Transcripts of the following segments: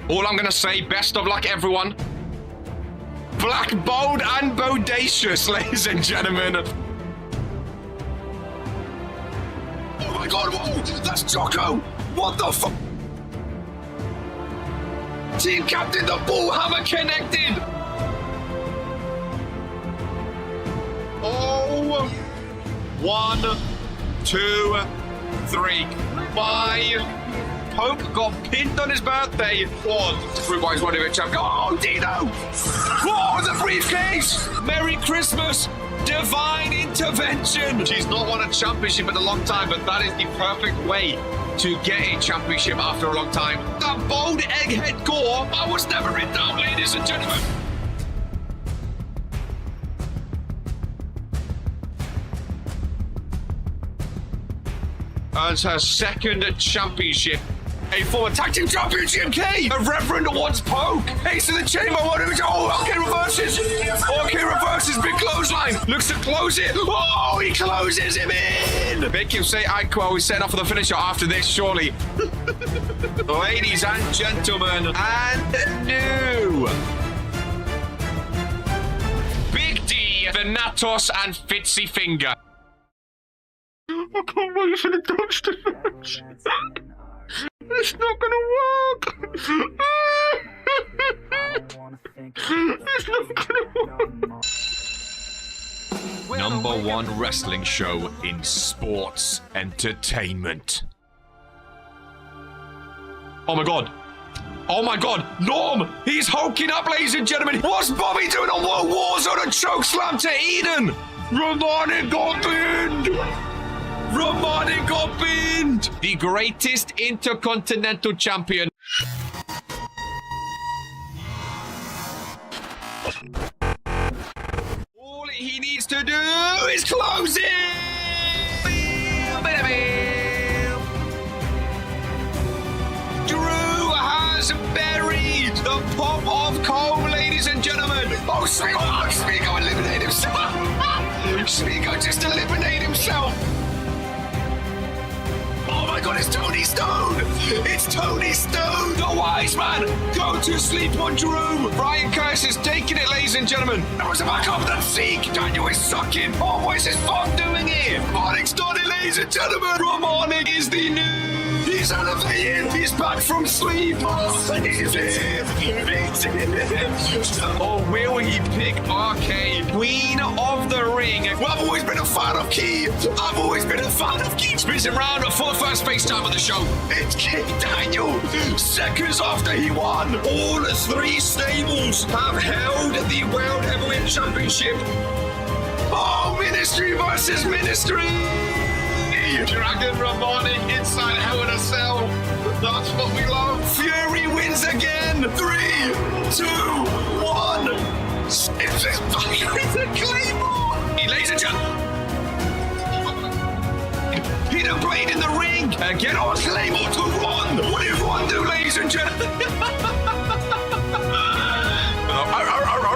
All I'm going to say, best of luck, everyone. Black, bold, and bodacious, ladies and gentlemen. Oh my God, whoa, that's Jocko. What the fuck? Team captain, the ball hammer connected. Oh, 1, 2, 3. Bye. Pope got pinned on his birthday. One. Ruby's one of it, champ. Oh, Dino! Oh, the briefcase! Merry Christmas! Divine intervention! She's not won a championship in a long time, but that is the perfect way to get a championship after a long time. That bold egghead gore, I was never in doubt, ladies and gentlemen. Earns her second championship. A former tag team champion, GMK! A Reverend wants Poke! Ace in the chamber, okay, reverses! Okay, reverses, big clothesline! Looks to close it! Oh, he closes him in! Make him say Iko, he's setting up for the finisher after this, surely. Ladies and gentlemen, and new! Big D, Thanatos, and Fitzy Finger. I can't wait for the dumpster match. It's not gonna work. It's not gonna work. Number one wrestling show in sports entertainment. Oh my God. Oh my God. Norm, he's hulking up, ladies and gentlemen. What's Bobby doing on World Warzone? A choke slam to Eden. Romani got pinned. Romani got pinned! The greatest intercontinental champion. All he needs to do is close it! Drew has buried the pop of comb, ladies and gentlemen. Oh, Smigo eliminated himself. Smigo just eliminated himself. Oh my God, it's Tony Stone! It's Tony Stone! The wise man! Go to sleep on Drew! Brian Curse is taking it, ladies and gentlemen! That was a back up that Zeke! Daniel is sucking! Oh, what is this fun doing here? Romanic's done it, ladies and gentlemen! Romanic is the new... He's elevated! He's back from sleep! Oh, or will he pick RK, Queen of the Ring? Well, I've always been a fan of Key! I've always been a fan of Key! Spins him round for the first FaceTime of the show. It's King Daniel! Seconds after he won, all three stables have held the World Heavyweight Championship. Oh, Ministry versus Ministry! Dragon Romani inside Hell in a Cell. That's what we love. Fury wins again. 3, 2, 1. It's a Claymore. Ladies and gentlemen. Peter Blade in the ring. Get on Claymore to Ron. What did Ron do, ladies and gentlemen?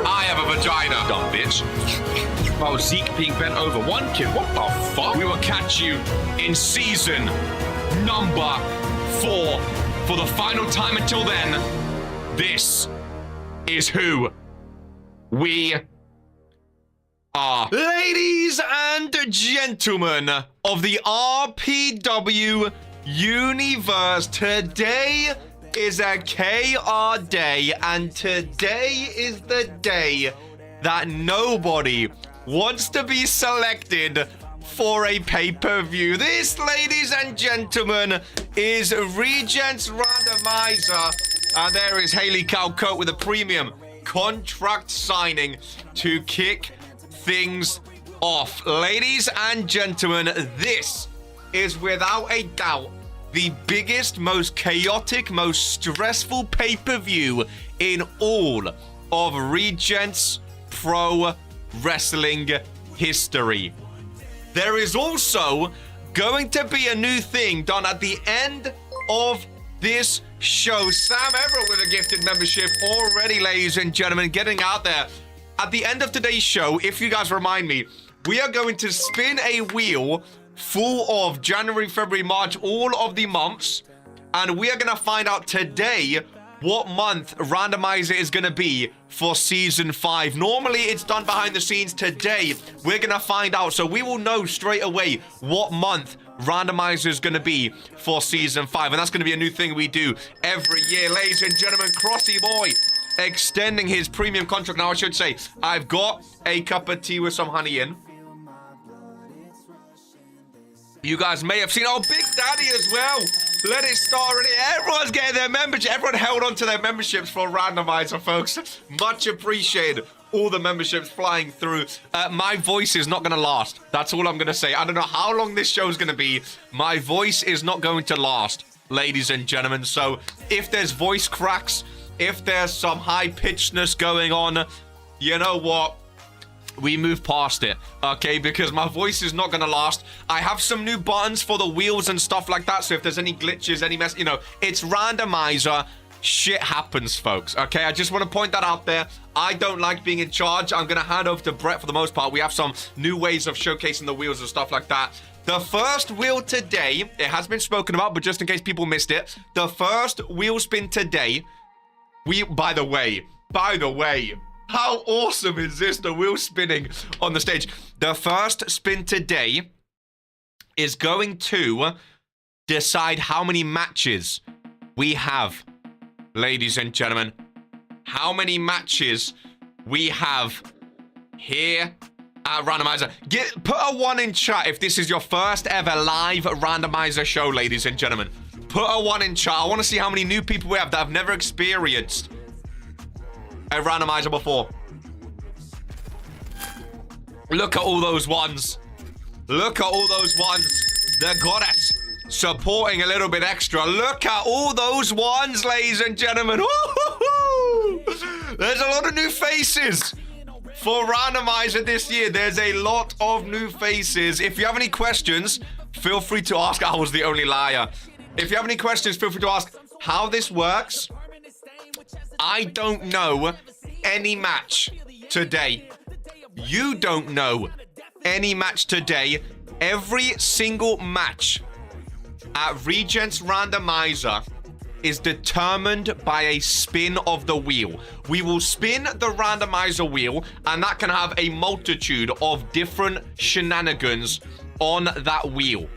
I have a vagina. Dumb bitch. Oh, Zeke being bent over. One kid. What the fuck? We will catch you in season number 4 for the final time. Until then, this is who we are. Ladies and gentlemen of the RPW universe, today is a KR day, and today is the day that nobody wants to be selected for a pay-per-view. This, ladies and gentlemen, is Regents Randomiser. And there is Haley Calcote with a premium contract signing to kick things off. Ladies and gentlemen, this is without a doubt the biggest, most chaotic, most stressful pay-per-view in all of Regents Pro Wrestling history. There is also going to be a new thing done at the end of this show. Sam Everett with a gifted membership already, ladies and gentlemen, getting out there. At the end of today's show, if you guys remind me, we are going to spin a wheel full of January, February, March, all of the months, and we are going to find out today what month Randomiser is going to be for Season 5. Normally, it's done behind the scenes. Today, we're going to find out. So we will know straight away what month Randomiser is going to be for Season 5. And that's going to be a new thing we do every year. Ladies and gentlemen, Crossy Boy extending his premium contract. Now, I should say, I've got a cup of tea with some honey in. You guys may have seen, oh, Big Daddy as well. Let it start already. Everyone's getting their membership. Everyone held on to their memberships for Randomiser, folks. Much appreciated. All the memberships flying through. My voice is not going to last. That's all I'm going to say. I don't know how long this show is going to be. My voice is not going to last, ladies and gentlemen. So if there's voice cracks, if there's some high-pitchedness going on, you know what? We move past it, okay? Because my voice is not going to last. I have some new buttons for the wheels and stuff like that. So if there's any glitches, any mess, you know, it's Randomiser. Shit happens, folks, okay? I just want to point that out there. I don't like being in charge. I'm going to hand over to Brett for the most part. We have some new ways of showcasing the wheels and stuff like that. The first wheel today, it has been spoken about, but just in case people missed it, the first wheel spin today, by the way, how awesome is this? The wheel spinning on the stage. The first spin today is going to decide how many matches we have, ladies and gentlemen. How many matches we have here at Randomiser. Put a 1 in chat if this is your first ever live Randomiser show, ladies and gentlemen. Put a 1 in chat. I want to see how many new people we have that have never experienced a Randomiser before. Look at all those ones. Look at all those ones. The goddess supporting a little bit extra. Look at all those ones, ladies and gentlemen. There's a lot of new faces for Randomiser this year. There's a lot of new faces. If you have any questions, feel free to ask. I was the only liar. If you have any questions, feel free to ask how this works. I don't know any match today. You don't know any match today. Every single match at Regents Randomiser is determined by a spin of the wheel. We will spin the Randomiser wheel, and that can have a multitude of different shenanigans on that wheel.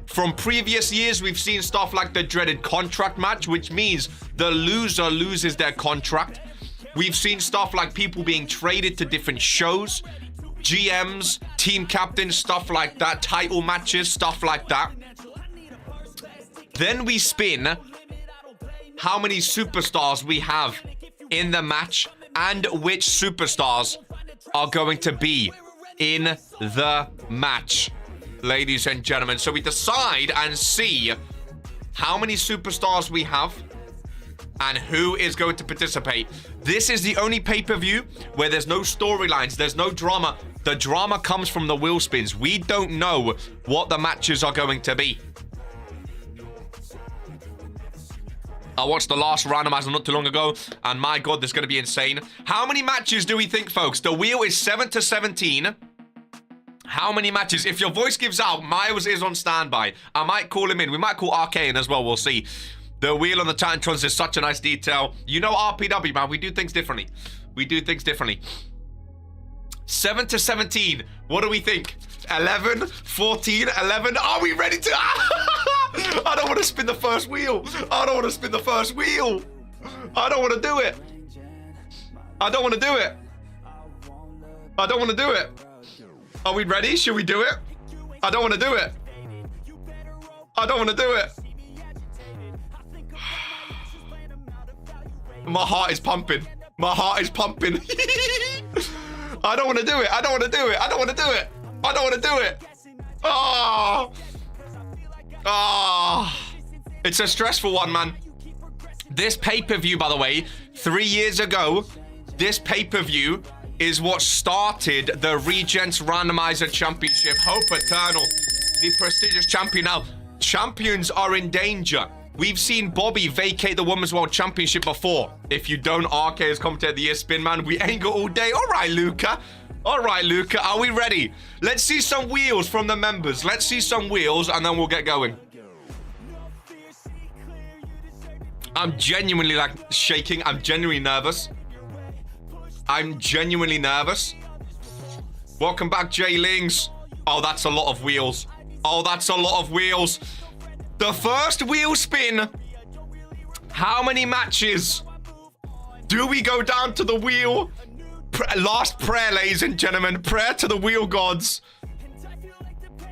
From previous years, we've seen stuff like the dreaded contract match, which means the loser loses their contract. We've seen stuff like people being traded to different shows, GMs, team captains, stuff like that, title matches, stuff like that. Then we spin how many superstars we have in the match and which superstars are going to be in the match, ladies and gentlemen. So we decide and see how many superstars we have and who is going to participate. This is the only pay-per-view where there's no storylines, there's no drama. The drama comes from the wheel spins. We don't know what the matches are going to be. I watched the last Randomiser not too long ago, and my God, this is going to be insane. How many matches do we think, folks? The wheel is 7 to 17. How many matches? If your voice gives out, Miles is on standby. I might call him in. We might call RK in as well. We'll see. The wheel on the Titantrons is such a nice detail. You know RPW, man. We do things differently. We do things differently. 7 to 17. What do we think? 11, 14, 11. Are we ready to... I don't want to spin the first wheel. I don't want to spin the first wheel. I don't want to do it. I don't want to do it. I don't want to do it. Are we ready? Should we do it? I don't want to do it. I don't want to do it. My heart is pumping. My heart is pumping. I don't want to do it. I don't want to do it. I don't want to do it. I don't want to do it. Oh. Oh. It's a stressful one, man. This pay-per-view, by the way, 3 years ago, this pay-per-view is what started the Regents Randomiser Championship. Hope Eternal, the prestigious champion. Now, champions are in danger. We've seen Bobby vacate the Women's World Championship before. If you don't, RK has commentated the year spin, man. We ain't got all day. All right, Luca. All right, Luca. Are we ready? Let's see some wheels from the members. Let's see some wheels, and then we'll get going. I'm genuinely like shaking. I'm genuinely nervous. I'm genuinely nervous. Welcome back, Jay Lings. Oh, that's a lot of wheels. Oh, that's a lot of wheels. The first wheel spin. How many matches do we go down to the wheel? Last prayer, ladies and gentlemen. Prayer to the wheel gods.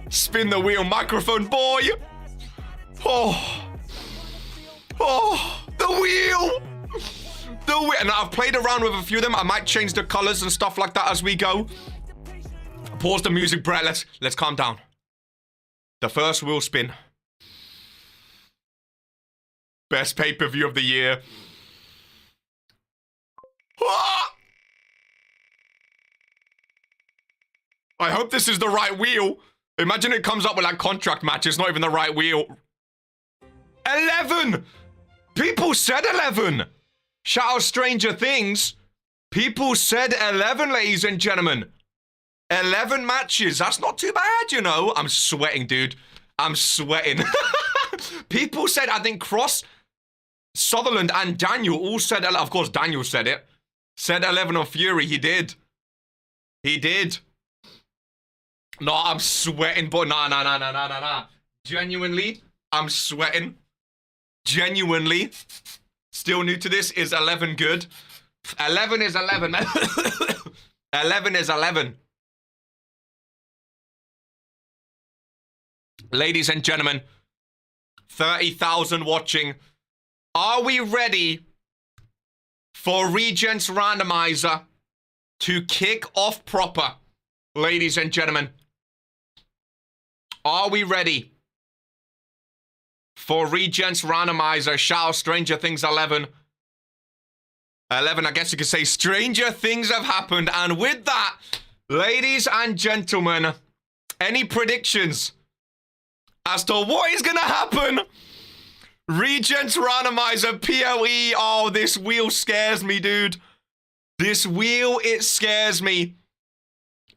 Spin the wheel, microphone boy. Oh. Oh, the wheel. The wheel. And I've played around with a few of them. I might change the colors and stuff like that as we go. Pause the music, Brett. Let's calm down. The first wheel spin. Best pay-per-view of the year. Ah! I hope this is the right wheel. Imagine it comes up with like contract match. It's not even the right wheel. 11! People said 11. Shout out Stranger Things. People said 11, ladies and gentlemen. 11 matches. That's not too bad, you know. I'm sweating, dude. I'm sweating. People said, I think Cross, Sutherland, and Daniel all said 11. Of course, Daniel said it. Said 11 on Fury. He did. He did. No, I'm sweating, but nah. Genuinely, I'm sweating. Genuinely. Still new to this. Is 11 good? 11 is 11, man. 11 is 11. Ladies and gentlemen, 30,000 watching. Are we ready for Regents Randomiser to kick off proper? Ladies and gentlemen, are we ready for Regents Randomiser? Shout out Stranger Things 11. 11, I guess you could say stranger things have happened. And with that, ladies and gentlemen, any predictions as to what is going to happen? Regents Randomiser, PLE. Oh, this wheel scares me, dude. This wheel, it scares me.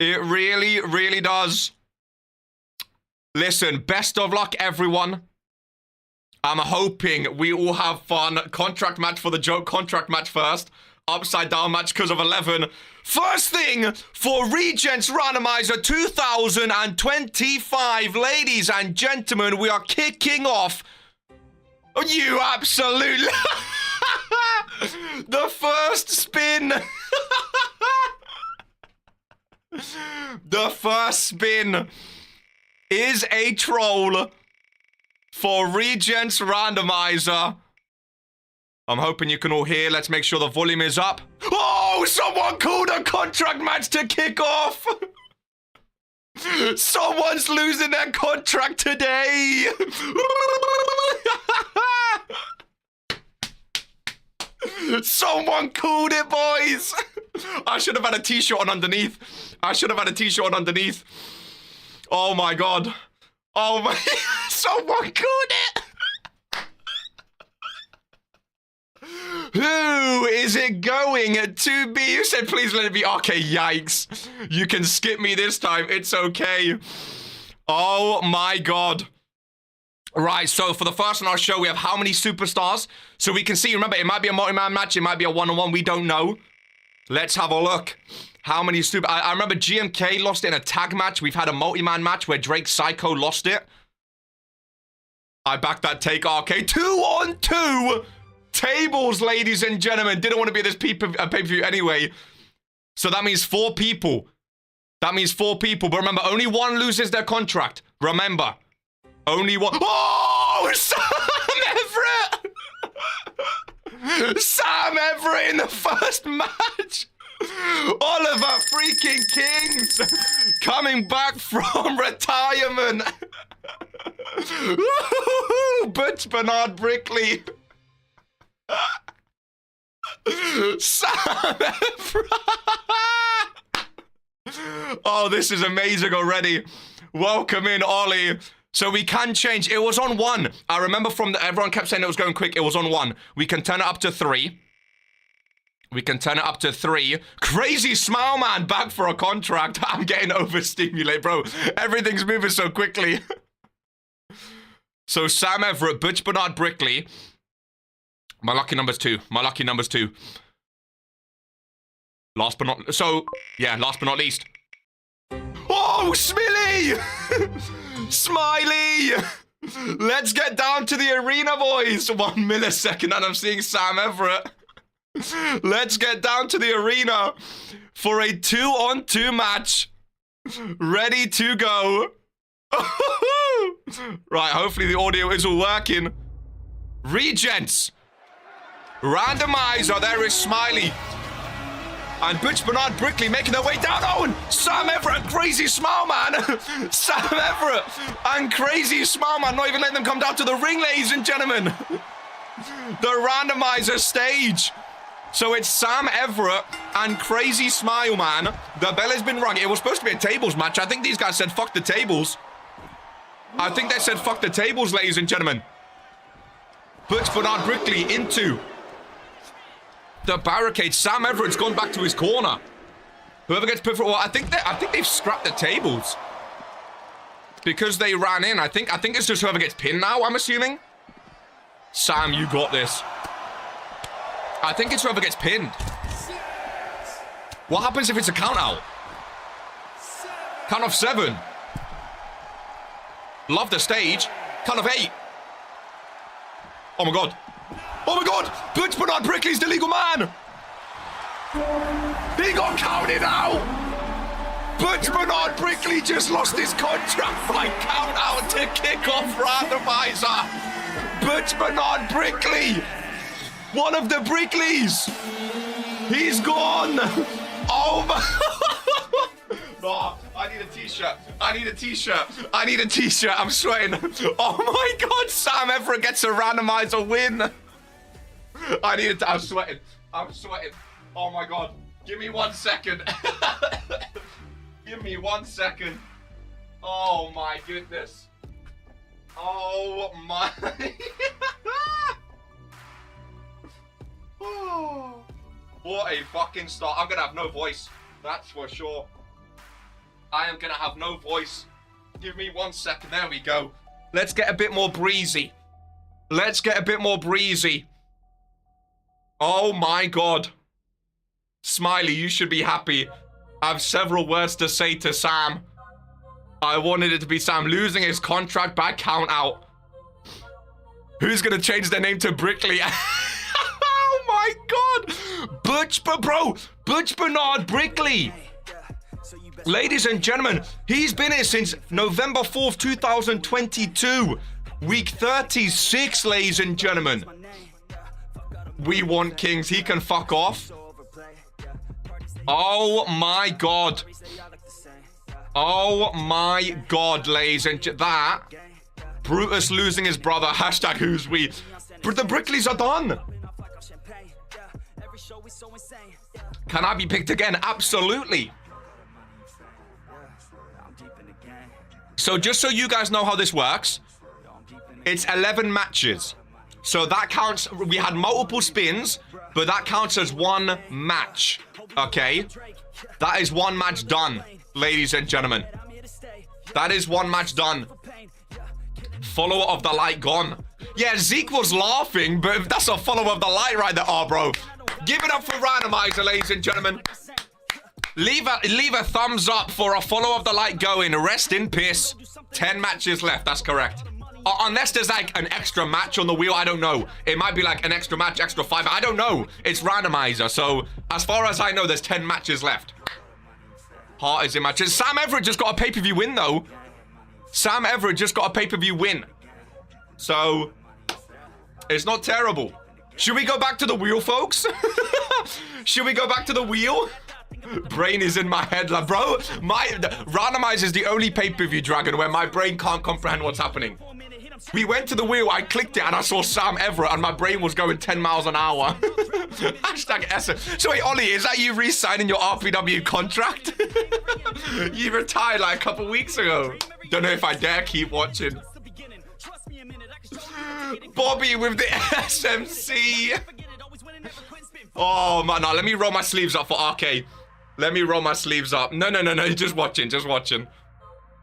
It really, really does. Listen, best of luck, everyone. I'm hoping we all have fun. Contract match for the joke. Contract match first. Upside down match because of 11. First thing for Regents Randomiser 2025. Ladies and gentlemen, we are kicking off. You absolutely... The first spin. The first spin is a troll for Regents Randomiser. I'm hoping you can all hear. Let's make sure the volume is up. Oh, someone called a contract match to kick off. Someone's losing their contract today. Someone called it, boys. I should have had a t-shirt on underneath. I should have had a t-shirt on underneath. Oh my god. Oh my... Someone called it. Who is it going to be? You said please let it be. Okay, yikes. You can skip me this time. It's okay. Oh my god. Right, so for the first on our show, we have how many superstars? So we can see, remember, it might be a multi-man match. It might be a one-on-one. We don't know. Let's have a look. How many I remember GMK lost it in a tag match. We've had a multi-man match where Drake Psycho lost it. I backed that take, RK. 2-on-2 tables, ladies and gentlemen. Didn't want to be this pay-per-view anyway. So that means 4 people. That means 4 people. But remember, only one loses their contract. Remember. Only one. Oh, Sam Everett! Sam Everett in the first match. Oliver freaking Kings coming back from retirement. Butch Bernard Brickley. Sam Everett. Oh, this is amazing already. Welcome in, Ollie. So we can change. It was on 1. I remember from everyone kept saying it was going quick. It was on 1. We can turn it up to 3. We can turn it up to 3. Crazy Smile Man back for a contract. I'm getting overstimulated, bro. Everything's moving so quickly. So Sam Everett, Butch Bernard Brickley, My lucky number's 2. My lucky number's 2. Last but not... So, yeah, last but not least. Oh, Smiley! Smiley! Let's get down to the arena, boys. 1 millisecond and I'm seeing Sam Everett. Let's get down to the arena for a 2-on-2 match. Ready to go. Right, hopefully the audio is all working. Regents. Randomiser, there is Smiley. And Butch Bernard Brickley making their way down. Oh, and Sam Everett and Crazy Smile Man. Sam Everett and Crazy Smile Man. Not even letting them come down to the ring, ladies and gentlemen. The randomizer stage. So it's Sam Everett and Crazy Smile Man. The bell has been rung. It was supposed to be a tables match. I think these guys said fuck the tables. I think they said fuck the tables, ladies and gentlemen. Butch Bernard Brickley into the barricade. Sam Everett's gone back to his corner. Whoever gets put for... Well, I think they've scrapped the tables. Because they ran in. I think it's just whoever gets pinned now, I'm assuming. Sam, you got this. I think it's whoever gets pinned. What happens if it's a count out? Count of 7. Love the stage. Count of 8. Oh my god. Oh my god! Butch Bernard Brickley's the legal man! He got counted out! Butch Bernard Brickley just lost his contract by count out to kick off Randomiser! Butch Bernard Brickley! One of the Brickleys! He's gone! Oh my... No, I need a t-shirt. I need a t-shirt. I need a t-shirt. I'm sweating. Oh my god, Sam Everett gets a Randomiser win! I need it. I'm sweating. I'm sweating. Oh my god. Give me 1 second. Give me 1 second. Oh my goodness. Oh my. Oh, what a fucking start. I'm gonna have no voice. That's for sure. I am gonna have no voice. Give me 1 second. There we go. Let's get a bit more breezy. Let's get a bit more breezy. Oh my god. Smiley, you should be happy. I have several words to say to Sam. I wanted it to be Sam losing his contract by count out. Who's gonna change their name to Brickley? Oh my god. Butch Bernard Brickley. Ladies and gentlemen, he's been here since November 4th, 2022. Week 36, ladies and gentlemen. We want kings. He can fuck off. Oh my god. Oh my god, ladies and that. Brutus losing his brother. Hashtag who's we. But the Brickleys are done. Can I be picked again? Absolutely. So just so you guys know how this works, it's 11 matches. So that counts, we had multiple spins, but that counts as one match, okay? That is one match done, ladies and gentlemen. That is one match done. Follower of the light gone. Yeah, Zeke was laughing, but that's a follower of the light right there. Oh, bro. Give it up for Randomiser, ladies and gentlemen. Leave a thumbs up for a follower of the light going. Rest in peace. 10 matches left, that's correct. Unless there's like an extra match on the wheel, I don't know. It might be like an extra match, extra 5. I don't know. It's Randomiser. So as far as I know, there's 10 matches left. Heart is in matches. Sam Everett just got a pay-per-view win, though. Sam Everett just got a pay-per-view win. So it's not terrible. Should we go back to the wheel, folks? Should we go back to the wheel? Brain is in my head, like, bro. Randomizer is the only pay-per-view, Dragon, where my brain can't comprehend what's happening. We went to the wheel, I clicked it, and I saw Sam Everett, and my brain was going 10 miles an hour. Hashtag S. So wait, Ollie, is that you re-signing your RPW contract? You retired like a couple weeks ago. Don't know if I dare keep watching. Bobby with the SMC. Oh, man, no, let me roll my sleeves up for RK. Let me roll my sleeves up. No, just watching, just watching.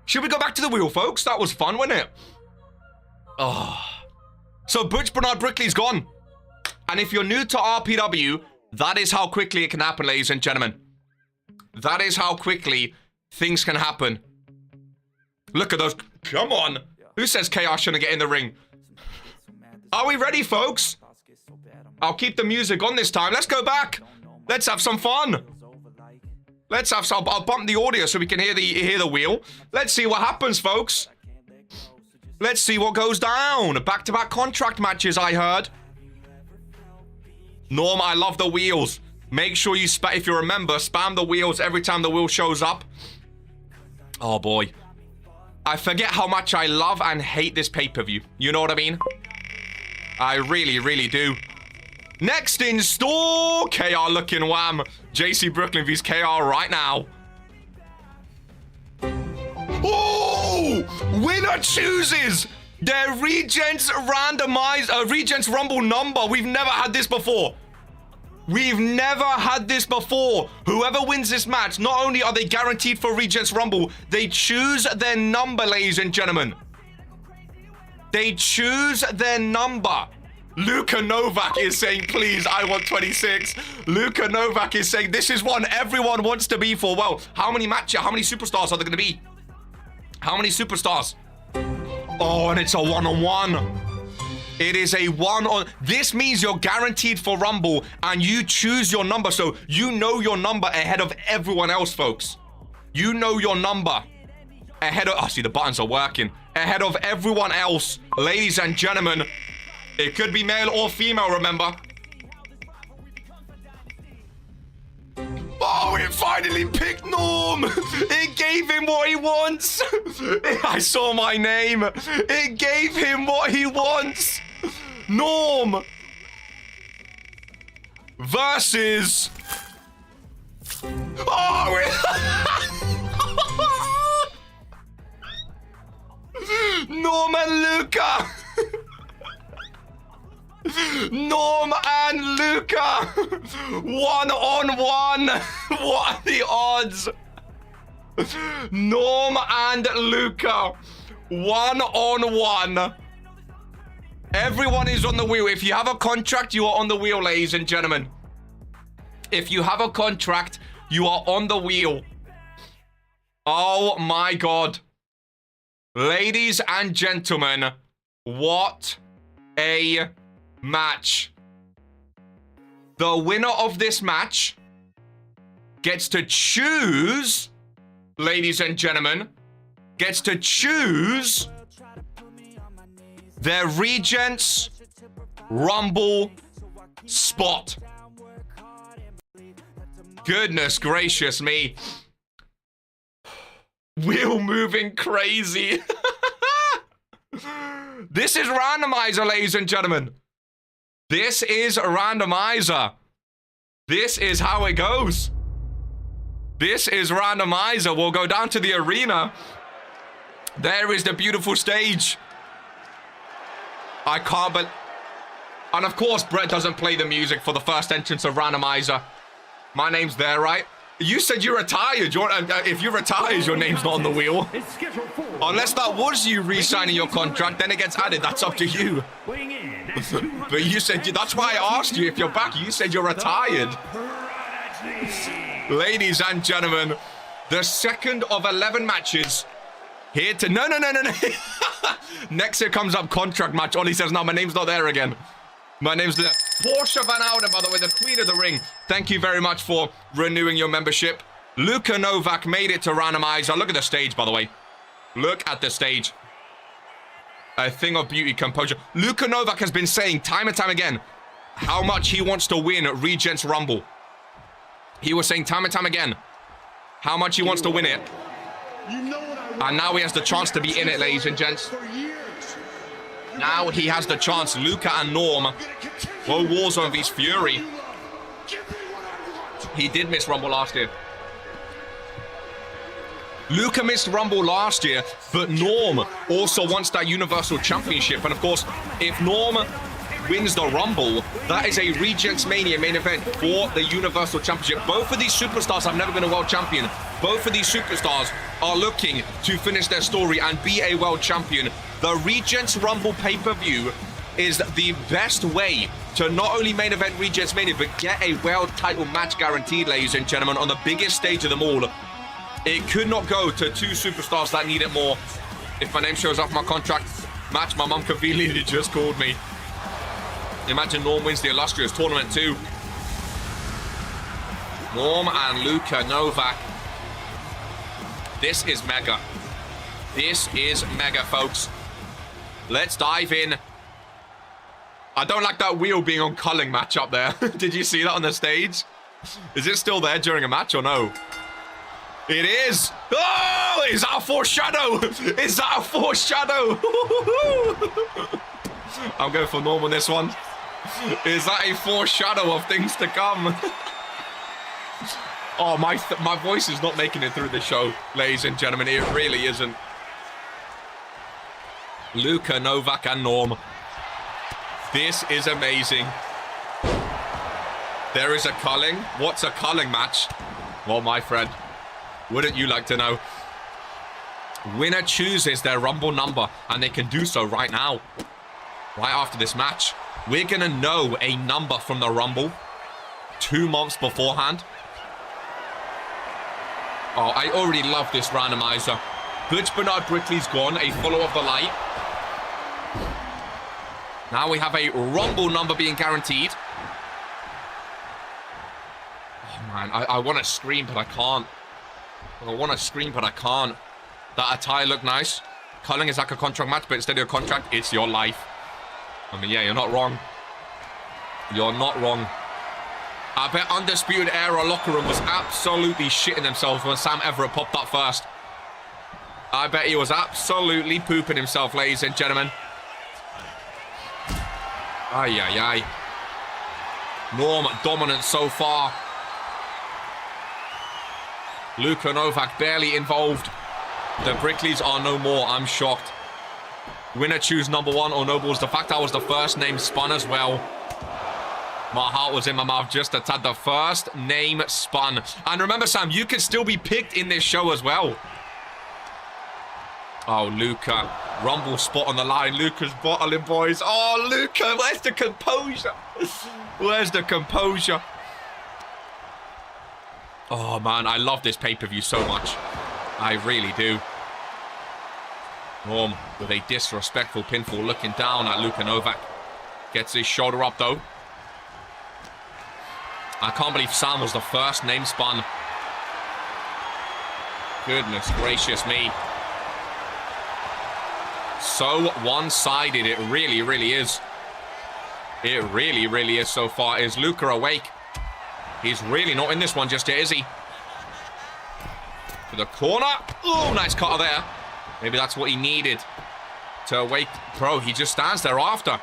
Should we go back to the wheel, folks? That was fun, wasn't it? Oh. So Butch Bernard Brickley's gone. And And if you're new to RPW, that is how quickly it can happen, ladies and gentlemen. That is how quickly things can happen. Look at those. Come on. Who says KR shouldn't get in the ring? Are we ready, folks? I'll keep the music on this time. Let's go back. Let's have some fun. Let's have some. I'll bump the audio so we can hear the wheel. Let's see what happens, folks. Let's see what goes down. Back-to-back contract matches, I heard. Norm, I love the wheels. Make sure you, if you remember, spam the wheels every time the wheel shows up. Oh, boy. I forget how much I love and hate this pay-per-view. You know what I mean? I really, really do. Next in store, KR looking wham. JC Brooklyn vs KR right now. Oh! Winner chooses their Regents Regents Rumble number. We've never had this before. We've never had this before. Whoever wins this match, not only are they guaranteed for Regents Rumble, they choose their number, ladies and gentlemen. They choose their number. Luka Novak is saying, please, I want 26. Luka Novak is saying, this is one everyone wants to be for. Well, how many superstars are there going to be? How many superstars? Oh, and it's a one-on-one. It is a one-on. This means you're guaranteed for Rumble, and you choose your number, so you know your number ahead of everyone else, folks. You know your number ahead of. Oh, see, the buttons are working. Ahead of everyone else, ladies and gentlemen. It could be male or female, remember. Oh, it finally picked Norm. It gave him what he wants. I saw my name. It gave him what he wants. Norm versus. Oh, Norm and Luka. Norm and Luka. 1-on-1. What are the odds? Norm and Luka. 1-on-1. Everyone is on the wheel. If you have a contract, you are on the wheel, ladies and gentlemen. If you have a contract, you are on the wheel. Oh my God. Ladies and gentlemen, what a match. The winner of this match gets to choose, ladies and gentlemen, gets to choose their Regents Rumble spot. Goodness gracious me. Wheel moving crazy. This is Randomiser, ladies and gentlemen. This is Randomiser. This is how it goes. This is Randomiser. We'll go down to the arena. There is the beautiful stage. I can't believe. And of course, Brett doesn't play the music for the first entrance of Randomiser. My name's there, right? You said you're retired. If you're retired, your name's not on the wheel. Unless that was you re-signing your contract, then it gets added. That's up to you. But you said, that's why I asked you if you're back. You said you're retired. Ladies and gentlemen, the second of 11 matches. Here to... No. Next here comes up contract match. Ollie says, no, my name's not there again. My name's there. Portia Van Ouden, by the way, the queen of the ring. Thank you very much for renewing your membership. Luka Novak made it to Randomiser. Look at the stage, by the way. Look at the stage. A thing of beauty, composure. Luka Novak has been saying time and time again how much he wants to win Regents Rumble. He was saying time and time again how much he wants to win it. And now he has the chance to be in it, ladies and gents. Now he has the chance. Luka and Norm. Whoa, Warzone vs Fury. He did miss Rumble last year. Luka missed Rumble last year, but Norm also wants that Universal Championship. And of course, if Norm wins the Rumble, that is a Regents Mania main event for the Universal Championship. Both of these superstars have never been a world champion. Both of these superstars are looking to finish their story and be a world champion. The Regents Rumble pay-per-view is the best way to not only main event Regents Mania, but get a world title match guaranteed, ladies and gentlemen, on the biggest stage of them all. It could not go to two superstars that need it more. If my name shows up my contract match, my mum conveniently just called me. Imagine Norm wins the illustrious tournament too. Norm and Luka Novak. This is mega. This is mega, folks. Let's dive in. I don't like that wheel being on culling match up there. Did you see that on the stage? Is it still there during a match or no? It is. Oh, is that a foreshadow? Is that a foreshadow? I'm going for Norm on this one. Is that a foreshadow of things to come? Oh, my voice is not making it through the show, ladies and gentlemen. It really isn't. Luka, Novak, and Norm. This is amazing. There is a culling. What's a culling match? Well, my friend, wouldn't you like to know? Winner chooses their Rumble number, and they can do so right now. Right after this match. We're going to know a number from the Rumble 2 months beforehand. Oh, I already love this randomizer. Butch Bernard Brickley's gone, a follower of the light. Now we have a Rumble number being guaranteed. Oh, man, I want to scream, but I can't. I want to scream, but I can't. That attire looked nice. Culling is like a contract match, but instead of a contract, it's your life. I mean, yeah, you're not wrong. You're not wrong. I bet Undisputed Era locker room was absolutely shitting themselves when Sam Everett popped up first. I bet he was absolutely pooping himself, ladies and gentlemen. Ay, ay, ay. Norm dominant so far. Luka Novak barely involved. The Brickleys are no more. I'm shocked. Winner choose number one or Nobles. The fact I was the first name spun as well. My heart was in my mouth just a tad. The first name spun. And remember, Sam, you can still be picked in this show as well. Oh, Luka. Rumble spot on the line. Luka's bottling, boys. Oh, Luka, where's the composure? Where's the composure? Oh, man, I love this pay-per-view so much. I really do. Norm with a disrespectful pinfall looking down at Luka Novak. Gets his shoulder up, though. I can't believe Sam was the first name spun. Goodness gracious me. So one-sided, it really, really is. It really, really is so far. Is Luka awake? He's really not in this one just yet, is he? To the corner. Oh, nice cutter there. Maybe that's what he needed to awake. Bro, he just stands there after.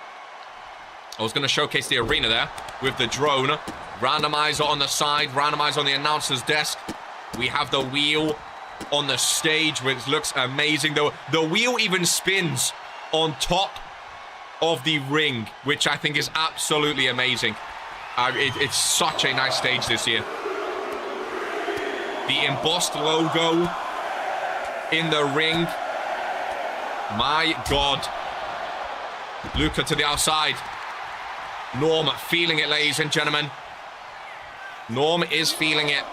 I was going to showcase the arena there with the drone. Randomizer on the side. Randomizer on the announcer's desk. We have the wheel on the stage, which looks amazing. The wheel even spins on top of the ring, which I think is absolutely amazing. It's such a nice stage this year. The embossed logo in the ring. My God. Luka to the outside. Norm feeling it, ladies and gentlemen. Norm is feeling it.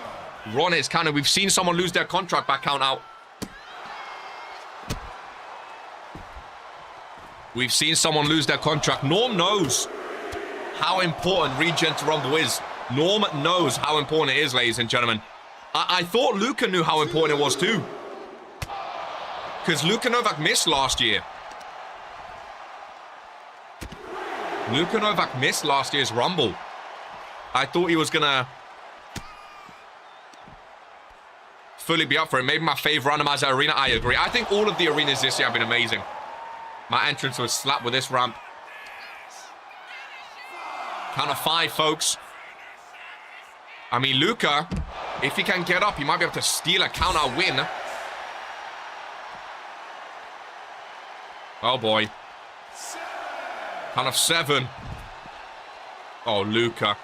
Ron is counting. We've seen someone lose their contract by count out. We've seen someone lose their contract. Norm knows how important Regents Rumble is. Norm knows how important it is, ladies and gentlemen. I thought Luka knew how important it was too. Because Luka Novak missed last year. Luka Novak missed last year's Rumble. I thought he was going to fully be up for it. Maybe my favorite randomizer arena. I agree. I think all of the arenas this year have been amazing. My entrance was slapped with this ramp. Count of 5, folks. I mean, Luka, if he can get up, he might be able to steal a count-out win. Oh, boy. Count of 7. Oh, Luka.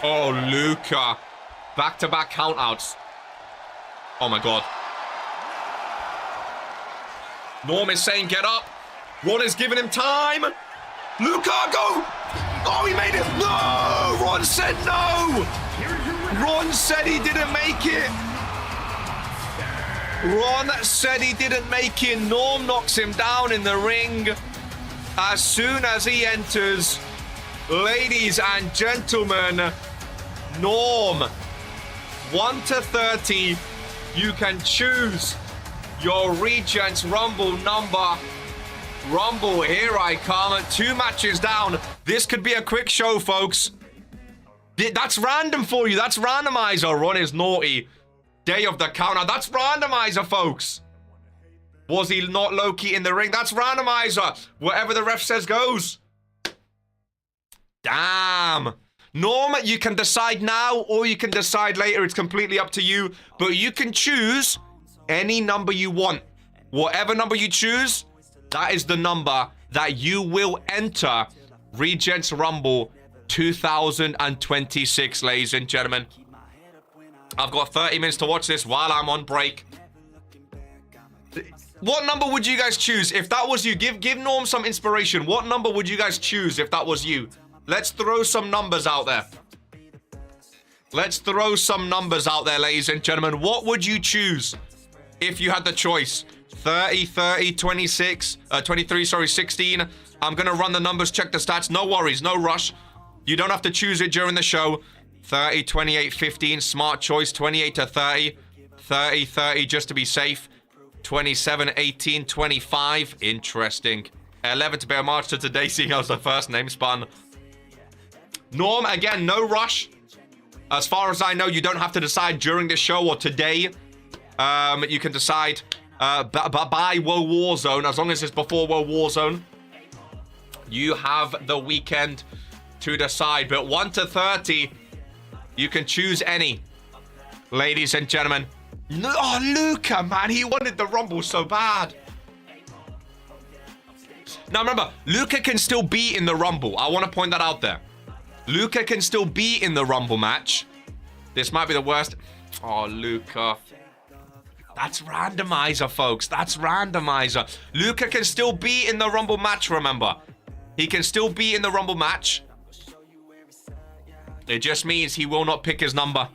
Oh, Luka. Back-to-back count-outs. Oh, my God. Norm is saying, get up. Ron is giving him time. Luka, go! Oh, he made it. No! Ron said no! Ron said he didn't make it. Ron said he didn't make it. Norm knocks him down in the ring. As soon as he enters, ladies and gentlemen, Norm, 1 to 30, you can choose your Regents Rumble number. Rumble, here I come. 2 matches down. This could be a quick show, folks. That's random for you. That's randomizer. Ron is naughty. Day of the counter. That's randomizer, folks. Was he not low-key in the ring? That's randomizer. Whatever the ref says goes. Damn. Norm, you can decide now or you can decide later. It's completely up to you. But you can choose any number you want. Whatever number you choose, that is the number that you will enter Regents Rumble 2026, ladies and gentlemen. I've got 30 minutes to watch this while I'm on break. What number would you guys choose if that was you? Give Norm some inspiration. What number would you guys choose if that was you? Let's throw some numbers out there. Let's throw some numbers out there, ladies and gentlemen. What would you choose if you had the choice? 30, 30, 26, 23, sorry, 16. I'm going to run the numbers, check the stats. No worries, no rush. You don't have to choose it during the show. 30, 28, 15. Smart choice. 28 to 30. 30, 30, just to be safe. 27, 18, 25. Interesting. 11 to bear March to today, seeing as the first name spun. Norm, again, no rush. As far as I know, you don't have to decide during the show or today. You can decide by Wwe Warzone, as long as it's before Wwe Warzone. You have the weekend to decide. But 1 to 30, you can choose any. Ladies and gentlemen. Oh, Luca, man. He wanted the Rumble so bad. Now, remember, Luca can still be in the Rumble. I want to point that out there. Luca can still be in the Rumble match. This might be the worst. Oh, Luca. That's randomizer, folks. That's randomizer. Luca can still be in the Rumble match, remember. He can still be in the Rumble match. It just means he will not pick his number.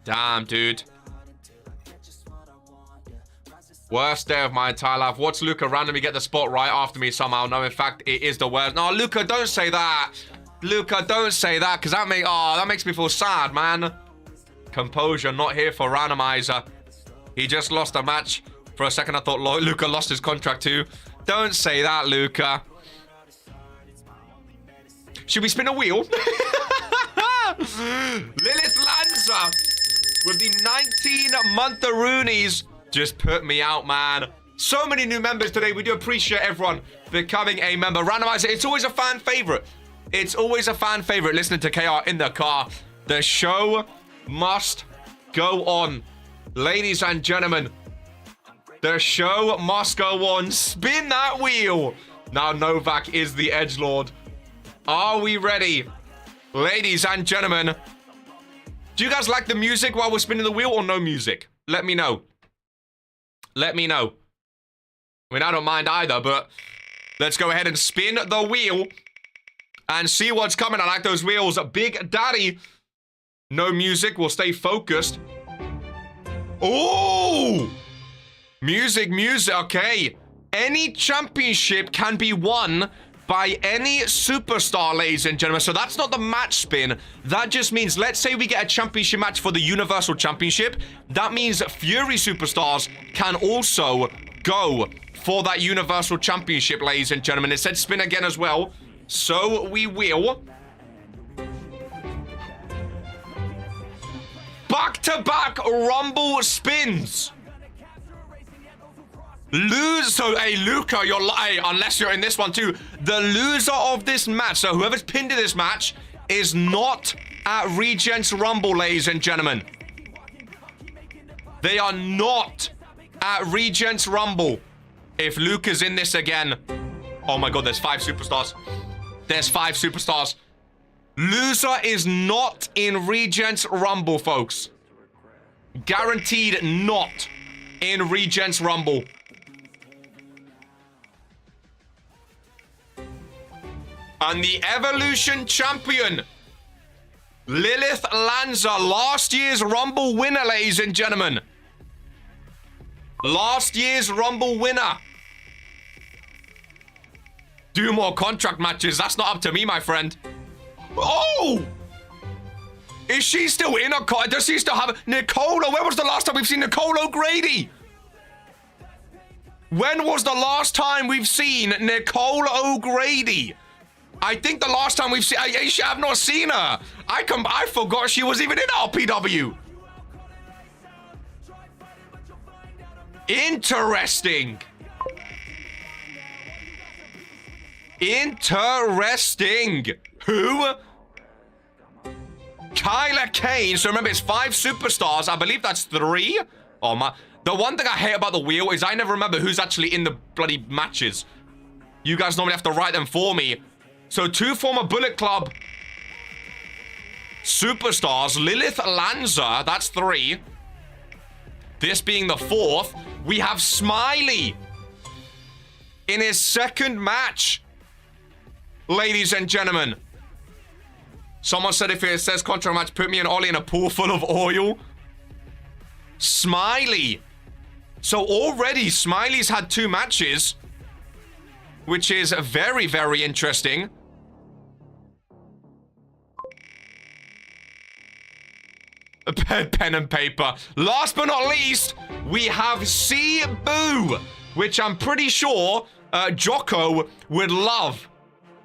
Damn, dude. Worst day of my entire life. Watch Luca randomly get the spot right after me somehow. No, in fact, it is the worst. No, Luca, don't say that. Luca, don't say that, because that makes me feel sad, man. Composure, not here for randomizer. He just lost a match. For a second, I thought Luca lost his contract too. Don't say that, Luca. Should we spin a wheel? Lilith Lanza with the 19-month-a-roonies. Just put me out, man. So many new members today. We do appreciate everyone becoming a member. Randomizer, it's always a fan favorite. It's always a fan favorite listening to KR in the car. The show must go on. Ladies and gentlemen, the show must go on. Spin that wheel. Now Novak is the edgelord. Are we ready? Ladies and gentlemen, do you guys like the music while we're spinning the wheel or no music? Let me know. Let me know. I mean, I don't mind either, but let's go ahead and spin the wheel and see what's coming. I like those wheels. Big Daddy. No music. We'll stay focused. Oh! Music, music. Okay. Any championship can be won by any superstar, ladies and gentlemen. So that's not the match spin. That just means, let's say we get a championship match for the Universal Championship. That means Fury superstars can also go for that Universal Championship, ladies and gentlemen. It said spin again as well. So we will. Back-to-back Rumble spins. So, hey, Luca, you're lying, unless you're in this one too. The loser of this match, so whoever's pinned in this match, is not at Regents Rumble, ladies and gentlemen. They are not at Regents Rumble. If Luca's in this again. Oh my god, there's 5 superstars. There's 5 superstars. Loser is not in Regents Rumble, folks. Guaranteed not in Regents Rumble. And the Evolution champion, Lilith Lanza, last year's Rumble winner, ladies and gentlemen. Last year's Rumble winner. Do more contract matches. That's not up to me, my friend. Oh! Is she still in a car? Does she still have Nicola? When was the last time we've seen Nicola O'Grady? When was the last time we've seen Nicola O'Grady? I think the last time we've seen... I've not seen her. I forgot she was even in RPW. Interesting. Interesting. Who? Kyla Kane. So remember, it's 5 superstars. I believe that's 3. Oh, my... The one thing I hate about the wheel is I never remember who's actually in the bloody matches. You guys normally have to write them for me. So 2 former Bullet Club superstars. Lilith Lanza, that's 3. This being the 4th. We have Smiley in his 2nd match. Ladies and gentlemen. Someone said if it says contract match, put me and Ollie in a pool full of oil. Smiley. So already Smiley's had 2 matches, which is very, very interesting. Pen and paper. Last but not least, we have Cebu, which I'm pretty sure Jocko would love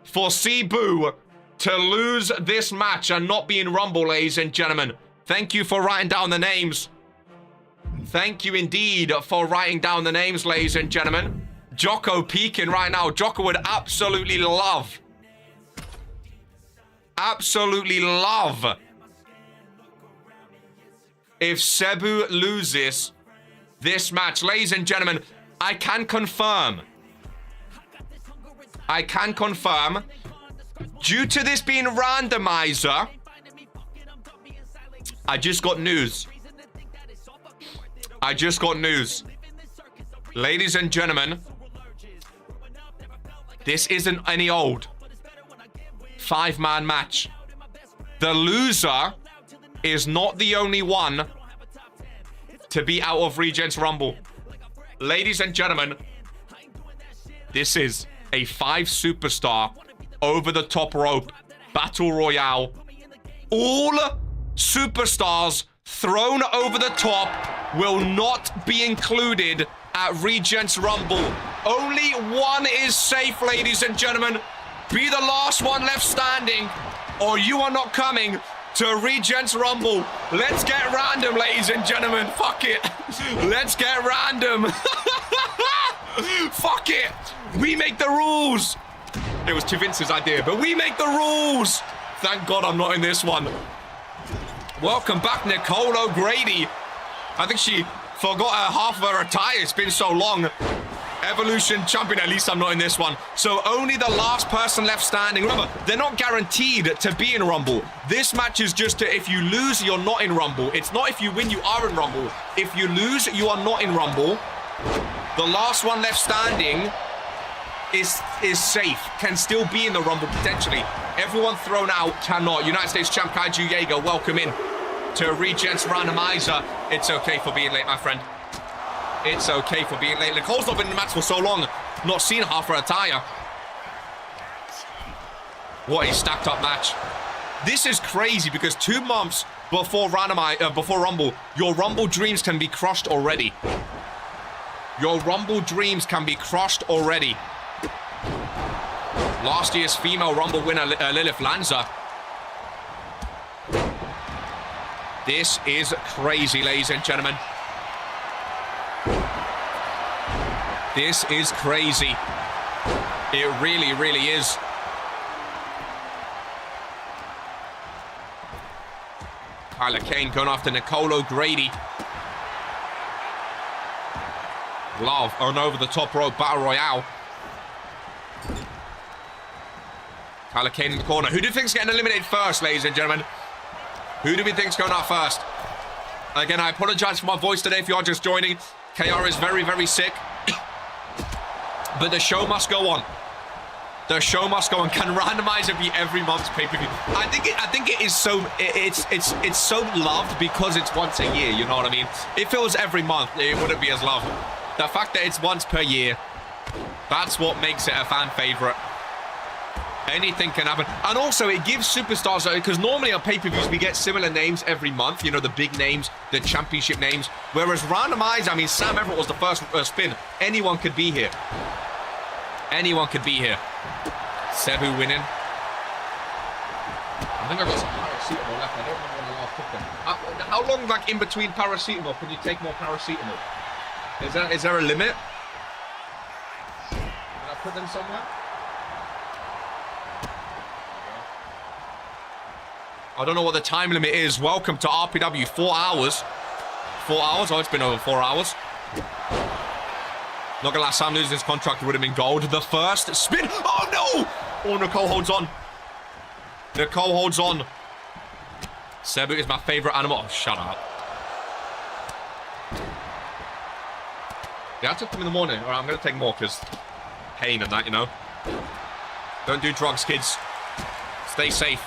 for Cebu to lose this match and not be in Rumble, ladies and gentlemen. Thank you for writing down the names. Thank you indeed for writing down the names, ladies and gentlemen. Jocko peeking right now. Jocko would absolutely love if Cebu loses this match. Ladies and gentlemen, I can confirm. Due to this being Randomiser, I just got news. Ladies and gentlemen, this isn't any old 5-man match. The loser is not the only one to be out of Regents Rumble. Ladies and gentlemen, this is a 5-superstar over the top rope battle royale. All superstars thrown over the top will not be included at Regents Rumble. Only one is safe, ladies and gentlemen. Be the last one left standing, or you are not coming to Regents Rumble. Let's get random, ladies and gentlemen. Fuck it. Let's get random. Fuck it. We make the rules. It was Vince's idea, but we make the rules. Thank God I'm not in this one. Welcome back, Nicole O'Grady. I think she forgot half of her attire. It's been so long. Evolution champion. At least I'm not in this one. So only the last person left standing. Remember, they're not guaranteed to be in Rumble. This match is just to, if you lose, you're not in Rumble. It's not if you win, you are in Rumble. If you lose, you are not in Rumble. The last one left standing is safe. Can still be in the Rumble, potentially. Everyone thrown out cannot. United States champ Kaiju Jaeger, welcome in to Regents Randomiser. It's okay for being late, my friend. It's okay for being late. Nicole's not been in the match for so long. Not seen half her attire. What a stacked up match. This is crazy because 2 months before Rumble, your Rumble dreams can be crushed already. Your Rumble dreams can be crushed already. Last year's female Rumble winner, Lilith Lanza. This is crazy, ladies and gentlemen. This is crazy. It really, really is. Kyla Kane going after Nicole O'Grady. Love on over the top rope battle royale. Kyla Kane in the corner. Who do you think's getting eliminated first, ladies and gentlemen? Who do we think's going out first? Again, I apologize for my voice today if you are just joining. KR is very, very sick. But the show must go on. The show must go on. Can Randomiser be every month's pay-per-view? I think it is so it's so loved because it's once a year, you know what I mean? If it was every month, it wouldn't be as loved. The fact that it's once per year, that's what makes it a fan favorite. Anything can happen. And also, it gives superstars, because normally on pay-per-views, we get similar names every month. You know, the big names, the championship names. Whereas Randomizer, I mean, Sam Everett was the first spin. Anyone could be here. Anyone could be here. Cebu winning. I think I've got some paracetamol left. I don't remember when I last took them. How long, like, in between paracetamol, can you take more paracetamol? Is there a limit? Did I put them somewhere? I don't know what the time limit is. Welcome to RPW. 4 hours. 4 hours? Oh, it's been over 4 hours. Not gonna lie, Sam losing his contract would have been gold. The first spin. Oh, no! Oh, Nicole holds on. Nicole holds on. Cebu is my favorite animal. Oh, shut up. Yeah, I took them in the morning. All right, I'm gonna take more because pain and that, you know. Don't do drugs, kids. Stay safe.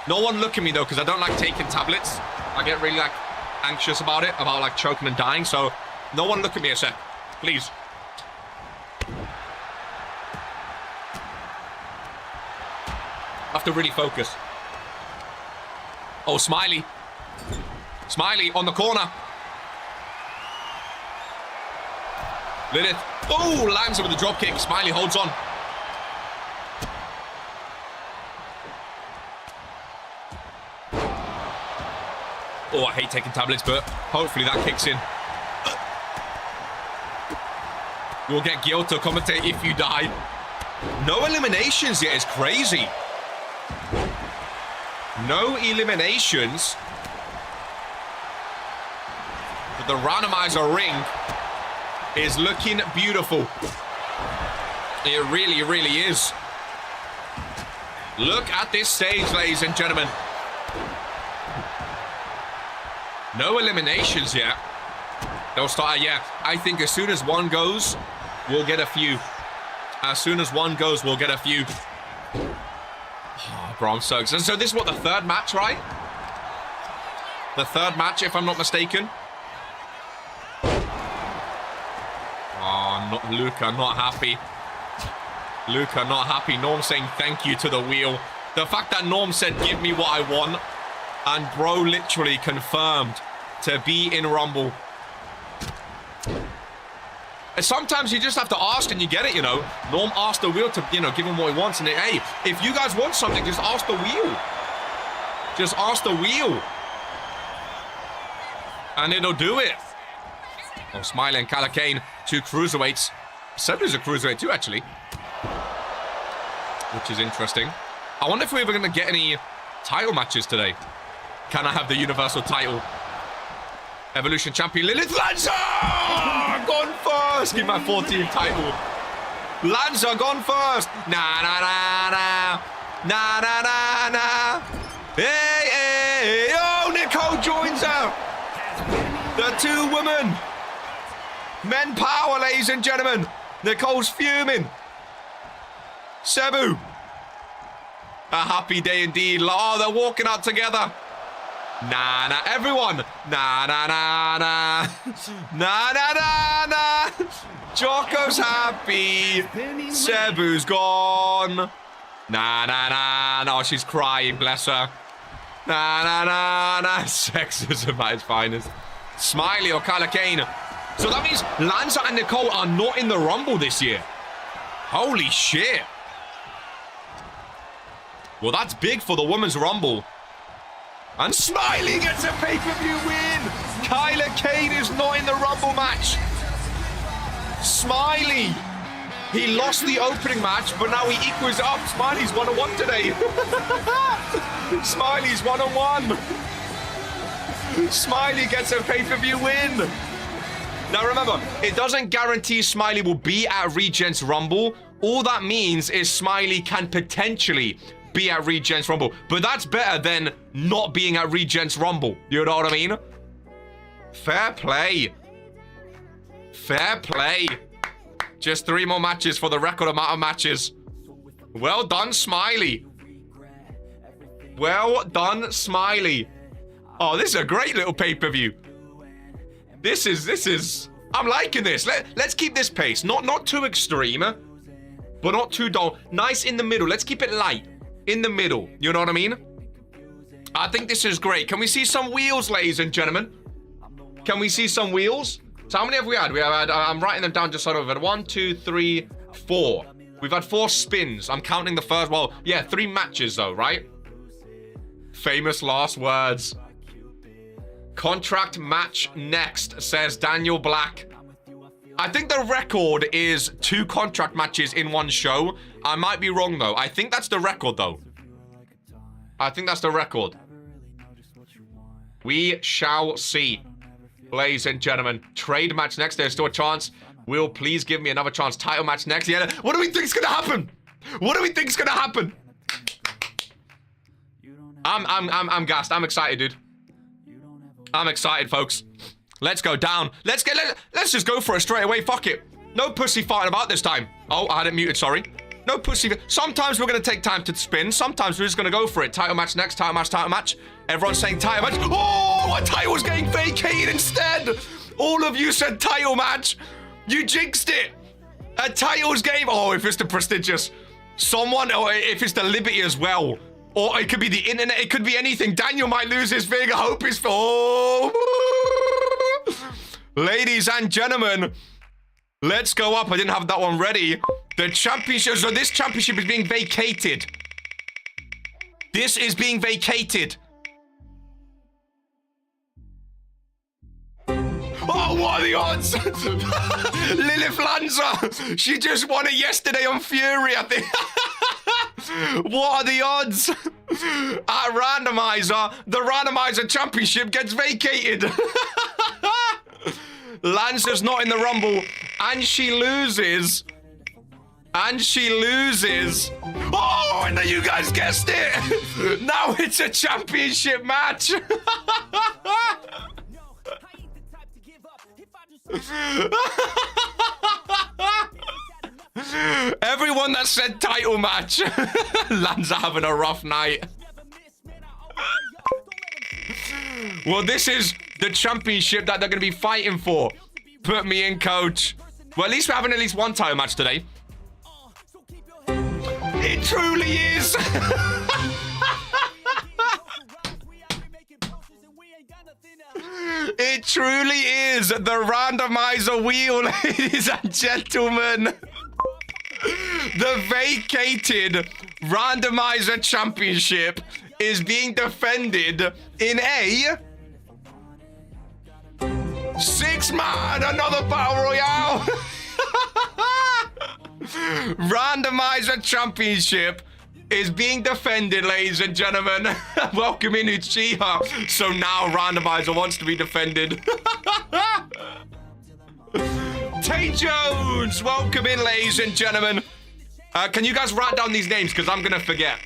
No one look at me, though, because I don't like taking tablets. I get really, like, anxious about it, about, like, choking and dying. So, no one look at me a sec. Please. I have to really focus. Oh, Smiley. Smiley on the corner. Lilith. Oh, lands it with the drop kick. Smiley holds on. Oh, I hate taking tablets, but hopefully that kicks in. You'll get Gil to commentate if you die. No eliminations yet. It's crazy. No eliminations. But the Randomiser ring is looking beautiful. It really, really is. Look at this stage, ladies and gentlemen. No eliminations yet. They'll start, yeah. I think as soon as one goes, we'll get a few. As soon as one goes, we'll get a few. Oh, bro, I'm so excited. So this is what, the third match, right? The third match, if I'm not mistaken. Oh, not Luca, not happy. Luca, not happy. Norm saying thank you to the wheel. The fact that Norm said, give me what I want. And bro literally confirmed to be in Rumble. And sometimes you just have to ask and you get it, you know. Norm asked the wheel to, you know, give him what he wants. And hey, if you guys want something, just ask the wheel. Just ask the wheel. And it'll do it. Oh, Smiley and Calacane, 2 cruiserweights. Cebu's a cruiserweight too, actually. Which is interesting. I wonder if we're ever going to get any title matches today. Can I have the Universal title? Evolution Champion Lilith Lanza! Gone first! Give my 14th title. Lanza gone first! Na na na na! Na na na na! Hey, hey, hey! Oh, Nicole joins her! The 2 women! Men power, ladies and gentlemen! Nicole's fuming! Cebu! A happy day indeed. Oh, they're walking out together. Nah, nah, everyone. Nah, nah, nah, nah. Nah, nah, nah, nah. Jocko's happy. Cebu's gone. Nah, nah, nah, no, she's crying, bless her. Nah, nah, nah, nah. Sexism at its finest. Smiley or Calacane. So that means Lanza and Nicole are not in the Rumble this year. Holy shit. Well, that's big for the Women's Rumble. And Smiley gets a pay-per-view win. Kyla Kane is not in the Rumble match. Smiley. He lost the opening match, but now he equals it up. Smiley's 1-1 today. Smiley's 1-1. Smiley gets a pay-per-view win. Now remember, it doesn't guarantee Smiley will be at Regents Rumble. All that means is Smiley can potentially be at Regents Rumble. But that's better than not being at Regents Rumble. You know what I mean? Fair play. Fair play. Just 3 more matches for the record amount of matches. Well done, Smiley. Well done, Smiley. Oh, this is a great little pay-per-view. This is... I'm liking this. Let's keep this pace. Not too extreme, but not too dull. Nice in the middle. Let's keep it light. In the middle. You know what I mean? I think this is great. Can we see some wheels, ladies and gentlemen? Can we see some wheels? So how many have we had? We have had, I'm writing them down just sort of. 1, 2, 3, 4. We've had 4 spins. I'm counting the first. Well, yeah, 3 matches though, right? Famous last words. Contract match next, says Daniel Black. I think the record is 2 contract matches in one show. I might be wrong though. I think that's the record though. I think that's the record. We shall see. Ladies and gentlemen, trade match next. There's still a chance. Will please give me another chance. Title match next. Yeah. What do we think's gonna happen? What do we think's gonna happen? I'm gassed. I'm excited, dude. I'm excited, folks. Let's go down. Let's just go for it straight away. Fuck it. No pussy fighting about this time. Oh, I had it muted. Sorry. No pussy. Sometimes we're gonna take time to spin. Sometimes we're just gonna go for it. Title match next. Title match. Title match. Everyone's saying title match. Oh, my title's getting vacated instead. All of you said title match. You jinxed it. A title's game. Oh, if it's the prestigious. Someone, or if it's the Liberty as well. Or it could be the internet. It could be anything. Daniel might lose his thing. I hope it's for... Oh. Ladies and gentlemen, let's go up. I didn't have that one ready. The championship. So this championship is being vacated. This is being vacated. Oh, what are the odds? Lilith Lanza. She just won it yesterday on Fury, I think. What are the odds? At Randomiser, the Randomiser Championship gets vacated. Lanza's not in the Rumble, and she loses. And she loses. Oh, and then you guys guessed it. Now it's a championship match. Everyone that said title match. Lanza having a rough night. Well, this is the championship that they're going to be fighting for. Put me in, coach. Well, at least we're having at least one title match today. It truly is. It truly is the randomizer wheel, ladies and gentlemen. The vacated randomizer championship is being defended in a 6-man, another battle royale. Randomizer championship is being defended, ladies and gentlemen. Welcome in Uchiha. So now Randomizer wants to be defended. Tay Jones, welcome in, ladies and gentlemen. Can you guys write down these names? Because I'm going to forget.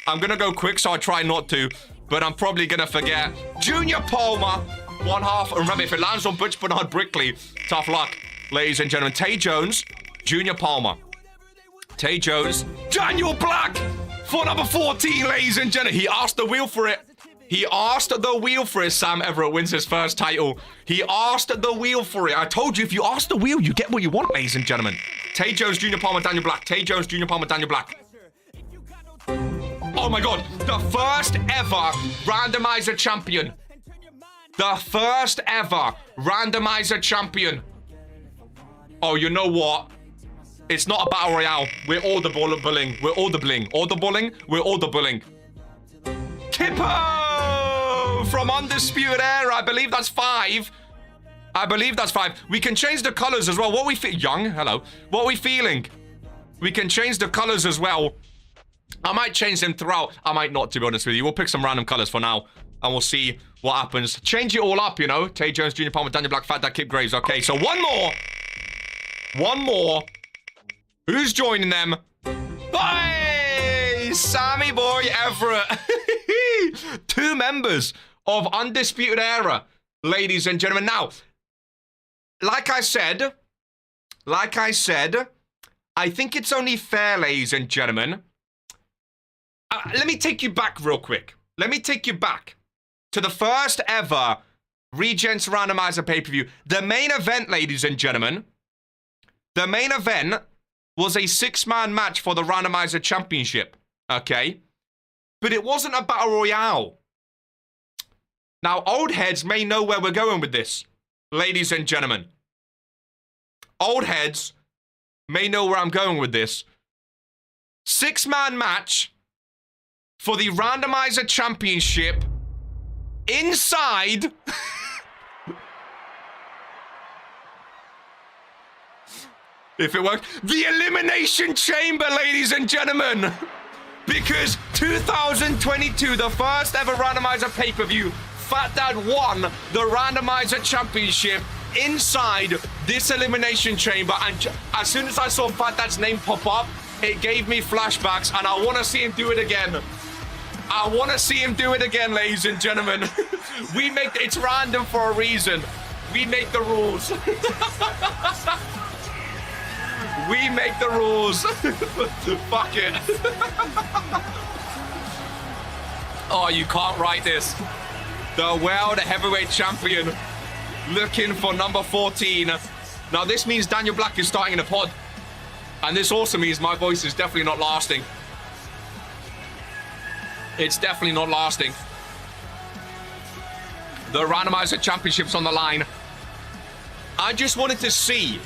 I'm going to go quick, so I try not to. But I'm probably going to forget. Junior Palmer, 1/2. And remember, if it lands on Butch Bernard Brickley, tough luck, ladies and gentlemen. Tay Jones, Junior Palmer. Tay Jones, Daniel Black for number 14, ladies and gentlemen. He asked the wheel for it. He asked the wheel for it. Sam Everett wins his first title. He asked the wheel for it. I told you, if you ask the wheel, you get what you want, ladies and gentlemen. Tay Jones, Junior Palmer, Daniel Black. Tay Jones, Junior Palmer, Daniel Black. Oh my God, the first ever randomizer champion. The first ever randomizer champion. Oh, you know what? It's not a battle royale. We're audibling. We're audibling. Audibling? We're audibling. Kippo from Undisputed Era. I believe that's 5. I believe that's 5. We can change the colors as well. What we feel, Young, hello. What we feeling? We can change the colors as well. I might change them throughout. I might not, to be honest with you. We'll pick some random colors for now, and we'll see what happens. Change it all up, you know. Tay Jones, Junior Palmer, Daniel Black, Fat Dad, Kip Graves. Okay, so one more. One more. Who's joining them? Hey, Sammy Boy Everett. 2 members of Undisputed Era, ladies and gentlemen. Now, like I said, I think it's only fair, ladies and gentlemen, let me take you back real quick. Let me take you back to the first ever Regents Randomiser pay-per-view. The main event, ladies and gentlemen, the main event was a 6-man match for the Randomiser Championship, okay? But it wasn't a battle royale. Now, old heads may know where we're going with this, ladies and gentlemen. Old heads may know where I'm going with this. 6-man match for the Randomiser Championship inside... If it worked, the Elimination Chamber, ladies and gentlemen. Because 2022, the first ever Randomiser pay-per-view, Fat Dad won the Randomiser Championship inside this Elimination Chamber. And as soon as I saw Fat Dad's name pop up, it gave me flashbacks, and I want to see him do it again. I want to see him do it again, ladies and gentlemen. It's random for a reason. We make the rules. We make the rules. Fuck it. Oh, you can't write this. The World Heavyweight Champion looking for number 14. Now, this means Daniel Black is starting in a pod. And this also means my voice is definitely not lasting. It's definitely not lasting. The Randomizer Championship's on the line. I just wanted to see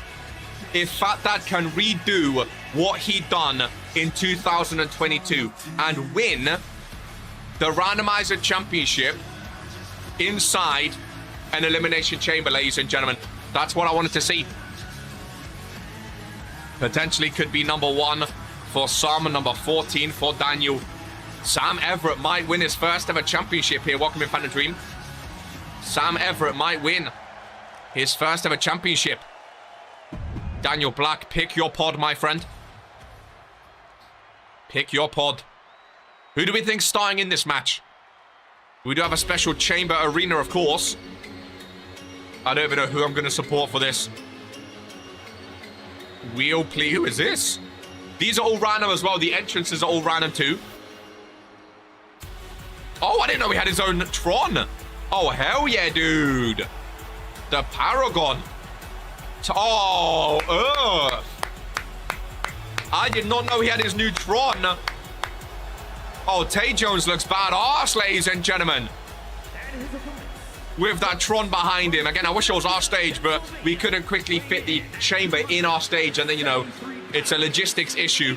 if Fat Dad can redo what he done in 2022 and win the Randomizer Championship inside an Elimination Chamber, ladies and gentlemen. That's what I wanted to see. Potentially could be number 1 for some, number 14 for Daniel. Sam Everett might win his first ever championship here. Welcome in, Phantom Dream. Sam Everett might win his first ever championship. Daniel Black, pick your pod, my friend. Pick your pod. Who do we think's starting in this match? We do have a special chamber arena, of course. I don't even know who I'm going to support for this. Wheel plea. Who is this? These are all random as well. The entrances are all random too. Oh, I didn't know he had his own Tron. Oh, hell yeah, dude. The Paragon. Oh, I did not know he had his new Tron. Oh, Tay Jones looks badass, ladies and gentlemen. With that Tron behind him. Again, I wish it was our stage, but we couldn't quickly fit the chamber in our stage. And then, you know, it's a logistics issue.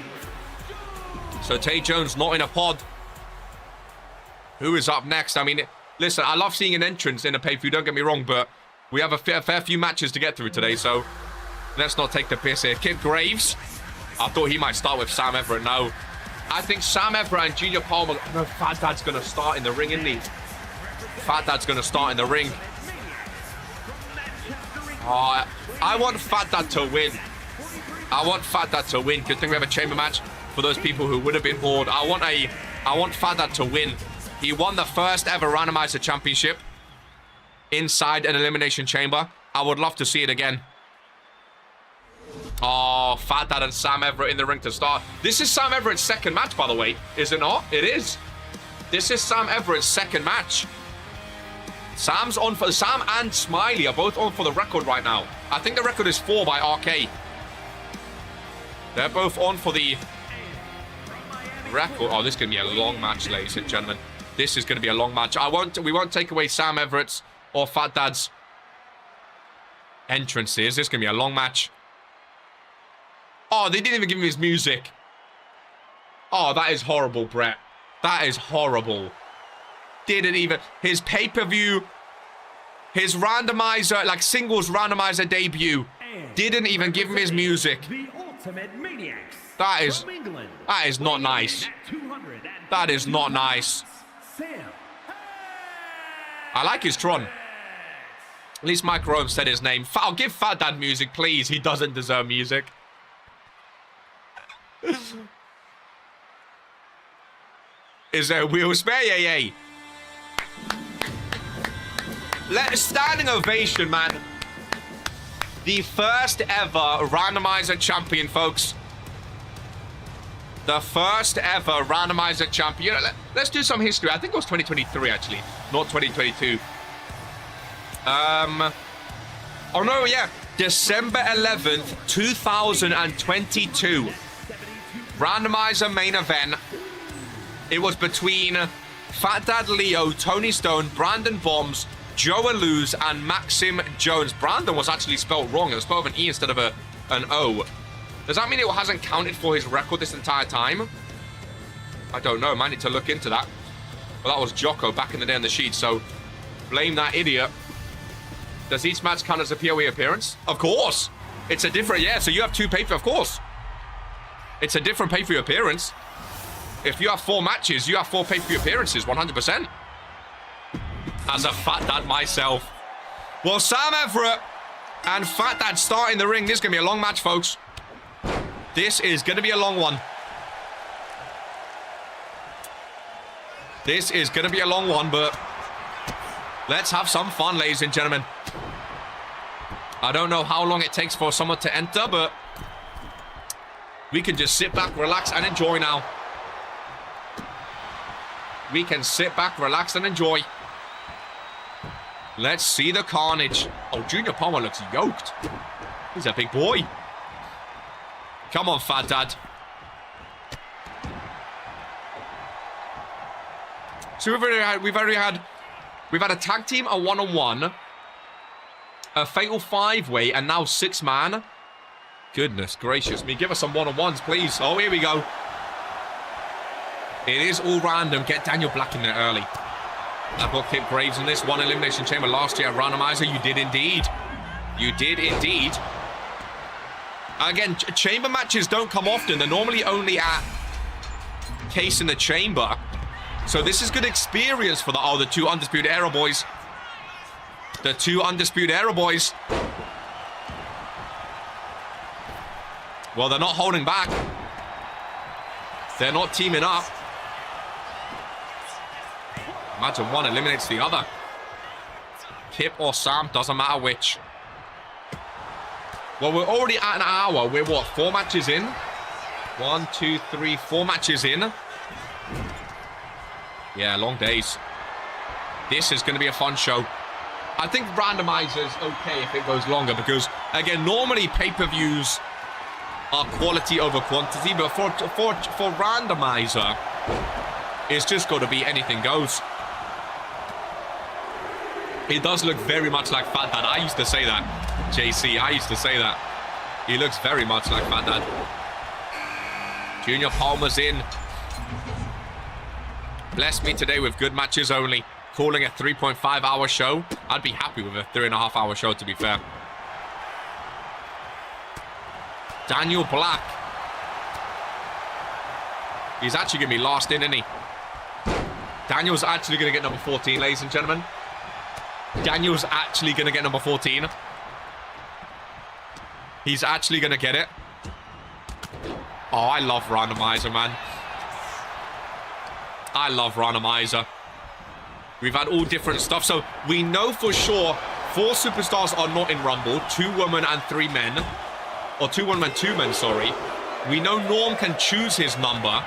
So Tay Jones not in a pod. Who is up next? I mean, listen, I love seeing an entrance in a pay-per-view, don't get me wrong, but we have a fair few matches to get through today, so let's not take the piss here. Kid Graves. I thought he might start with Sam Everett. No. I think Sam Everett and Junior Palmer... No, Fat Dad's going to start in the ring, isn't he? Fat Dad's going to start in the ring. Oh, I want Fat Dad to win. I want Fat Dad to win. Good thing we have a chamber match for those people who would have been bored. I want Fat Dad to win. He won the first ever Randomizer Championship inside an Elimination Chamber. I would love to see it again. Oh, Fat Dad and Sam Everett in the ring to start. This is Sam Everett's second match, by the way. Is it not? It is. This is Sam Everett's second match. Sam's on for... Sam and Smiley are both on for the record right now. I think the record is 4 by RK. They're both on for the record. Oh, this is going to be a long match, ladies and gentlemen. This is going to be a long match. We won't take away Sam Everett's or Fat Dad's entrances. This is going to be a long match. Oh, they didn't even give him his music. Oh, that is horrible, Brett. That is horrible. Didn't even... His pay-per-view... His randomizer, like singles randomizer debut. Didn't even give him his music. That is not nice. That is not nice. I like his Tron. At least Mike Rome said his name. I'll give Fat Dad music, please. He doesn't deserve music. Is there a wheel spare? Yeah. Standing ovation, man. The first ever randomizer champion, folks. The The first ever randomizer champion. Let's do some history. I think it was 2023, actually, not 2022. Oh, no, yeah. December 11th, 2022. Randomizer main event. It was between Fat Dad Leo, Tony Stone, Brandon Bombs, Joe Aluz, and Maxim Jones. Brandon was actually spelled wrong. It was spelled with an E instead of an O. Does that mean it hasn't counted for his record this entire time? I don't know. Might need to look into that. Well, that was Jocko back in the day on the sheet, so blame that idiot. Does each match count as a PoE appearance? Of course. It's a different, yeah, so you have 2 pay-per-view, of course. It's a different pay-per-view appearance. If you have 4 matches, you have 4 pay-per-view appearances, 100%. As a Fat Dad myself. Well, Sam Everett and Fat Dad start in the ring. This is going to be a long match, folks. This is going to be a long one. This is going to be a long one, but let's have some fun, ladies and gentlemen. I don't know how long it takes for someone to enter, but we can just sit back, relax, and enjoy now. We can sit back, relax, and enjoy. Let's see the carnage. Oh, Junior Palmer looks yoked. He's a big boy. Come on, Fat Dad. So we've had a tag team, a one-on-one, a fatal 5-way, and now 6-man. Goodness gracious me. Give us some one-on-ones, please. Oh, here we go. It is all random. Get Daniel Black in there early. I've got Kip Graves in this. 1 Elimination Chamber last year at Randomiser. You did indeed. You did indeed. Again, chamber matches don't come often. They're normally only at Case in the Chamber. So this is good experience for the 2 Undisputed Era boys. The 2 Undisputed Era boys. Well, they're not holding back. They're not teaming up. Imagine one eliminates the other. Kip or Sam, doesn't matter which. Well, we're already at an hour. We're what, 4 matches in? 1, 2, 3, 4 matches in. Yeah, long days. This is going to be a fun show. I think Randomiser's okay if it goes longer because, again, normally pay-per-views are quality over quantity, but for Randomiser, it's just got to be anything goes. It does look very much like Fat Dad. I used to say that. JC, I used to say that. He looks very much like Fat Dad. Junior Palmer's in. Bless me today with good matches only. Calling a 3.5-hour show. I'd be happy with a 3.5-hour show, to be fair. Daniel Black. He's actually going to be last in, isn't he? Daniel's actually going to get number 14, ladies and gentlemen. Daniel's actually going to get number 14. He's actually going to get it. Oh, I love Randomiser, man. I love Randomiser. We've had all different stuff. So we know for sure 4 superstars are not in Rumble. 2 women and 3 men. Or 2 women and 2 men, sorry. We know Norm can choose his number.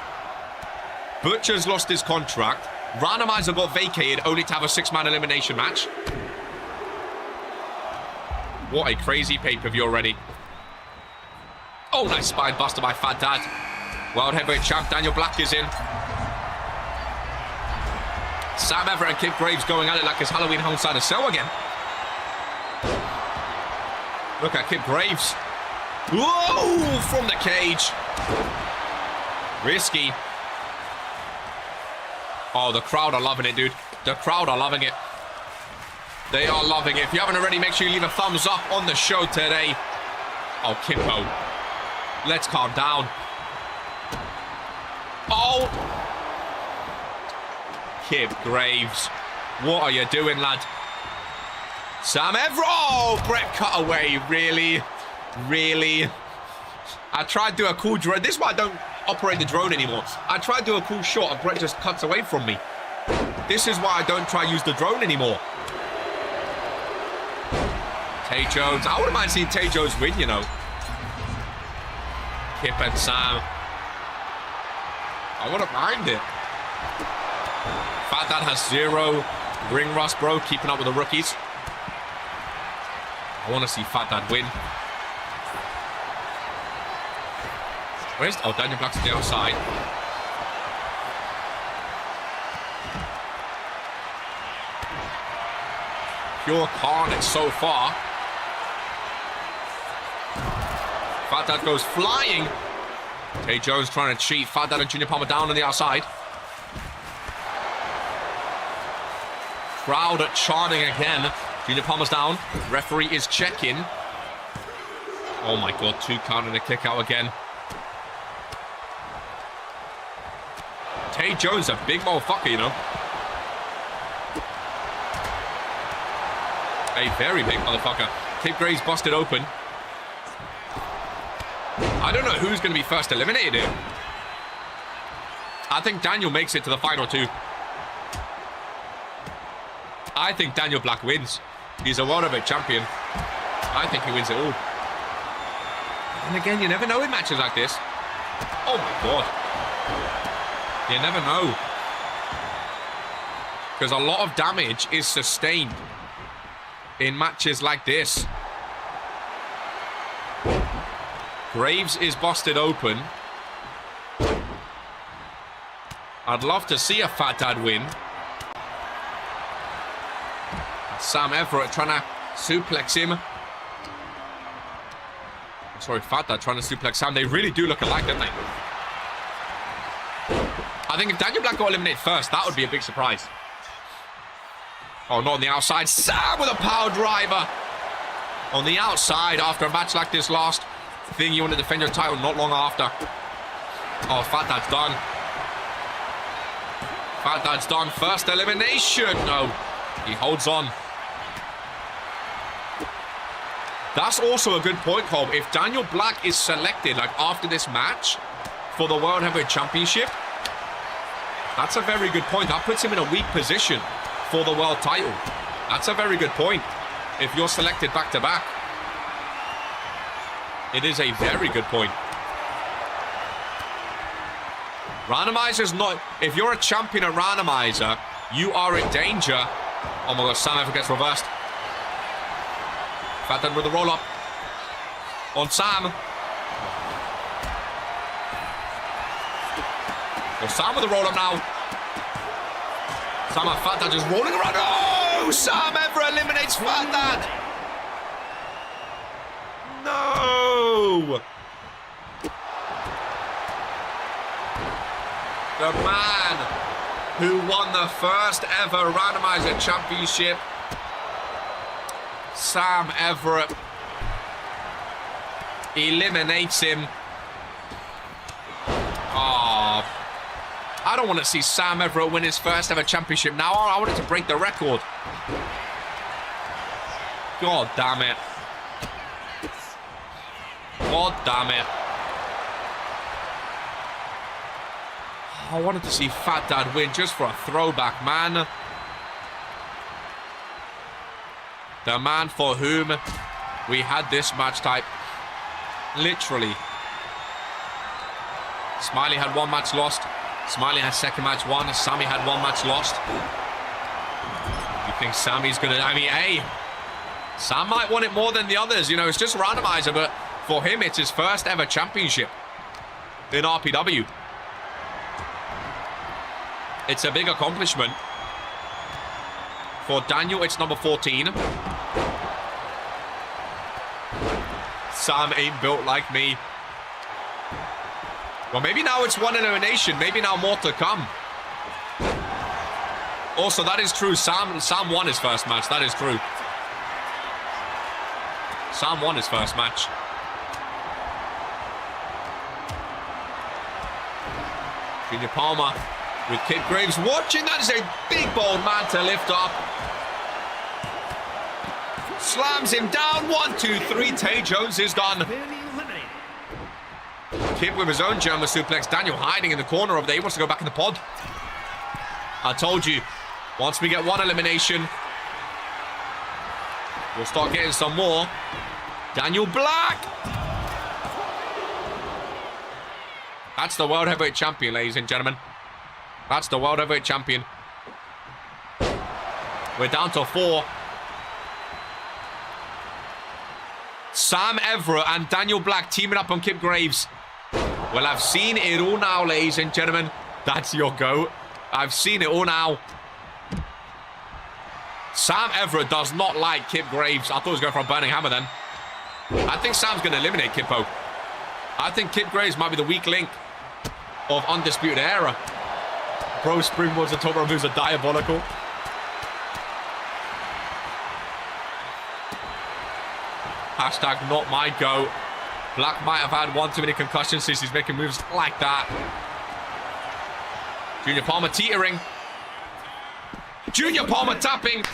Butcher's lost his contract. Randomiser got vacated only to have a 6-man elimination match. What a crazy pay-per-view already. Oh, nice spine buster by Fat Dad. World Heavyweight Champ Daniel Black is in. Sam Everett and Kip Graves going at it like it's Halloween Homicide of Cell again. Look at Kip Graves. Whoa! From the cage. Risky. Oh, the crowd are loving it, dude. The crowd are loving it. They are loving it. If you haven't already, make sure you leave a thumbs up on the show today. Oh, Kimbo. Let's calm down. Oh. Kip Graves. What are you doing, lad? Sam Everett. Oh, Brett cut away. Really? Really? I tried to do a cool drone. This is why I don't operate the drone anymore. I tried to do a cool shot and Brett just cuts away from me. This is why I don't try to use the drone anymore. Tay Jones. I wouldn't mind seeing Tay Jones win, you know. Kip and Sam. I wouldn't mind it. Fat Dad has 0 ring rust, bro. Keeping up with the rookies. I want to see Fat Dad win. Where's... Oh, Daniel Black's on the outside. Pure carnage so far. Fat Dad goes flying. Tay Jones trying to cheat. Fat Dad and Junior Palmer down on the outside. Crowd chanting again. Junior Palmer's down. Referee is checking. Oh my god, 2 count and a kick out again. Tay Jones, a big motherfucker, you know. A very big motherfucker. Kid Graves busted open. I don't know who's going to be first eliminated here. I think Daniel makes it to the final 2. I think Daniel Black wins. He's a World Heavyweight champion. I think he wins it all. And again, you never know in matches like this. Oh my god. You never know. Because a lot of damage is sustained in matches like this. Graves is busted open. I'd love to see a Fat Dad win. Sam Everett trying to suplex him. Sorry, Fat Dad trying to suplex Sam. They really do look alike, don't they? I think if Daniel Black got eliminated first, that would be a big surprise. Oh, not on the outside. Sam with a power driver. On the outside after a match like this last thing, you want to defend your title not long after. Oh, Fat Dad's done. Fat Dad's done. First elimination. No, he holds on. That's also a good point, Cole. If Daniel Black is selected, like after this match, for the World Heavyweight Championship, that's a very good point. That puts him in a weak position for the world title. That's a very good point. If you're selected back-to-back. It is a very good point. Randomiser's not... If you're a champion at Randomiser, you are in danger. Oh my god, Sam Everett gets reversed. Fat Dad with the roll-up. On Sam. Well, Sam with the roll-up now. Sam and Fat Dad just rolling around. Oh! Sam Everett eliminates Fat Dad. No! The man who won the first ever Randomiser Championship, Sam Everett, eliminates him. Oh, I don't want to see Sam Everett win his first ever championship now. I wanted to break the record. God damn it. God damn it. I wanted to see Fat Dad win just for a throwback, man. The man for whom we had this match type. Literally. Smiley had 1 match lost. Smiley had second match won. Sammy had 1 match lost. You think Sammy's gonna... I mean, hey, Sam might want it more than the others. You know, it's just a randomizer, but for him, it's his first ever championship in RPW. It's a big accomplishment. For Daniel, it's number 14. Sam ain't built like me. Well, maybe now it's 1 elimination. Maybe now more to come. Also, that is true. Sam won his first match. That is true. Sam won his first match. Junior Palmer with Kid Graves watching. That is a big bold man to lift up. Slams him down. 1, 2, 3. Tay Jones is done. Kid with his own German suplex. Daniel hiding in the corner over there. He wants to go back in the pod. I told you. Once we get 1 elimination, we'll start getting some more. Daniel Black. That's the World Heavyweight Champion, ladies and gentlemen. That's the World Heavyweight Champion. We're down to 4. Sam Everett and Daniel Black teaming up on Kip Graves. Well, I've seen it all now, ladies and gentlemen. That's your GOAT. I've seen it all now. Sam Everett does not like Kip Graves. I thought he was going for a Burning Hammer then. I think Sam's going to eliminate Kippo. I think Kip Graves might be the weak link of Undisputed Era. Bro springboards the top rope moves are diabolical. Hashtag not my GOAT. Black might have had one too many concussions since he's making moves like that. Junior Palmer teetering. Junior Palmer tapping.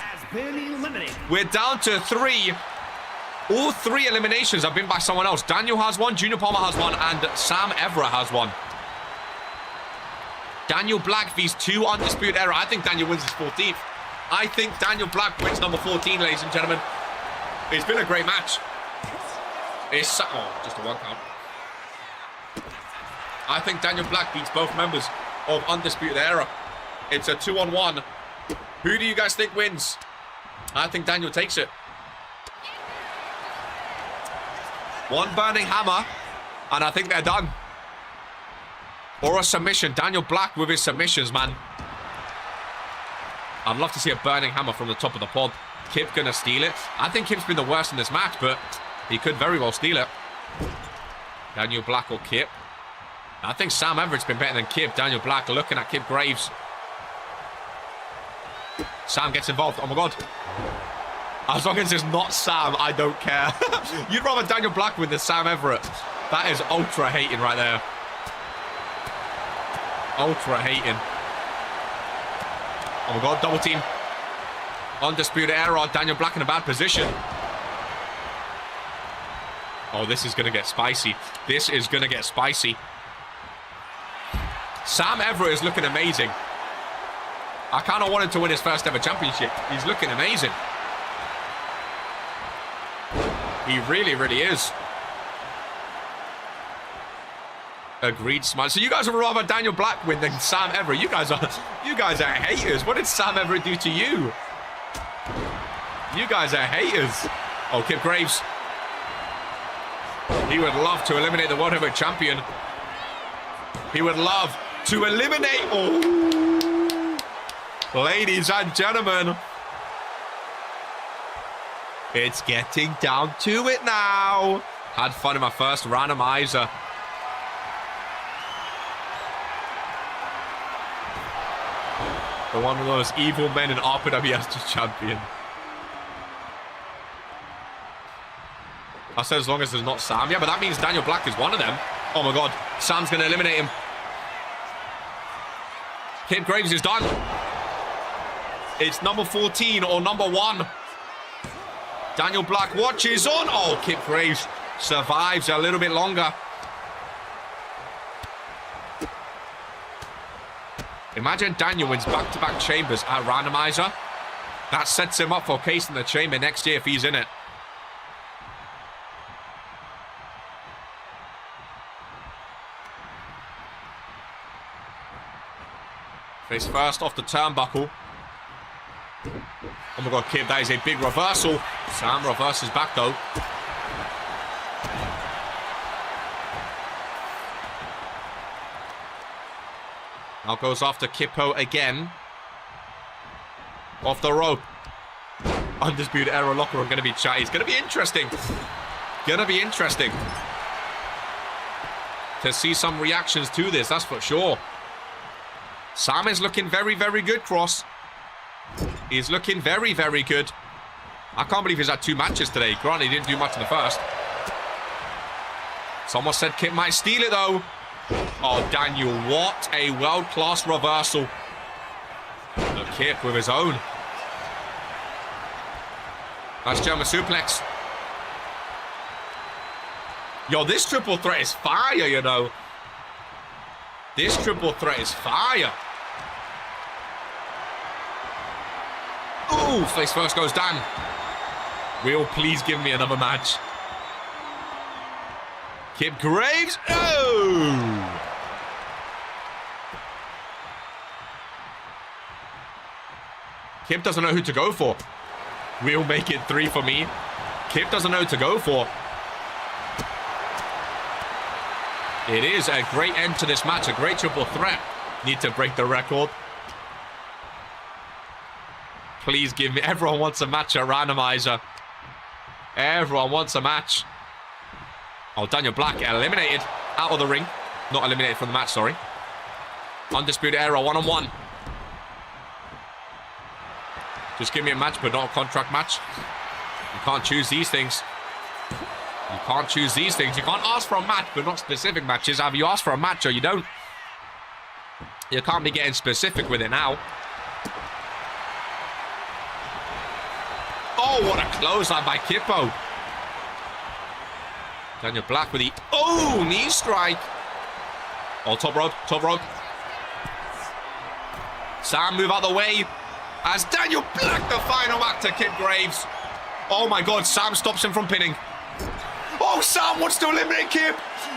We're down to 3. All 3 eliminations have been by someone else. Daniel has 1, Junior Palmer has 1, and Sam Everett has 1. Daniel Black vs 2 Undisputed Era. I think Daniel wins his 14th. I think Daniel Black wins number 14, ladies and gentlemen. It's been a great match. It's just a 1 count. I think Daniel Black beats both members of Undisputed Era. It's a 2-on-1. Who do you guys think wins? I think Daniel takes it. 1 Burning Hammer, and I think they're done. Or a submission. Daniel Black with his submissions, man. I'd love to see a Burning Hammer from the top of the pod. Kip gonna steal it. I think Kip's been the worst in this match, but he could very well steal it. Daniel Black or Kip. I think Sam Everett's been better than Kip. Daniel Black looking at Kip Graves. Sam gets involved. Oh my god. As long as it's not Sam, I don't care. You'd rather Daniel Black win than Sam Everett. That is ultra hating right there. Ultra hating. Oh my god, double team. Undisputed Era. Daniel Black in a bad position. Oh, this is going to get spicy. This is going to get spicy. Sam Everett is looking amazing. I kind of want him to win his first ever championship. He's looking amazing. He really, really is. Agreed, smile. So you guys would rather Daniel Black win than Sam Everett. You guys are haters. What did Sam Everett do to you? You guys are haters. Oh, Kip Graves. He would love to eliminate the World Heavyweight Champion. He would love to eliminate... Oh. Ladies and gentlemen. It's getting down to it now. Had fun in my first randomizer. The one of those evil men in RPW as the champion. I said as long as there's not Sam. Yeah, but that means Daniel Black is one of them. Oh my god. Sam's going to eliminate him. Kip Graves is done. It's number 14 or number 1. Daniel Black watches on. Oh, Kip Graves survives a little bit longer. Imagine Daniel wins back-to-back chambers at Randomiser. That sets him up for casing the chamber next year if he's in it. Face first off the turnbuckle. Oh my god, Kip, that is a big reversal. Sam reverses back though. Now goes after Kippo again. Off the rope. Undisputed Era locker room going to be chatty. It's going to be interesting. Going to be interesting to see some reactions to this, that's for sure. Sam is looking very, very good, Cross. He's looking very, very good. I can't believe he's had 2 matches today. Granted, he didn't do much in the first. Someone said Kip might steal it, though. Oh, Daniel, what a world-class reversal. Look, Kip with his own. That's German suplex. Yo, this triple threat is fire, you know. This triple threat is fire. Ooh, face first goes down. Will, please give me another match. Kip Graves. Oh! Kip doesn't know who to go for. We'll make it 3 for me. Kip doesn't know who to go for. It is a great end to this match. A great triple threat. Need to break the record. Please give me... Everyone wants a match at Randomiser. Everyone wants a match. Oh, Daniel Black eliminated out of the ring. Not eliminated from the match, sorry. Undisputed Era, one-on-one. Just give me a match, but not a contract match. You can't choose these things. You can't choose these things. You can't ask for a match, but not specific matches. Either you ask for a match or you don't. You can't be getting specific with it now. Oh, what a clothesline by Kippo. Daniel Black with the... Oh, knee strike. Oh, top rope, top rope. Sam, move out the way. As Daniel Black, the final act to Kip Graves. Oh my God, Sam stops him from pinning. Oh, Sam wants to eliminate Kip.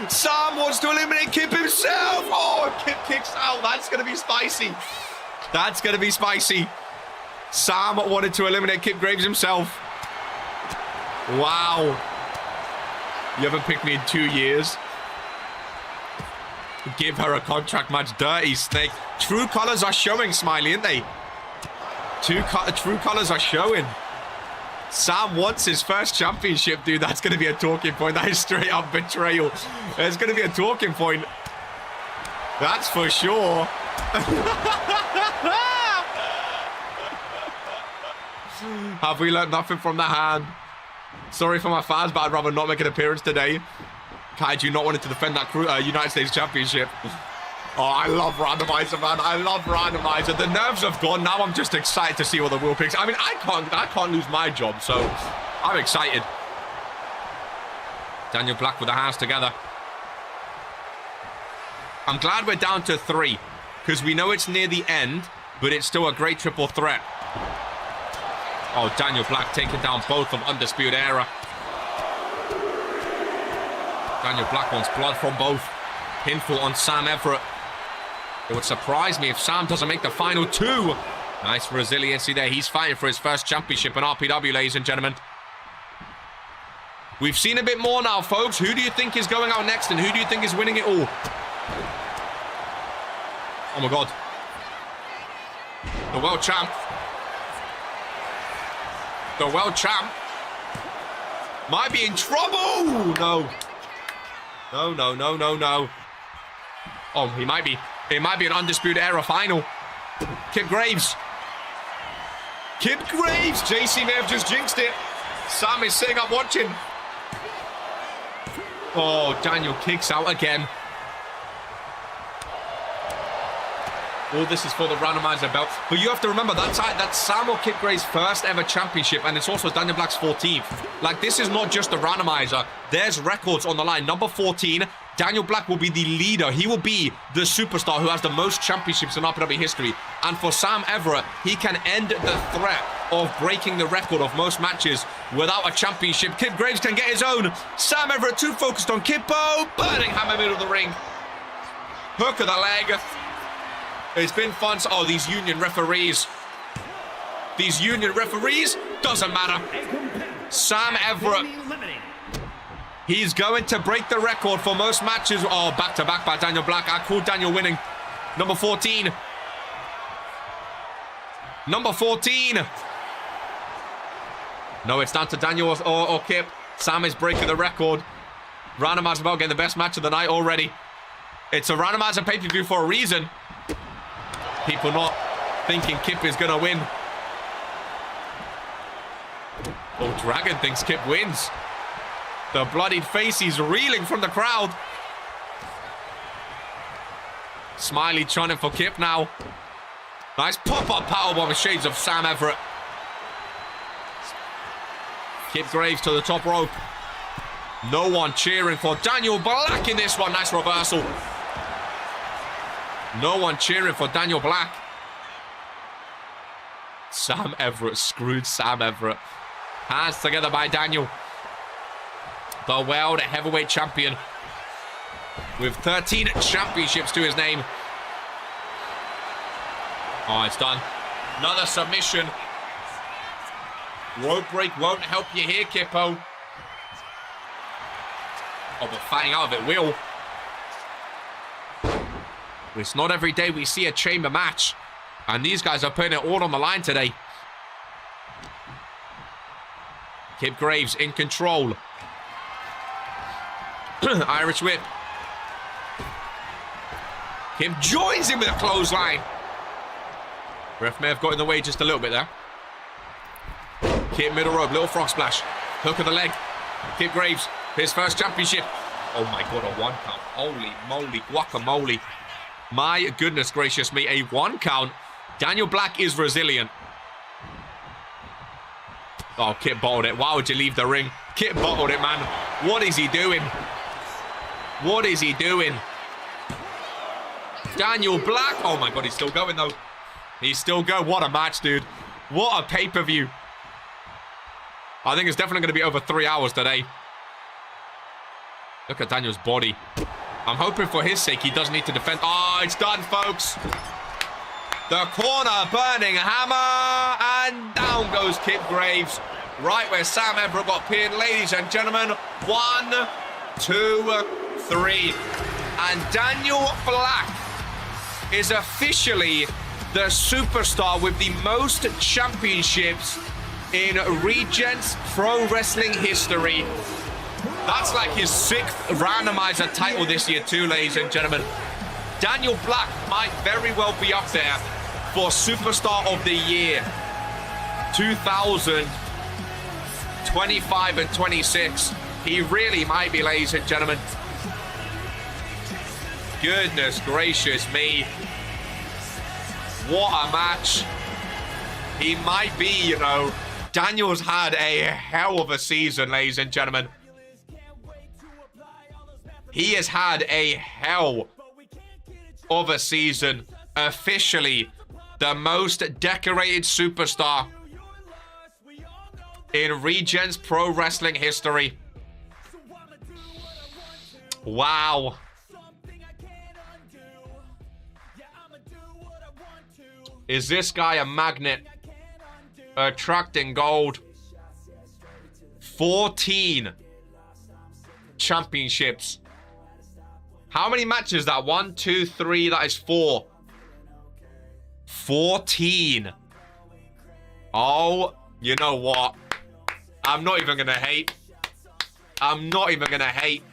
Sam wants to eliminate Kip himself. Oh, Kip kicks out. That's going to be spicy. That's going to be spicy. Sam wanted to eliminate Kip Graves himself. Wow. You haven't picked me in 2 years. Give her a contract match. Dirty snake. True colors are showing, Smiley, aren't they? True colors are showing. Sam wants his first championship, dude. That's going to be a talking point. That is straight up betrayal. It's going to be a talking point. That's for sure. Have we learned nothing from the hand? Sorry for my fans, but I'd rather not make an appearance today. Kaiju not wanting to defend that United States Championship. Oh, I love Randomiser, man. I love Randomiser. The nerves have gone. Now I'm just excited to see what the wheel picks. I mean, I can't lose my job, so I'm excited. Daniel Black with the hands together. I'm glad we're down to 3, because we know it's near the end, but it's still a great triple threat. Oh, Daniel Black taking down both of Undisputed Era. Daniel Black wants blood from both. Pinfall on Sam Everett. It would surprise me if Sam doesn't make the final 2. Nice resiliency there. He's fighting for his first championship in RPW, ladies and gentlemen. We've seen a bit more now, folks. Who do you think is going out next, and who do you think is winning it all? Oh, my God. The world champ. The world champ might be in trouble. No. No, no, no, no, no. Oh, he might be. It might be an Undisputed Era final. Kip Graves. Kip Graves. JC may have just jinxed it. Sam is sitting up watching. Oh, Daniel kicks out again. All this is for the Randomiser belt. But you have to remember, that's Sam or Kip Graves' first ever championship, and it's also Daniel Black's 14th. Like, this is not just the Randomiser. There's records on the line. Number 14, Daniel Black will be the leader. He will be the superstar who has the most championships in RPW history. And for Sam Everett, he can end the threat of breaking the record of most matches without a championship. Kip Graves can get his own. Sam Everett too focused on Kippo. Burning hammer middle of the ring. Hook of the leg. It's been fun. Oh, these union referees. These union referees. Doesn't matter. Sam Everett. He's going to break the record for most matches. Oh, back-to-back by Daniel Black. I called Daniel winning. Number 14. Number 14. No, it's down to Daniel or Kip. Sam is breaking the record. Randomizer about getting the best match of the night already. It's a Randomizer pay-per-view for a reason. People not thinking Kip is going to win. Oh, Dragon thinks Kip wins. The bloodied face, he's reeling from the crowd. Smiley trying for Kip now. Nice pop-up powerbomb with shades of Sam Everett. Kip Graves to the top rope. No one cheering for Daniel Black in this one. Nice reversal. No one cheering for Daniel Black. Sam Everett screwed Sam Everett. Hands together by Daniel. The world heavyweight champion. With 13 championships to his name. Oh, it's done. Another submission Rope break won't help you here, Kippo. Oh, but fighting out of it will. It's not every day we see a chamber match. And these guys are putting it all on the line today. Kip Graves in control. Irish whip. Kip joins him with a clothesline. Ref may have got in the way just a little bit there. Kip middle rope, little frog splash. Hook of the leg. Kip Graves, his first championship. Oh my god, a 1 count. Holy moly, guacamole. My goodness gracious me, a 1 count. Daniel Black is resilient. Oh, Kip bottled it. Why would you leave the ring? Kip bottled it, man. What is he doing? What is he doing? Daniel Black. Oh my god, he's still going though. He's still going. What a match, dude. What a pay-per-view. I think it's definitely going to be over 3 hours today. Look at Daniel's body. I'm hoping for his sake he doesn't need to defend. Oh, it's done, folks. The corner burning hammer. And down goes Kip Graves. Right where Sam Everett got pinned. Ladies and gentlemen, 1, 2, 3. And Daniel Black is officially the superstar with the most championships in Regents Pro Wrestling history. That's like his 6th randomizer title this year too, ladies and gentlemen. Daniel Black might very well be up there for Superstar of the Year 2025 and 26. He really might be, ladies and gentlemen. Goodness gracious me. What a match. He might be, you know. Daniel's had a hell of a season, ladies and gentlemen. He has had a hell of a season. Officially the most decorated superstar in Regents Pro Wrestling history. Wow. Is this guy a magnet? Attracting gold. 14 championships. How many matches is that? 1, 2, 3. That is 4. 14. Oh, you know what? I'm not even gonna hate. I'm not even gonna hate.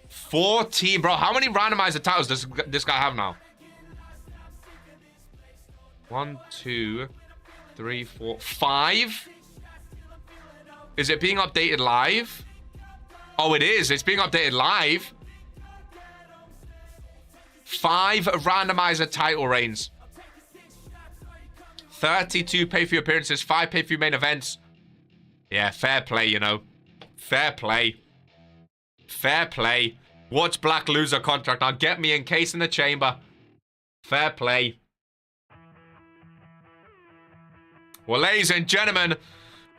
14, bro. How many randomizer titles does this guy have now? 1, 2, 3, 4, 5. Is it being updated live? Oh, it is. It's being updated live. 5 randomizer title reigns. 32 pay-per-view appearances, 5 pay-per-view main events. Yeah, fair play, you know. Fair play. Fair play. Watch Black lose a contract. Now get me in case in the chamber. Fair play. Well, ladies and gentlemen,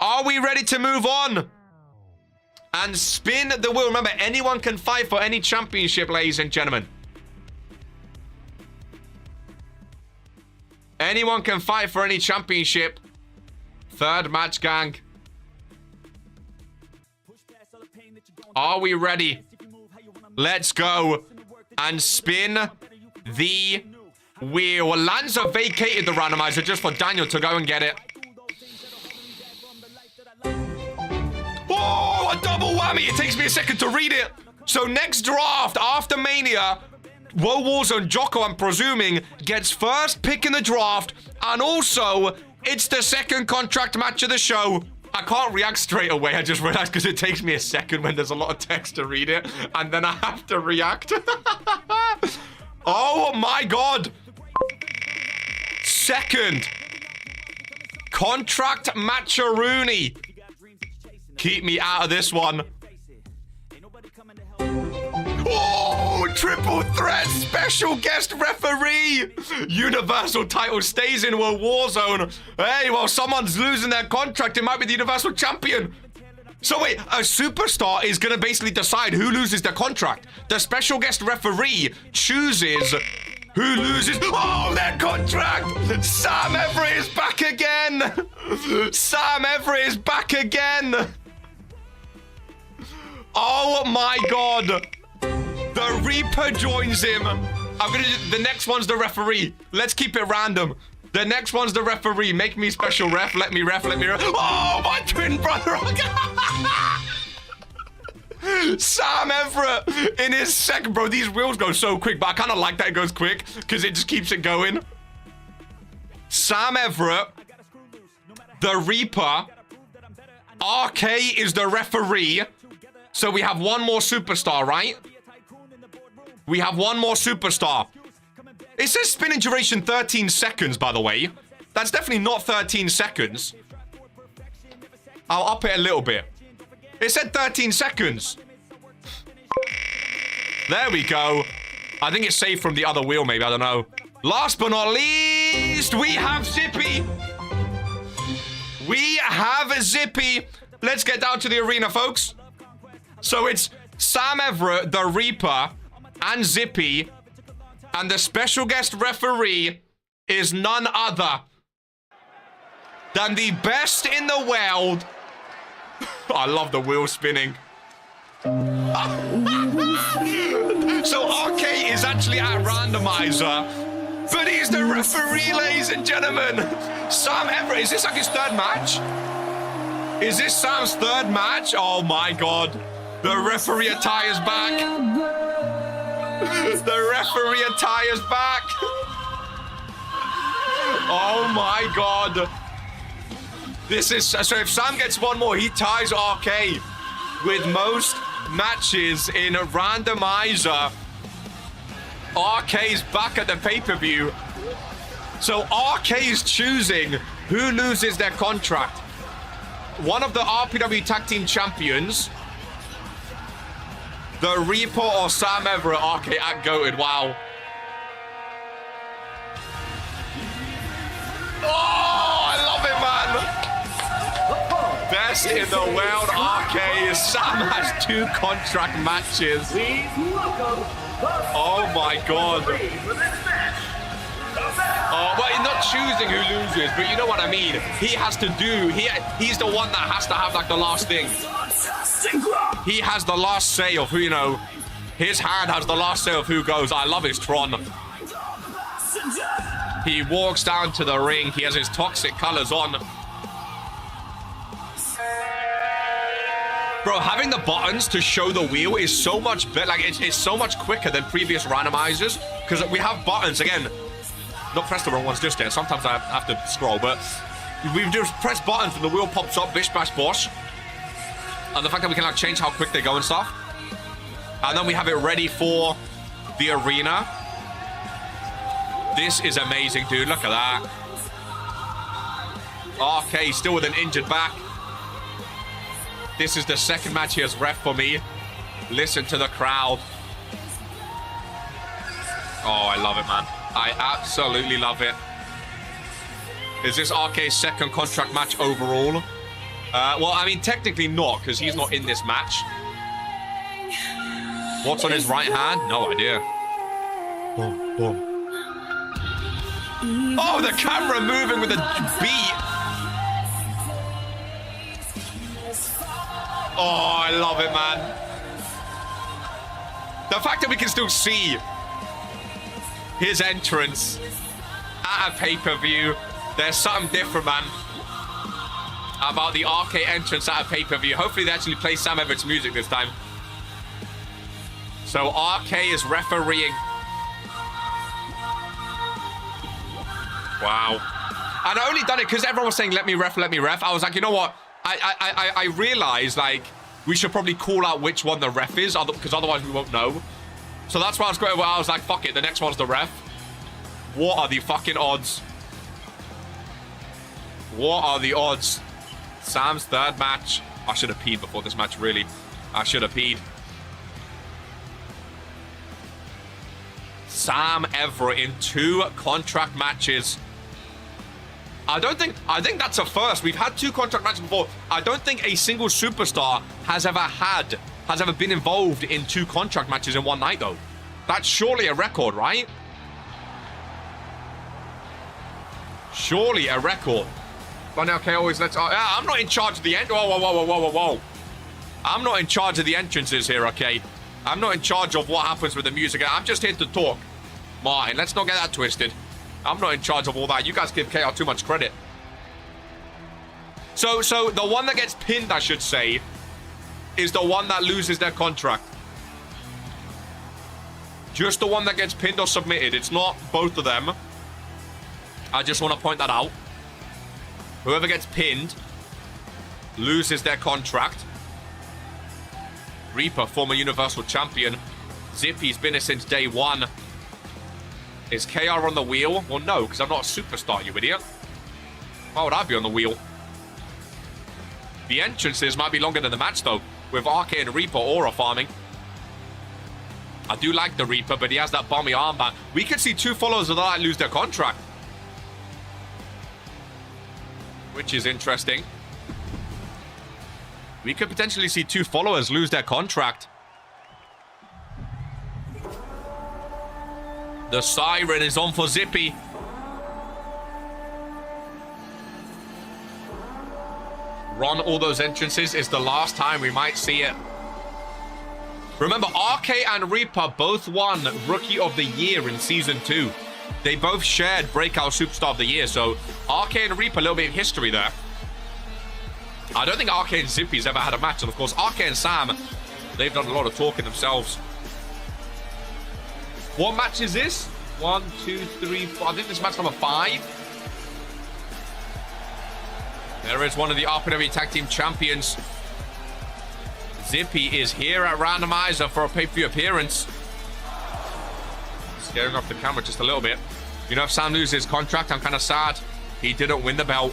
are we ready to move on? And spin the wheel. Remember, anyone can fight for any championship, ladies and gentlemen. Anyone can fight for any championship. Third match, gang. Are we ready? Let's go. And spin the wheel. Lanza vacated the randomizer just for Daniel to go and get it. Oh, a double whammy. It takes me a second to read it. So next draft after Mania, Woe Warzone Jocko, I'm presuming, gets first pick in the draft. And also, it's the second contract match of the show. I can't react straight away. I just realized because it takes me a second when there's a lot of text to read it. And then I have to react. Oh my God. Second contract match-a-rooney. Keep me out of this one. Oh, triple threat special guest referee. Universal title stays in World Warzone. Hey, while someone's losing their contract, it might be the Universal Champion. So wait, a superstar is going to basically decide who loses their contract. The special guest referee chooses Who loses? Oh, their contract! Sam Everett is back again! Sam Everett is back again! Oh my god! The Reaper joins him. I'm gonna do, the next one's the referee. Let's keep it random. The next one's the referee. Make me special ref. Let me ref. Let me ref. Oh, my twin brother! Sam Everett in his second, bro. These wheels go so quick, but I kind of like that it goes quick because it just keeps it going. Sam Everett, the Reaper. RK is the referee. So we have one more superstar, right? We have one more superstar. It says spinning duration 13 seconds, by the way. That's definitely not 13 seconds. I'll up it a little bit. It said 13 seconds. There we go. I think it's safe from the other wheel, maybe. I don't know. Last but not least, we have Zippy. We have Zippy. Let's get down to the arena, folks. So it's Sam Everett, the Reaper, and Zippy. And the special guest referee is none other than the best in the world. I love the wheel spinning. So RK is actually at Randomiser, but he's the referee, ladies and gentlemen. Sam Everett, is this like his third match? Is this Sam's third match? Oh my god. The referee attire's back. The referee attire's back. Oh my god. This is, so if Sam gets one more, he ties RK with most matches in Randomiser. RK's back at the pay-per-view. So RK is choosing who loses their contract. One of the RPW Tag Team Champions, the Reaper or Sam Everett. RK at goated. Wow. Oh, I love it, man. Best in the world, RK. Sam has 2 contract matches. Oh my god. Oh, well, he's not choosing who loses, but you know what I mean. He has to do. He's the one that has to have like the last thing. He has the last say of who, you know. His hand has the last say of who goes. I love his Tron. He walks down to the ring. He has his toxic colors on. Bro, having the buttons to show the wheel is so much better. Like, it's so much quicker than previous randomizers. Because we have buttons, again. Not press the wrong ones just yet. Sometimes I have to scroll, but we just press buttons and the wheel pops up. Bish, bash, bosh. And the fact that we can like change how quick they go and stuff. And then we have it ready for the arena. This is amazing, dude. Look at that. RK still with an injured back. This is the second match he has ref for me. Listen to the crowd. Oh, I love it, man. I absolutely love it. Is this RK's second contract match overall? Well, I mean, technically not, because he's not in this match. What's on his right hand? No idea. Boom, boom. Oh, the camera moving with a beat. Oh, I love it, man. The fact that we can still see his entrance at a pay-per-view. There's something different, man, about the RK entrance at a pay-per-view. Hopefully they actually play Sam Everett's music this time. So RK is refereeing. Wow. And I only done it because everyone was saying, let me ref, let me ref. I was like, you know what? I realized, like, we should probably call out which one the ref is, because otherwise we won't know. So that's why I was going, well, I was like, fuck it, the next one's the ref. What are the fucking odds? What are the odds? Sam's third match. I should have peed before this match, really. I should have peed. Sam Everett in 2 contract matches. I think that's a first. We've had 2 contract matches before. I don't think a single superstar has ever been involved in 2 contract matches in one night, though. That's surely a record, right? Surely a record. But now, okay, always let's... I'm not in charge of the end. Whoa, whoa, whoa, whoa, whoa, whoa. I'm not in charge of the entrances here, okay? I'm not in charge of what happens with the music. I'm just here to talk. Martin, let's not get that twisted. I'm not in charge of all that. You guys give KR too much credit. So the one that gets pinned, I should say, is the one that loses their contract. Just the one that gets pinned or submitted. It's not both of them. I just want to point that out. Whoever gets pinned loses their contract. Reaper, former Universal Champion. Zippy's been here since day one. Is KR on the wheel? Well, no, because I'm not a superstar, you idiot. Why would I be on the wheel? The entrances might be longer than the match, though, with RK and Reaper aura farming. I do like the Reaper, but he has that bomby armband. We could see 2 followers of that lose their contract. Which is interesting. We could potentially see 2 followers lose their contract. The siren is on for Zippy. Run all those entrances is the last time we might see it. Remember, RK and Reaper both won Rookie of the Year in Season 2. They both shared Breakout Superstar of the Year, so RK and Reaper, a little bit of history there. I don't think RK and Zippy's ever had a match, and of course, RK and Sam, they've done a lot of talking themselves. What match is this? 1, 2, 3, 4. I think this is match number 5. There is one of the RPW Tag Team Champions. Zippy is here at Randomiser for a pay-per-view appearance. Scaring off the camera just a little bit. You know, if Sam loses his contract, I'm kind of sad. He didn't win the belt.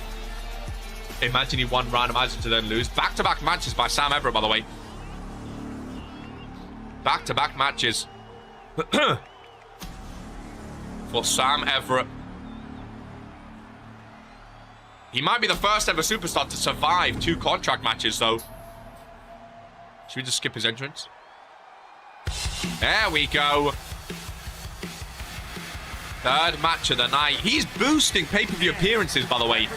Imagine he won Randomiser to then lose. Back-to-back matches by Sam Everett, by the way. Back-to-back matches. For Sam Everett. He might be the first ever superstar to survive 2 contract matches, though. Should we just skip his entrance? There we go. 3rd match of the night. He's boosting pay-per-view appearances, by the way.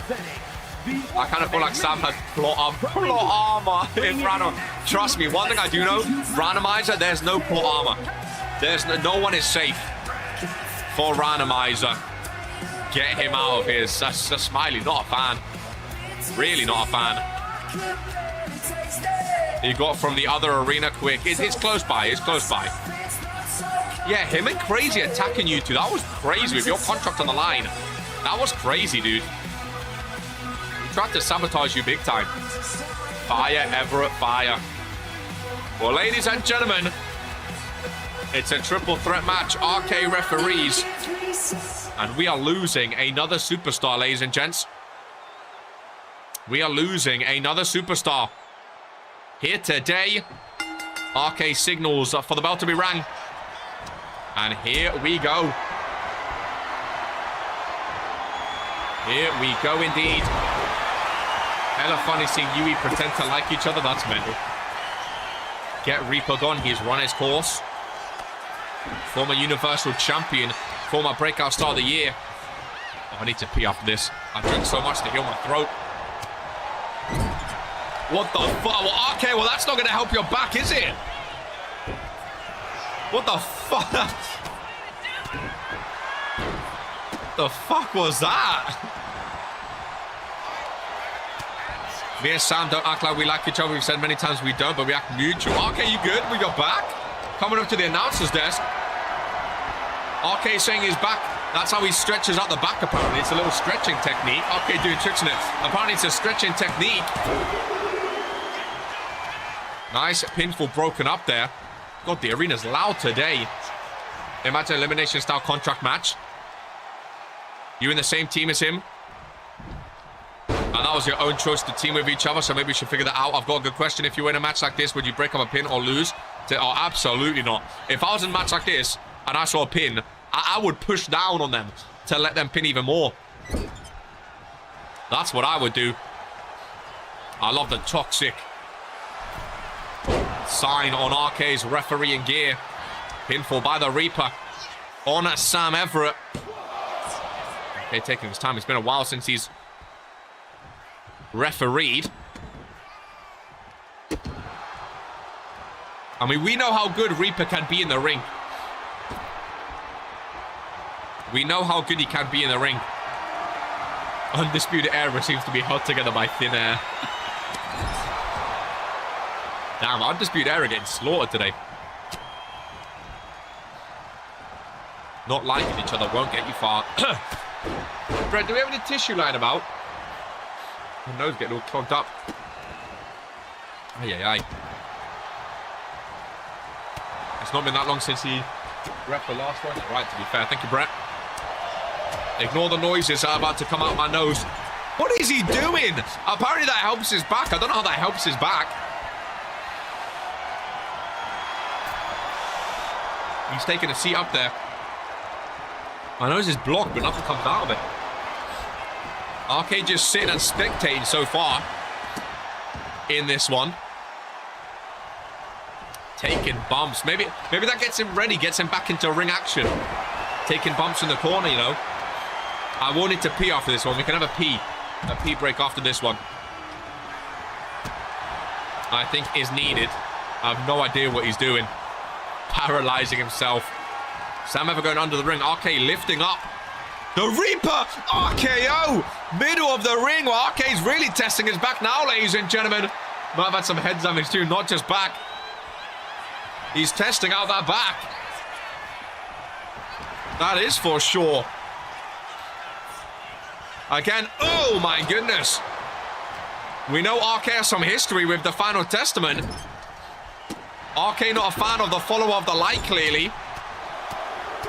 I kind of feel like Sam has plot armor in Randomiser. Trust me, one thing I do know, Randomiser, there's no plot armor. No one is safe for Randomiser. Get him out of here. Smiley, not a fan. Really not a fan. He got from the other arena quick. It's close by. It's close by. Yeah, him and Crazy attacking you two. That was crazy with your contract on the line. That was crazy, dude. He tried to sabotage you big time. Fire, Everett, fire. Well, ladies and gentlemen, it's a triple threat match. RK referees. And we are losing another superstar, ladies and gents. We are losing another superstar. Here today, RK signals for the bell to be rang. And here we go. Here we go indeed. Hella funny seeing Wwe pretend to like each other. That's mental. Get Reaper gone. He's run his course. Former Universal Champion. Former Breakout Star of the Year. Oh, I need to pee after this. I drink so much to heal my throat. What the fuck? Well, okay, well, that's not going to help your back, is it? What the fuck? The fuck was that? Me and Sam don't act like we like each other. We've said many times we don't, but we act mutual. Okay, you good with your back? Coming up to the announcer's desk. RK saying he's back. That's how he stretches out the back, apparently. It's a little stretching technique. RK doing tricks in it. Apparently, it's a stretching technique. Nice pinfall broken up there. God, the arena's loud today. Imagine elimination style contract match. You in the same team as him. And that was your own choice to team with each other, so maybe you should figure that out. I've got a good question. If you win a match like this, would you break up a pin or lose? Oh, absolutely not. If I was in a match like this and I saw a pin, I would push down on them to let them pin even more. That's what I would do. I love the toxic sign on RK's refereeing gear. Pinfall by the Reaper on Sam Everett. Okay, taking his time. It's been a while since he's refereed. I mean, we know how good Reaper can be in the ring. We know how good he can be in the ring. Undisputed Era seems to be held together by thin air. Damn, Undisputed Era getting slaughtered today. Not liking each other won't get you far. Brett, do we have any tissue lying about? My nose getting all clogged up. Ay, ay, ay. It's not been that long since he ref the last one. Right, to be fair. Thank you, Brett. Ignore the noises that are about to come out my nose. What is he doing? Apparently that helps his back. I don't know how that helps his back. He's taking a seat up there. My nose is blocked, but nothing comes out of it. RK just sitting and spectating so far in this one. Taking bumps. Maybe that gets him ready, gets him back into ring action. Taking bumps in the corner, you know. I wanted to pee after this one. We can have a pee break after this one. I think is needed. I have no idea what he's doing. Paralyzing himself. Sam ever going under the ring. RK lifting up. The Reaper! RKO! Middle of the ring. Well, RK's really testing his back now, ladies and gentlemen. Might have had some head damage too, not just back. He's testing out that back. That is for sure. Again, oh my goodness. We know RK has some history with the Final Testament. RK not a fan of the follower of the light, clearly.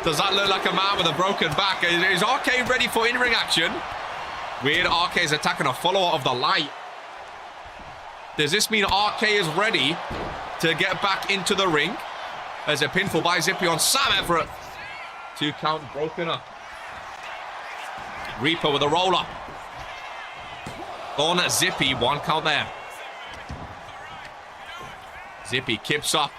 Does that look like a man with a broken back? Is RK ready for in-ring action? Weird, RK is attacking a follower of the light. Does this mean RK is ready to get back into the ring? There's a pinfall by Zippy on Sam Everett. 2 count broken up. Reaper with a roll-up. On Zippy, 1 count there. Zippy kips up.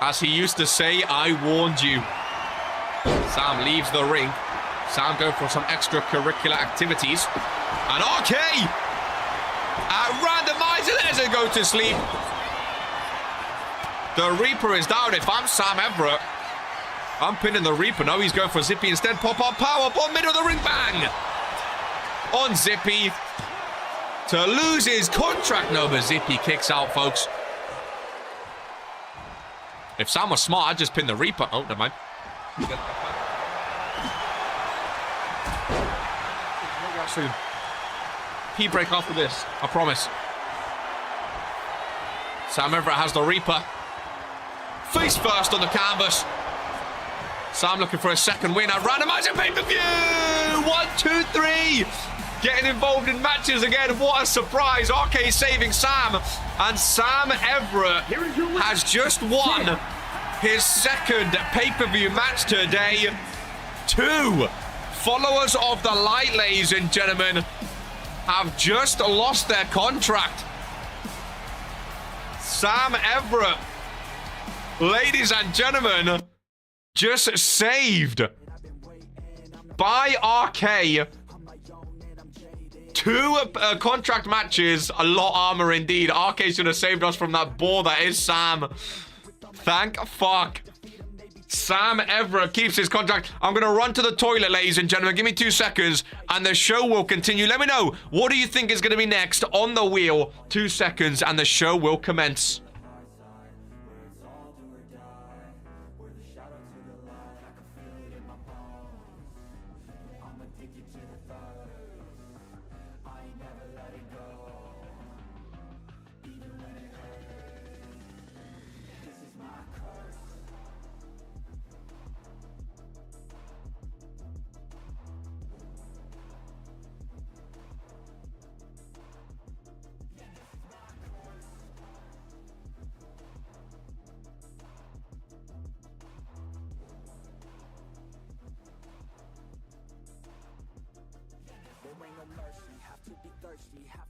As he used to say, I warned you. Sam leaves the ring. Sam going for some extracurricular activities. And RK! Randomiser, there's a go to sleep. The Reaper is down. If I'm Sam Everett, I'm pinning the Reaper. No, he's going for Zippy instead. Pop-up powerbomb, middle of the ring, bang! On Zippy. To lose his contract. No, but Zippy kicks out, folks. If Sam was smart, I'd just pin the Reaper. Oh, never mind. Key break after this, I promise. Sam Everett has the Reaper. Face first on the canvas. Sam looking for a second win at Randomiser pay-per-view. 1, 2, 3. Getting involved in matches again. What a surprise. RK saving Sam. And Sam Everett has just won his second pay-per-view match today. 2 followers of the light, ladies and gentlemen, have just lost their contract. Sam Everett, ladies and gentlemen, just saved by RK. 2 contract matches, a lot armor indeed. RK should have saved us from that ball that is Sam. Thank fuck. Sam Everett keeps his contract. I'm going to run to the toilet, ladies and gentlemen. Give me 2 seconds and the show will continue. Let me know, what do you think is going to be next on the wheel? 2 seconds and the show will commence.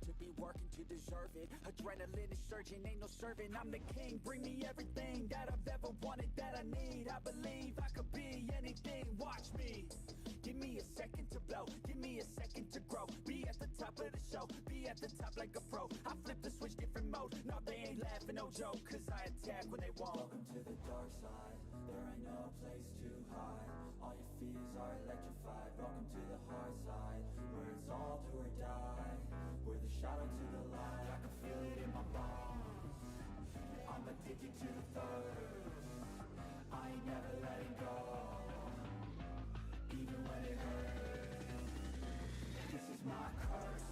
to be working to deserve it. Adrenaline is surging, ain't no serving. I'm the king, bring me everything that I've ever wanted, that I need. I believe I could be anything, watch me. Give me a second to blow, give me a second to grow. Be at the top of the show, be at the top like a pro. I flip the switch, different mode. No, they ain't laughing, no joke, cause I attack when they won't. Welcome to the dark side, there ain't no place to hide. All your fears are electrified. Welcome to the hard side, where it's all do or die. We're the shadow to the light, I can feel it in my bones. I'm addicted to the thirst, I ain't never letting go. Even when it hurts, this is my curse.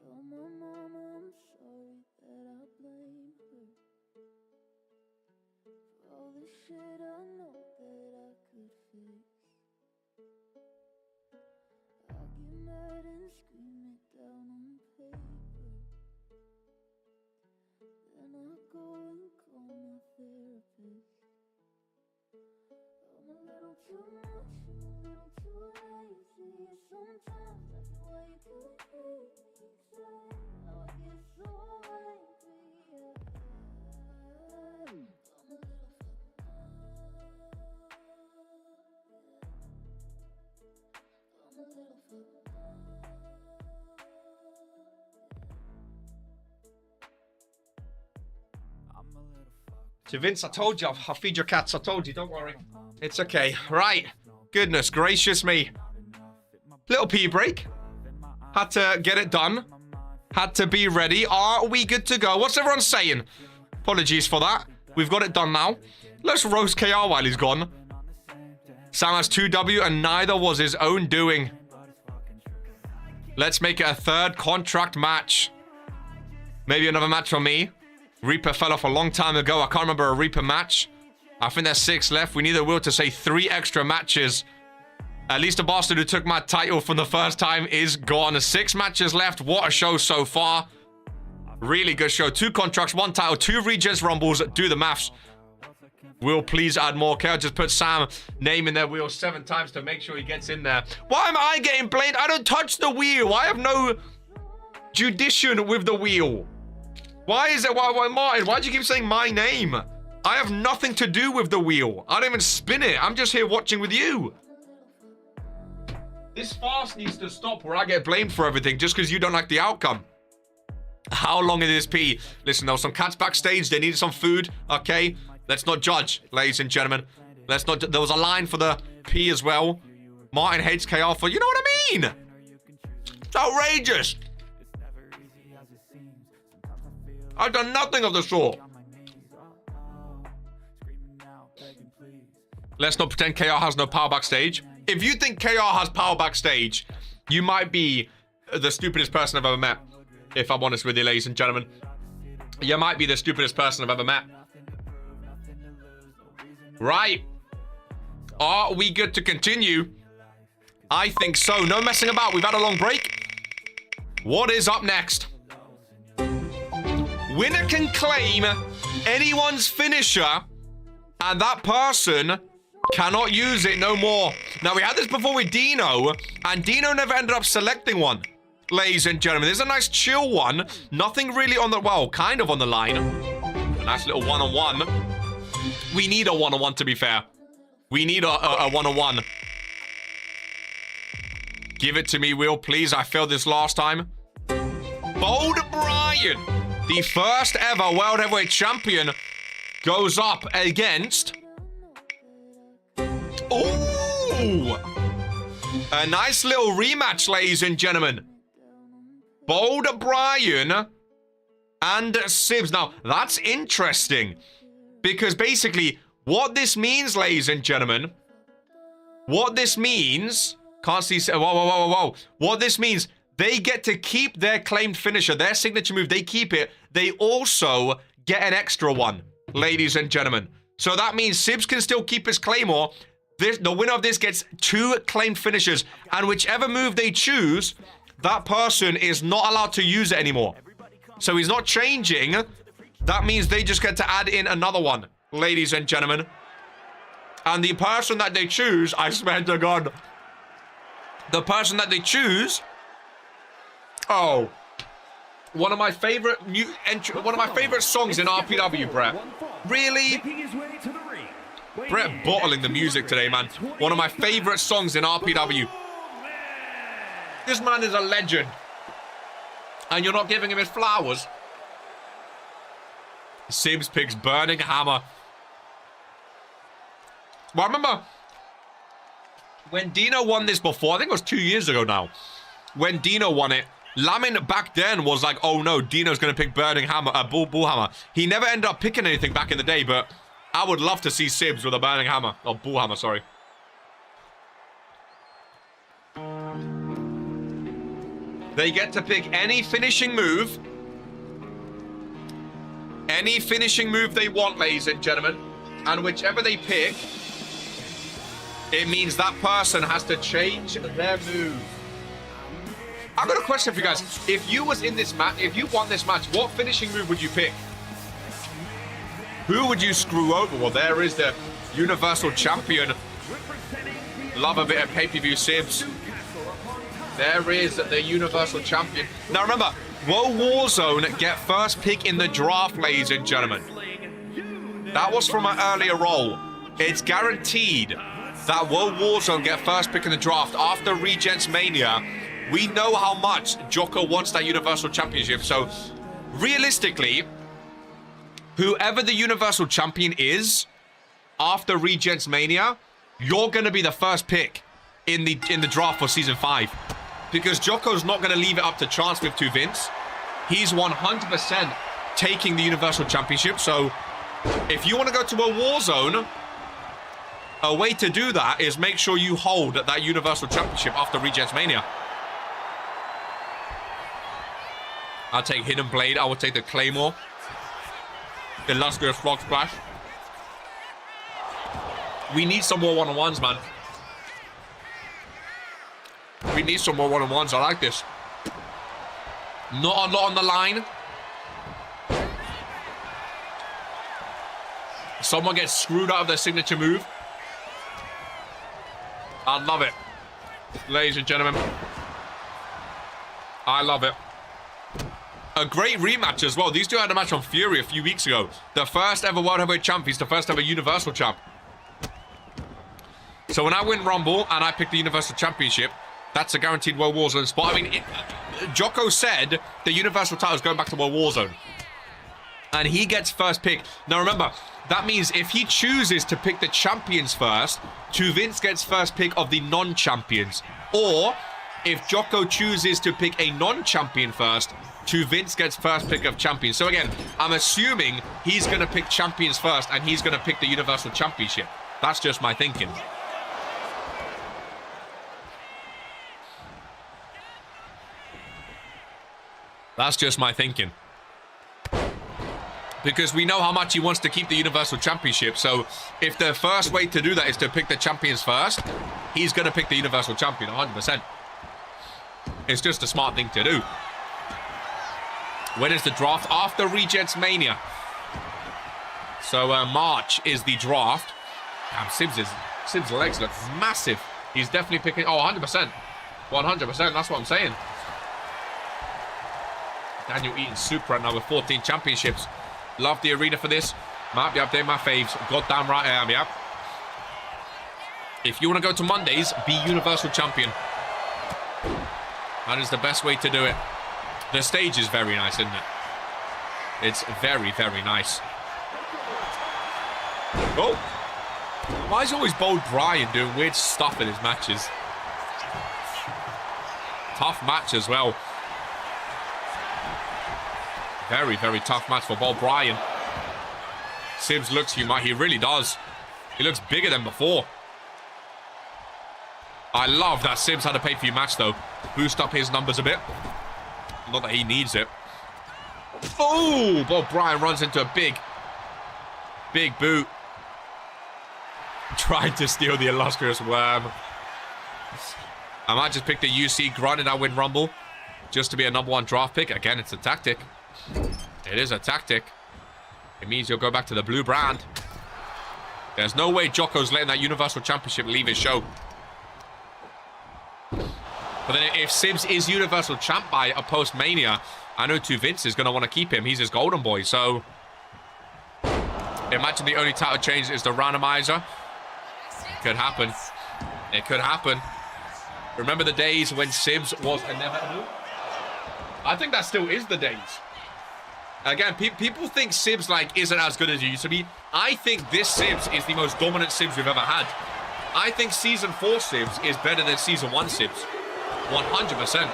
Tell my mama I'm sorry that I blame her for all the shit I know that I could fix. I get mad and scream it down on paper, then I go and call my therapist. I'm a little too much, I'm a little too lazy. Sometimes I feel why you couldn't hate me. Now I get so angry. I'm a little fucked up. I'm a little fucked up. I'm a little fucked. So Vince, I told you, I'll feed your cats. I told you, don't worry. It's okay. Right. Goodness gracious me. Little pee break. Had to get it done. Had to be ready. Are we good to go? What's everyone saying? Apologies for that. We've got it done now. Let's roast KR while he's gone. Sam has 2W and neither was his own doing. Let's make it a third contract match. Maybe another match for me. Reaper fell off a long time ago. I can't remember a Reaper match. I think there's 6 left. We need the will to say 3 extra matches. At least the bastard who took my title from the first time is gone. 6 matches left. What a show so far. Really good show. 2 contracts, 1 title, 2 Regents Rumbles. Do the maths. Will please add more. Okay, I'll just put Sam name in their wheel 7 times to make sure he gets in there. Why am I getting blamed? I don't touch the wheel. I have no judition with the wheel. Why is it? Why Martin? Why do you keep saying my name? I have nothing to do with the wheel. I don't even spin it. I'm just here watching with you. This farce needs to stop where I get blamed for everything just because you don't like the outcome. How long is this pee? Listen, there were some cats backstage. They needed some food. Okay, let's not judge, ladies and gentlemen. Let's not. There was a line for the pee as well. Martin hates KR for, you know what I mean? It's outrageous. I've done nothing of the sort. Let's not pretend KR has no power backstage. If you think KR has power backstage, you might be the stupidest person I've ever met. If I'm honest with you, ladies and gentlemen. You might be the stupidest person I've ever met. Right. Are we good to continue? I think so. No messing about. We've had a long break. What is up next? Winner can claim anyone's finisher, and that person cannot use it no more. Now, we had this before with Dino, and Dino never ended up selecting one. Ladies and gentlemen, this is a nice chill one. Nothing really on the, well, kind of on the line. A nice little one-on-one. We need a one-on-one, to be fair. We need a one-on-one. Give it to me, Will, please. I failed this last time. Bold Brian, the first ever World Heavyweight Champion, goes up against... Ooh! A nice little rematch, ladies and gentlemen. Bold Brian and Sibs. Now, that's interesting. Because basically, what this means, ladies and gentlemen, what this means, can't see, whoa. What this means, they get to keep their claimed finisher, their signature move, they keep it. They also get an extra one, ladies and gentlemen. So that means Sibs can still keep his Claymore. The winner of this gets 2 claimed finishers, and whichever move they choose, that person is not allowed to use it anymore. So he's not changing. That means they just get to add in another one, ladies and gentlemen. And the person that they choose, I swear to God, the person that they choose, oh, one of my favorite songs in RPW, Brett. Really? Brett bottling the music today, man. One of my favorite songs in RPW. This man is a legend. And you're not giving him his flowers. Sibs picks Burning Hammer. Well, I remember when Dino won this before, I think it was 2 years ago now. When Dino won it, Lamin back then was like, oh no, Dino's going to pick Burning Hammer, Bullhammer. He never ended up picking anything back in the day, but I would love to see Sibs with a Burning Hammer. Or Bullhammer, sorry. They get to pick any finishing move. Any finishing move they want, ladies and gentlemen. And whichever they pick, it means that person has to change their move. I've got a question for you guys. If you was in this match, if you won this match, what finishing move would you pick? Who would you screw over? Well, there is the Universal Champion. Love a bit of pay-per-view Sibs. There is the Universal Champion. Now remember, Wwe Warzone get first pick in the draft, ladies and gentlemen. That was from an earlier roll. It's guaranteed that Wwe Warzone get first pick in the draft after Regents Mania. We know how much Jocko wants that Universal Championship. So, realistically, whoever the Universal Champion is after Regents Mania, you're going to be the first pick in the draft for Season 5. Because Jocko's not going to leave it up to chance with to Vince. He's 100% taking the Universal Championship. So, if you want to go to a Warzone, a way to do that is make sure you hold that Universal Championship after Regents Mania. I'll take Hidden Blade. I will take the Claymore. Illustrious Frog Splash. We need some more one-on-ones, man. We need some more one-on-ones. I like this. Not a lot on the line. Someone gets screwed out of their signature move. I love it. Ladies and gentlemen. I love it. A great rematch as well. These two had a match on Fury a few weeks ago. The first ever World Heavyweight Champ. He's the first ever Universal Champ. So when I win Rumble and I pick the Universal Championship, that's a guaranteed World Warzone spot. I mean, Jocko said the Universal title is going back to World Warzone. And he gets first pick. Now remember, that means if he chooses to pick the champions first, Vince gets first pick of the non-champions. Or if Jocko chooses to pick a non-champion first, Vince gets first pick of champions. So again, I'm assuming he's going to pick champions first and he's going to pick the Universal Championship. That's just my thinking. That's just my thinking. Because we know how much he wants to keep the Universal Championship. So if the first way to do that is to pick the champions first, he's going to pick the Universal Champion 100%. It's just a smart thing to do. When is the draft? After Regents Mania. So March is the draft. Damn, Sibs' legs look massive. He's definitely picking... Oh, 100%. 100%, that's what I'm saying. Daniel Eaton's super right now with 14 championships. Love the arena for this. Might be updating my faves. Goddamn right I am, yeah. If you want to go to Mondays, be Universal Champion. That is the best way to do it. The stage is very nice, isn't it? It's very, very nice. Oh! Why is always Bold Brian doing weird stuff in his matches? Tough match as well. Very, very tough match for Bob Bryan. Sibs looks human. He really does. He looks bigger than before. I love that Sibs had a pay-per-view match, though. Boost up his numbers a bit. Not that he needs it. Oh, Bob Bryan runs into a big boot. Tried to steal the illustrious worm. I might just pick the UC, granted I win Rumble, just to be a #1 draft pick. Again, it's a tactic. It is a tactic. It means you'll go back to the blue brand. There's no way Jocko's letting that Universal Championship leave his show. But then if Sibs is Universal Champ by a post-Mania, I know Vince is going to want to keep him. He's his golden boy, so... Imagine the only title change is the randomizer. Could happen. It could happen. Remember the days when Sibs was inevitable? I think that still is the days. Again, people think Sibs like isn't as good as he used to be. I think this Sibs is the most dominant Sibs we've ever had. I think Season 4 Sibs is better than Season 1 Sibs. 100%.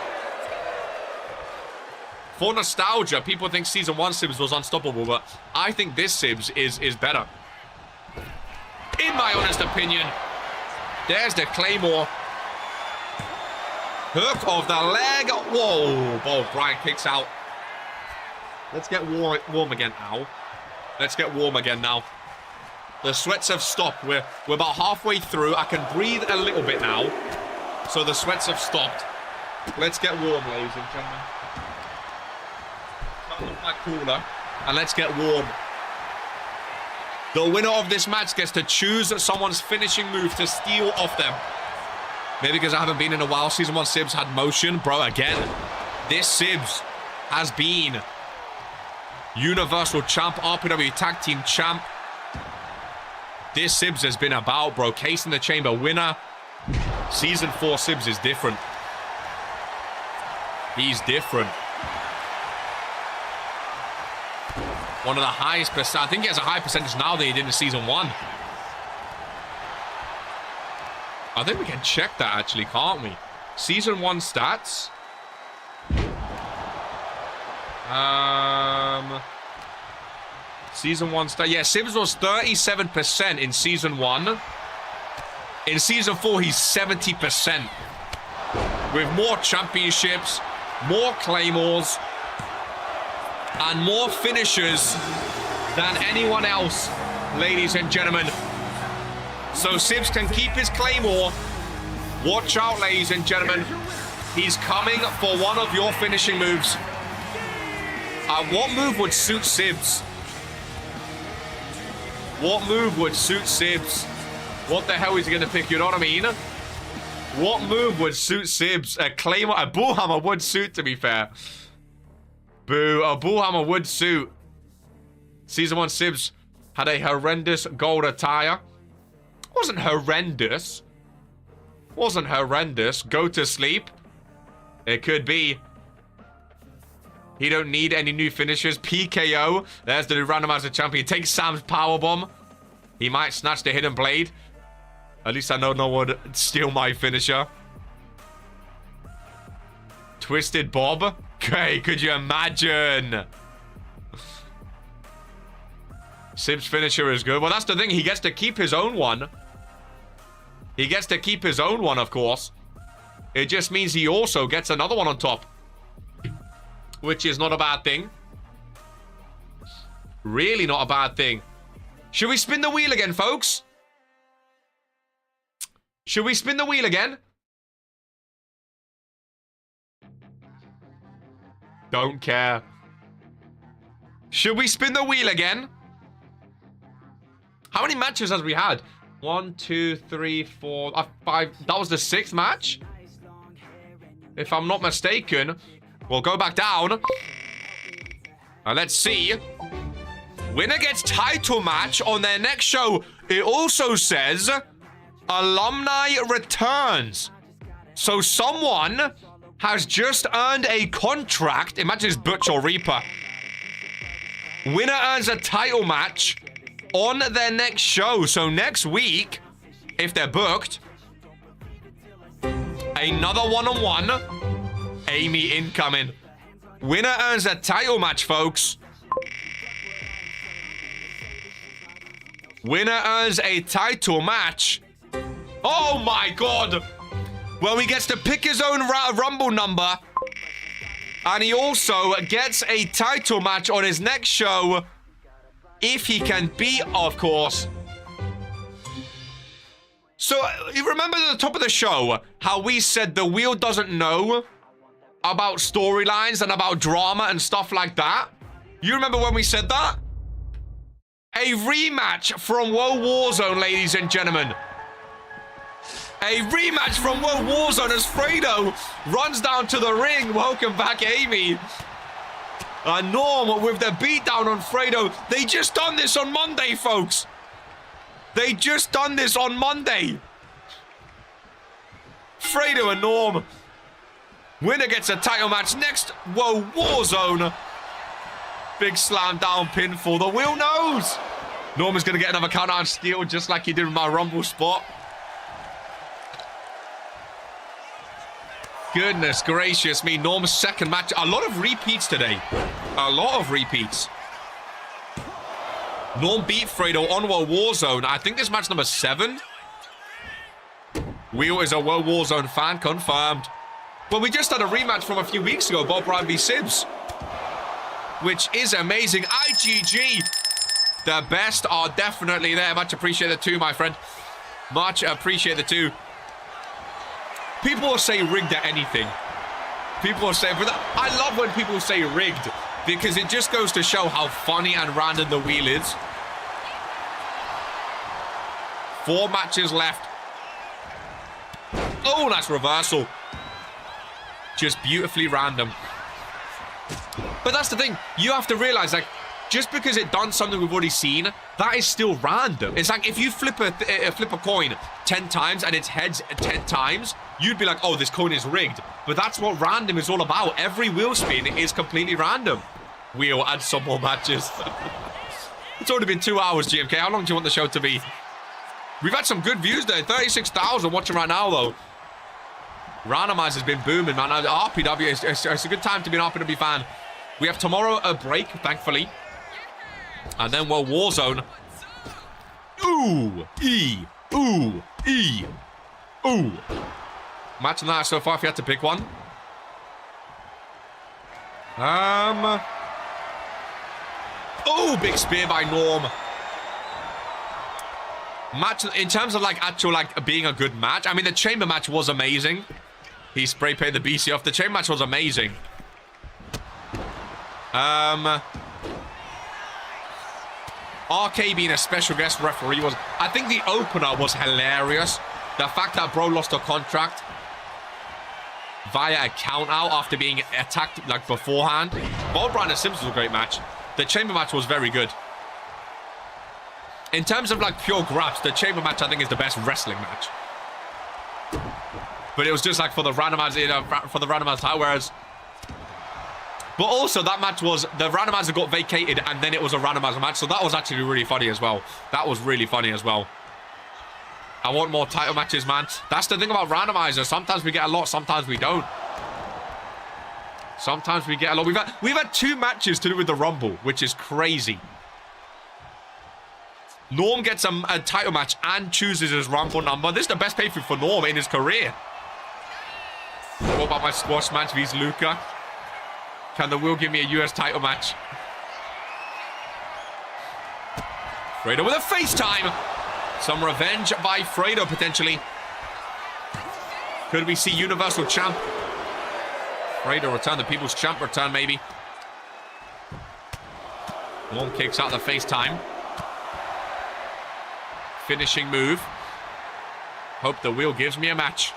For nostalgia, people think Season 1 Sibs was unstoppable, but I think this Sibs is better. In my honest opinion, there's the Claymore. Hook of the leg. Whoa, Bob Bryan kicks out. Let's get warm again. Ow. Let's get warm again now. The sweats have stopped. We're about halfway through. I can breathe a little bit now. So the sweats have stopped. Let's get warm, ladies and gentlemen. Cut off my cooler. And let's get warm. The winner of this match gets to choose someone's finishing move to steal off them. Maybe because I haven't been in a while. Season 1 Sibs had motion. Bro, again, this Sibs has been Universal Champ, RPW Tag Team Champ. This Sibs has been about, bro. Case in the Chamber winner. Season 4 Sibs is different. He's different. One of the highest percent. I think he has a high percentage now than he did in Season 1. I think we can check that actually, can't we? Season 1 stats. Season 1 stat. Yeah, Sibs was 37% in Season 1. In Season 4, he's 70%. With more championships, more claymores, and more finishers than anyone else, ladies and gentlemen. So Sibs can keep his claymore. Watch out, ladies and gentlemen. He's coming for one of your finishing moves. What move would suit Sibs? What move would suit Sibs? What the hell is he going to pick? You know what I mean? What move would suit Sibs? A claymore, a bullhammer would suit, to be fair. Boo, a bullhammer would suit. Season 1 Sibs had a horrendous gold attire. Wasn't horrendous. Wasn't horrendous. Go to sleep. It could be. He don't need any new finishers. PKO. There's the new randomizer champion. Takes Sam's powerbomb. He might snatch the hidden blade. At least I know no one would steal my finisher. Twisted Bob. Okay, could you imagine? Sib's finisher is good. Well, that's the thing. He gets to keep his own one. He gets to keep his own one, of course. It just means he also gets another one on top. Which is not a bad thing. Really not a bad thing. Should we spin the wheel again, folks? Should we spin the wheel again? Don't care. Should we spin the wheel again? How many matches has we had? 1, 2, 3, 4, 5. That was the 6th match? If I'm not mistaken. We'll go back down. Let's see. Winner gets title match on their next show. It also says alumni returns. So someone has just earned a contract. Imagine it's Butch or Reaper. Winner earns a title match on their next show. So next week, if they're booked, another one-on-one. Amy incoming. Winner earns a title match, folks. Winner earns a title match. Oh my god. Well, he gets to pick his own Rumble number. And he also gets a title match on his next show. If he can beat, of course. So, you remember at the top of the show how we said the wheel doesn't know about storylines and about drama and stuff like that? You remember when we said that? A rematch from Wwe Warzone, ladies and gentlemen. A rematch from Wwe Warzone as Fredo runs down to the ring. Welcome back, Amy. Norm with the beatdown on Fredo. They just done this on Monday, folks. They just done this on Monday. Fredo and Norm. Winner gets a title match next. Wwe Warzone. Big slam down pin for the wheel knows. Norm is going to get another count out steal just like he did with my Rumble spot. Goodness gracious me. Norm's second match. A lot of repeats today. A lot of repeats. Norm beat Fredo on Wwe Warzone. I think this match number 7. Wheel is a Wwe Warzone fan. Confirmed. Well, we just had a rematch from a few weeks ago. Bob Bryan v. Sibs. Which is amazing. IGG. The best are definitely there. Much appreciated too, my friend. Much appreciated too. People will say rigged at anything. People will say, but I love when people say rigged because it just goes to show how funny and random the wheel is. 4 matches left. Oh, nice reversal. Just beautifully random. But that's the thing. You have to realize, like, just because it done something we've already seen, that is still random. It's like if you flip a coin 10 times and it's heads 10 times, you'd be like, oh, this coin is rigged. But that's what random is all about. Every wheel spin is completely random. Wheel, add some more matches. It's already been 2 hours, GMK. How long do you want the show to be? We've had some good views there. 36,000 watching right now, though. Randomiser has been booming, man. RPW, it's a good time to be an RPW fan. We have tomorrow a break, thankfully. And then, well, Warzone. Ooh. E. Ooh. E. Ooh. Match of the night so far, if you had to pick one. Oh, big spear by Norm. Match, in terms of, like, actual, like, being a good match. I mean, the chamber match was amazing. He spray painted the BC off. The chamber match was amazing. RK being a special guest referee was... I think the opener was hilarious. The fact that bro lost a contract via a count out after being attacked, like, beforehand. Bob Bryan and Simpson was a great match. The chamber match was very good. In terms of, like, pure graps, the chamber match, I think, is the best wrestling match. But it was just, like, for the randomizer title, whereas... But also, that match was... The randomizer got vacated, and then it was a randomizer match, so that was actually really funny as well. That was really funny as well. I want more title matches, man. That's the thing about randomizer. Sometimes we get a lot, sometimes we don't. Sometimes we get a lot. We've had 2 matches to do with the Rumble, which is crazy. Norm gets a title match and chooses his Rumble number. This is the best pay-per-view for Norm in his career. What about my squash match vs. Luca? Can the wheel give me a US title match? Fredo with a FaceTime. Some revenge by Fredo, potentially. Could we see Universal Champ? Fredo return, the People's Champ return, maybe. Norm kicks out the FaceTime. Finishing move. Hope the wheel gives me a match.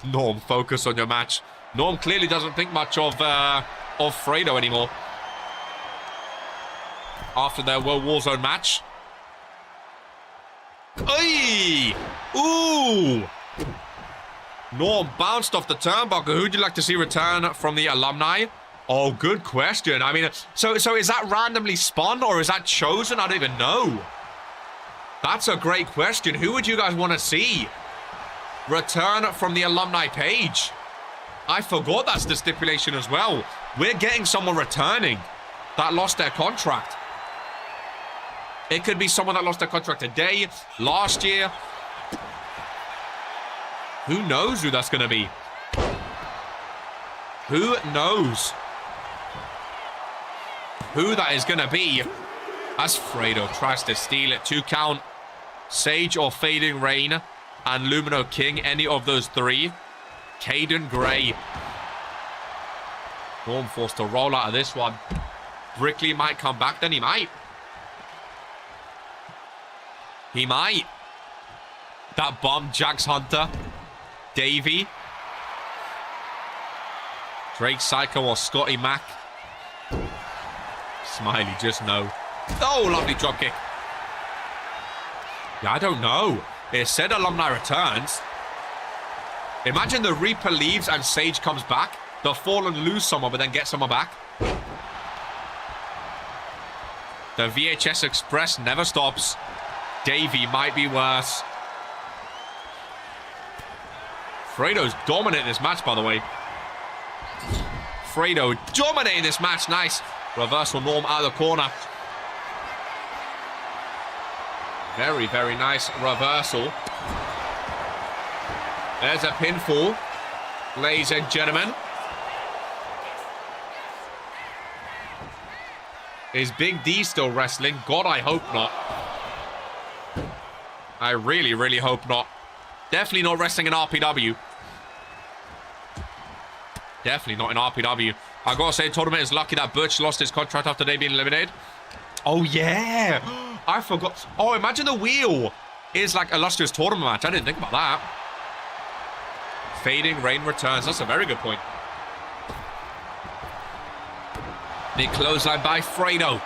Norm, focus on your match. Norm clearly doesn't think much of Fredo anymore. After their Wwe Warzone match. Hey! Ooh! Norm bounced off the turnbuckle. Who'd you like to see return from the alumni? Oh, good question. I mean, so is that randomly spun or is that chosen? I don't even know. That's a great question. Who would you guys want to see return from the alumni page. I forgot that's the stipulation as well. We're getting someone returning that lost their contract. It could be someone that lost their contract today, last year. Who knows who that's going to be? Who knows who that is going to be? As Fredo tries to steal it. 2 count. Sage or Fading Rain and Lumino King. Any of those 3. Caden Gray. Norm forced to roll out of this one. Brickley might come back. Then he might. He might. That bomb, Jax Hunter. Davey. Drake Psycho or Scotty Mack. Smiley, just no. Oh, lovely dropkick. Yeah, I don't know. It said alumni returns. Imagine the Reaper leaves and Sage comes back. They'll fall and lose someone, but then get someone back. The VHS Express never stops. Davey might be worse. Fredo's dominating this match, by the way. Fredo dominating this match. Nice. Reversal Norm out of the corner. Very, very nice reversal. There's a pinfall, ladies and gentlemen. Is Big D still wrestling? God, I hope not. I really, really hope not. Definitely not wrestling in RPW. Definitely not in RPW. I gotta say, tournament is lucky that Butch lost his contract after they being eliminated. Oh, yeah. I forgot. Oh, imagine the wheel is like illustrious tournament match. I didn't think about that. Fading Rain returns. That's a very good point. Big clothesline by Fredo.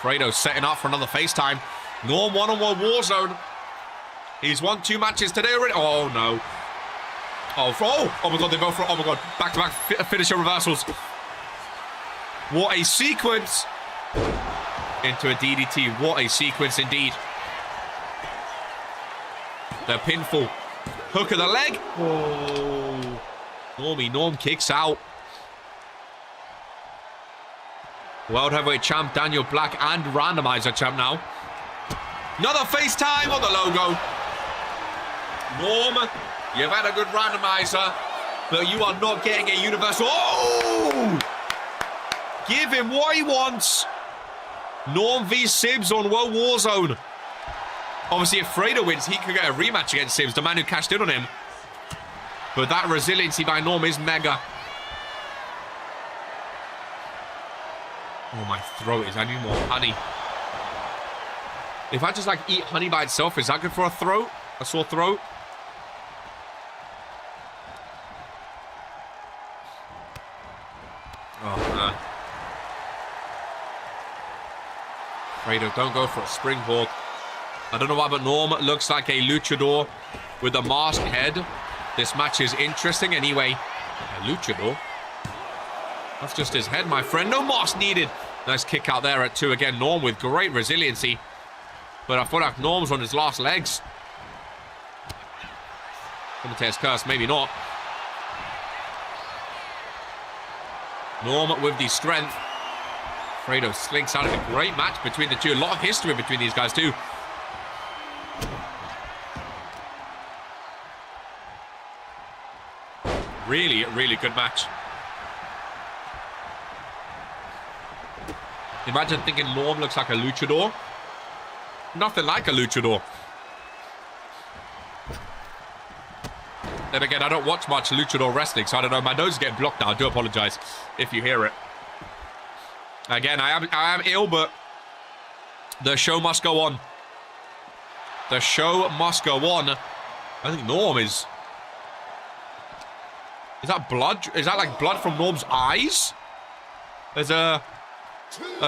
Fredo setting up for another FaceTime. Norm one-on-one Warzone. He's won 2 matches today already. Oh, no. Oh my God, they both... Oh, my God. Back-to-back finisher reversals. What a sequence. Into a DDT. What a sequence indeed. The pinfall. Hook of the leg. Oh. Norm kicks out. World Heavyweight Champ Daniel Black and Randomiser Champ now. Another FaceTime on the logo. Norm, you've had a good Randomiser, but you are not getting a Universal. Oh! Give him what he wants. Norm v Sibs on World Warzone. Obviously, if Fredo wins, he could get a rematch against Sibs, the man who cashed in on him. But that resiliency by Norm is mega. Oh, my throat is. I need more honey. If I just like eat honey by itself, is that good for a throat? A sore throat? Oh, man. Fredo, don't go for a springboard. I don't know why, but Norm looks like a luchador with a masked head. This match is interesting anyway. A luchador? That's just his head, my friend. No mask needed. Nice kick out there at 2 again. Norm with great resiliency. But I feel like Norm's on his last legs. Commentator's curse, maybe not. Norm with the strength. Fredo slinks out of a great match between the two. A lot of history between these guys too. Really, really good match. Imagine thinking Norm looks like a luchador. Nothing like a luchador. Then again, I don't watch much luchador wrestling, so I don't know. My nose is getting blocked now. I do apologize if you hear it. Again, I am ill, but the show must go on. The show must go on. I think Norm is... Is that blood? Is that like blood from Norm's eyes? There's a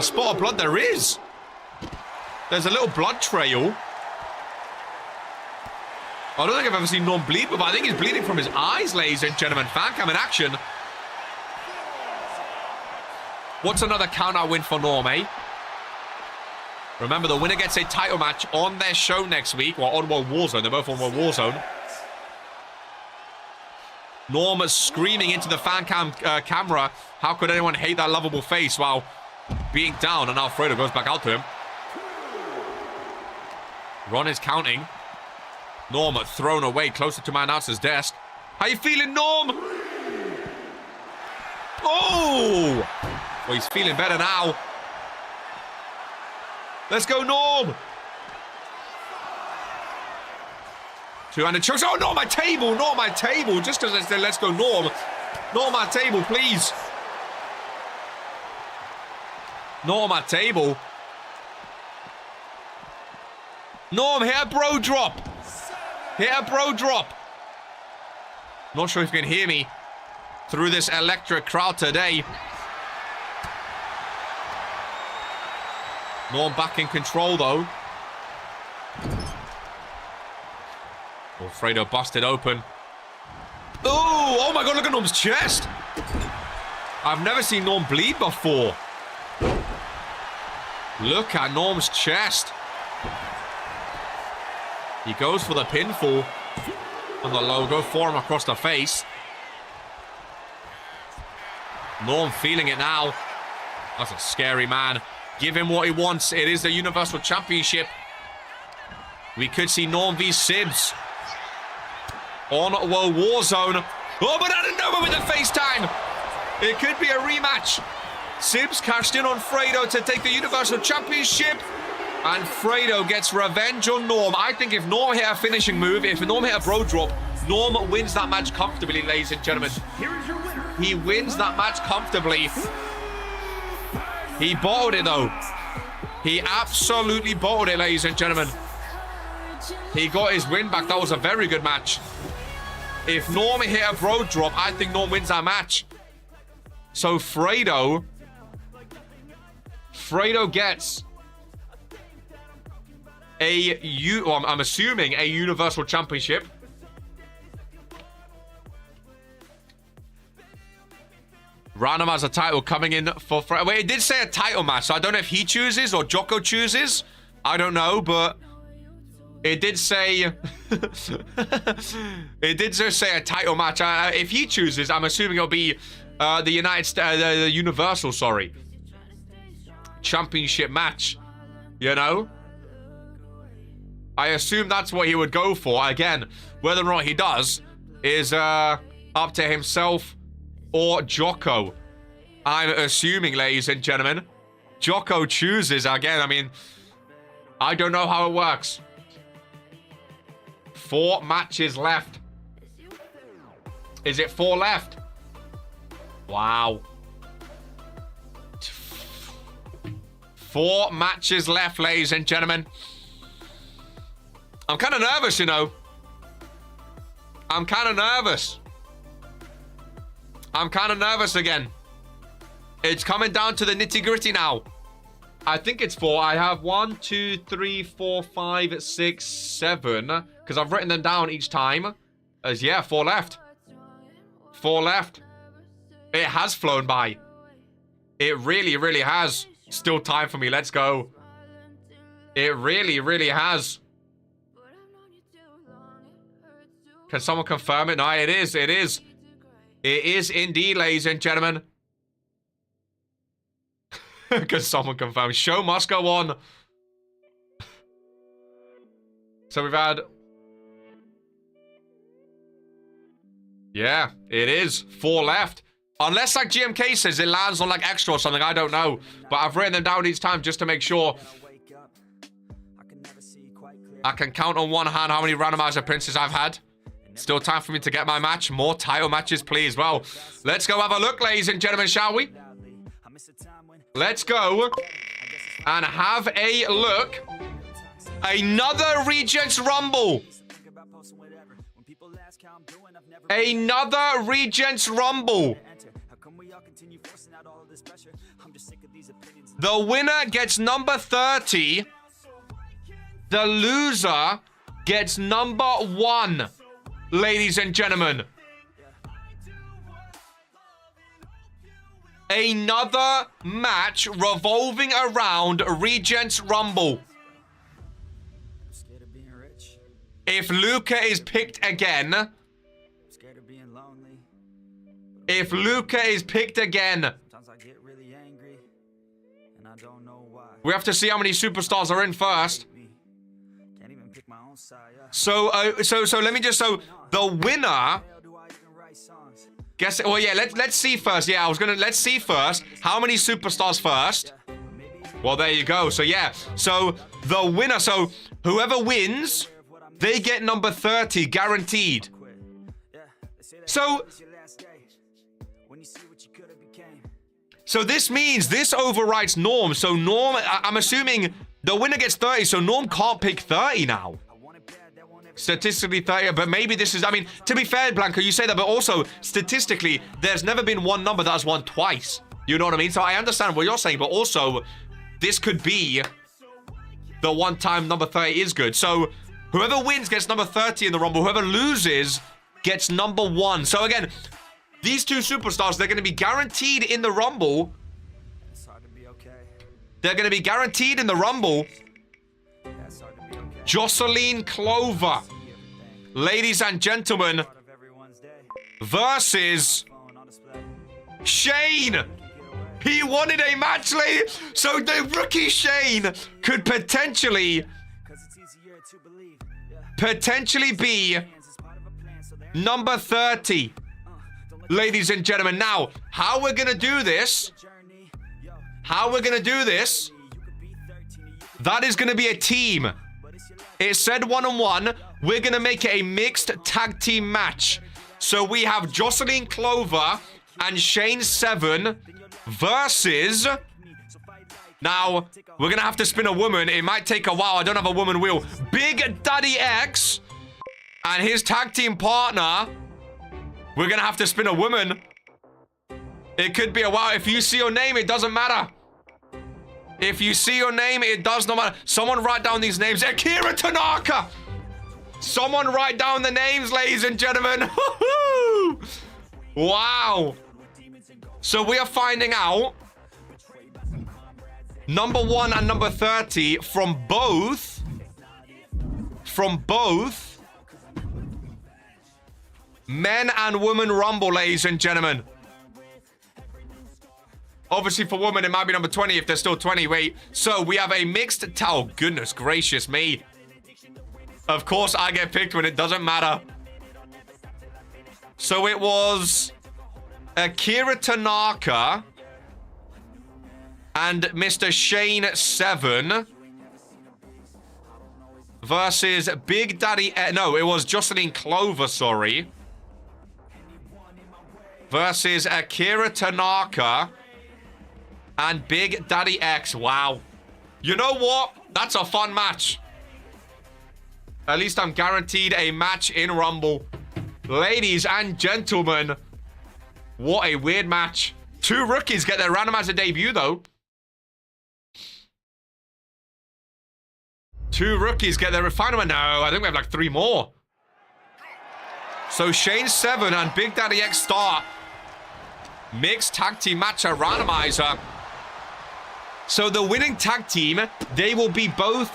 spot of blood. There is. There's a little blood trail. I don't think I've ever seen Norm bleed, but I think he's bleeding from his eyes, ladies and gentlemen. Fan cam in action. What's another count-out win for Norm, eh? Remember, the winner gets a title match on their show next week. Well, on World Warzone. They're both on World Warzone. Norm screaming into the fan camera. How could anyone hate that lovable face while being down? And Alfredo goes back out to him. Ron is counting. Norm thrown away closer to my announcer's desk. How you feeling, Norm? Oh! Well, he's feeling better now. Let's go, Norm. Two-handed chokes. Oh, not my table. Not my table. Just because I said, let's go, Norm. Not my table, please. Not on my table. Norm, hit a bro drop. Hit a bro drop. Not sure if you can hear me through this electric crowd today. Norm back in control, though. Alfredo busted open. Oh my God, look at Norm's chest. I've never seen Norm bleed before. Look at Norm's chest. He goes for the pinfall on the logo, forearm across the face. Norm feeling it now. That's a scary man. Give him what he wants. It is the Universal Championship. We could see Norm v Sibs on World Warzone. Oh, but out of nowhere with the FaceTime. It could be a rematch. Sibs cashed in on Fredo to take the Universal Championship. And Fredo gets revenge on Norm. I think if Norm hit a finishing move, if Norm hit a bro drop, Norm wins that match comfortably, ladies and gentlemen. He wins that match comfortably. He bottled it, though. He absolutely bottled it, ladies and gentlemen. He got his win back. That was a very good match. If Norm hit a bro drop, I think Norm wins that match. So Fredo gets I'm assuming a Universal Championship. Randomiser title coming in for Fredo. Wait, it did say a title match, so I don't know if he chooses or Jocko chooses. I don't know, but it did say it did just say a title match. If he chooses, I'm assuming it'll be the Universal, sorry, Championship match. You know, I assume that's what he would go for. Again, whether or not he does is up to himself or Jocko. I'm assuming, ladies and gentlemen, Jocko chooses. Again, I mean, I don't know how it works. 4 matches left. Is it 4 left? Wow. 4 matches left, ladies and gentlemen. I'm kind of nervous, you know. I'm kind of nervous. I'm kind of nervous again. It's coming down to the nitty-gritty now. I think it's 4. I have 1, 2, 3, 4, 5, 6, 7. Because I've written them down each time. As yeah, 4 left. 4 left. It has flown by. It really, really has. Still time for me. Let's go. It really, really has. Can someone confirm it? No, it is. It is. It is indeed, ladies and gentlemen. Can someone confirm? Show must go on. So we've had... Yeah, it is. 4 left. Unless, like GMK says, it lands on, like, extra or something. I don't know. But I've written them down each time just to make sure. I can count on one hand how many randomizer princes I've had. Still time for me to get my match. More title matches, please. Well, let's go have a look, ladies and gentlemen, shall we? Let's go and have a look. Another Regents Rumble. Another Regents Rumble. The winner gets number 30. The loser gets number 1. Ladies and gentlemen. Another match revolving around Regents Rumble. Scared of being rich. If Luca is picked again. Scared of being lonely. If Luca is picked again. Sometimes I get really angry, and I don't know why. We have to see how many superstars are in first. Can't even pick my own side. So let me just, so the winner, How do I even write songs? guess, well, yeah, let's see first. Yeah, let's see first. How many superstars first? Well, there you go. So, yeah, so the winner, so whoever wins, they get number 30, guaranteed. So this means this overwrites Norm. So Norm, I'm assuming the winner gets 30, so Norm can't pick 30 now. Statistically 30, but maybe this is, I mean, to be fair, Blanco, you say that, but also, statistically, there's never been one number that has won twice. You know what I mean? So I understand what you're saying, but also, this could be the one time number 30 is good. So whoever wins gets number 30 in the Rumble. Whoever loses gets number 1. So again, these two superstars, they're going to be guaranteed in the Rumble. It's hard to be okay. They're going to be guaranteed in the Rumble. It's hard to be okay. Jocelyn Clover, ladies and gentlemen, Part of everyone's day. versus Phone on display. Shane. He wanted a match, lady. So the rookie Shane could potentially 'Cause it's easier to believe. Yeah. potentially be It's part of a plan, so there number 30. don't let Ladies and gentlemen, now, how we're going to do this, the journey. Yo, how we're going to do this, you could be 13 and you could, that is going to be a team. but it's your life. It said 1-on-1. We're going to make it a mixed tag team match. So we have Jocelyn Clover and Shane 7 versus... Now, we're going to have to spin a woman. It might take a while. I don't have a woman wheel. Big Daddy X and his tag team partner. We're going to have to spin a woman. It could be a while. If you see your name, it doesn't matter. If you see your name, it does not matter. Someone write down these names. Akira Tanaka. Someone write down the names, ladies and gentlemen. Wow. So we are finding out number 1 and number 30 from both men and women Rumble, ladies and gentlemen. Obviously, for women, it might be number 20 if there's still 20. Wait, so we have a mixed... Oh, goodness gracious me. Of course, I get picked when it doesn't matter. So it was Akira Tanaka and Mr. Shane 7 versus Big Daddy... No, it was Jocelyn Clover, sorry. Versus Akira Tanaka and Big Daddy X. Wow. You know what? That's a fun match. At least I'm guaranteed a match in Rumble. Ladies and gentlemen, what a weird match. 2 rookies get their randomizer debut, though. 2 rookies get their final one. No, I think we have like 3 more. So Shane 7 and Big Daddy X start mixed tag team match at Randomizer. So the winning tag team, they will be both.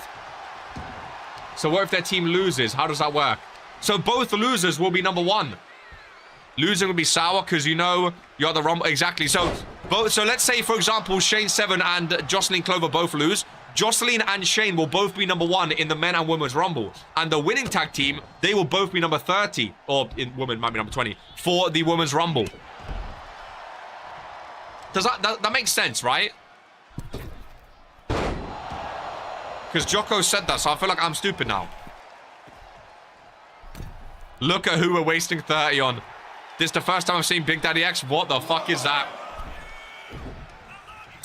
So what if their team loses? How does that work? So both losers will be number 1. Losing will be sour because you know you're the Rumble. Exactly. So let's say, for example, Shane 7 and Jocelyn Clover both lose. Jocelyn and Shane will both be number 1 in the men and women's Rumble. And the winning tag team, they will both be number 30. Or in women, might be number 20. For the women's Rumble. Does that makes sense, right? Because Jocko said that, so I feel like I'm stupid now. Look at who we're wasting 30 on. This is the first time I've seen Big Daddy X. What the fuck is that?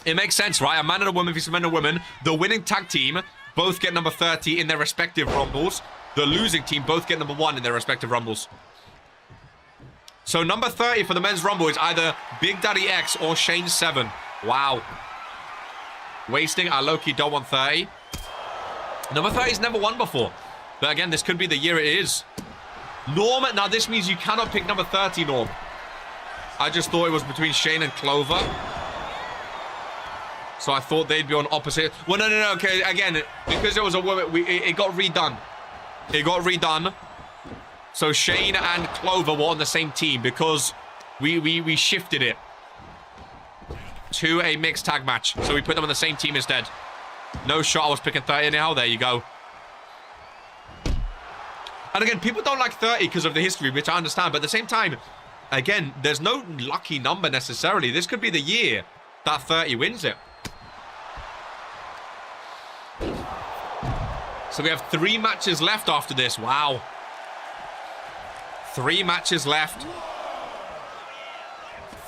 It makes sense, right? A man and a woman versus a man and a woman. The winning tag team both get number 30 in their respective Rumbles. The losing team both get number 1 in their respective Rumbles. So number 30 for the men's Rumble is either Big Daddy X or Shane 7. Wow. Wasting. I low-key don't want 30. Number 30's never won before. But again, this could be the year it is. Norm, now this means you cannot pick number 30, Norm. I just thought it was between Shane and Clover. So I thought they'd be on opposite. Well, no. Okay, again, because it was a woman, it got redone. It got redone. So Shane and Clover were on the same team because we shifted it to a mixed tag match. So we put them on the same team instead. No shot. I was picking 30 anyhow. There you go. And again, people don't like 30 because of the history, which I understand. But at the same time, again, there's no lucky number necessarily. This could be the year that 30 wins it. So we have 3 matches left after this. Wow. 3 matches left.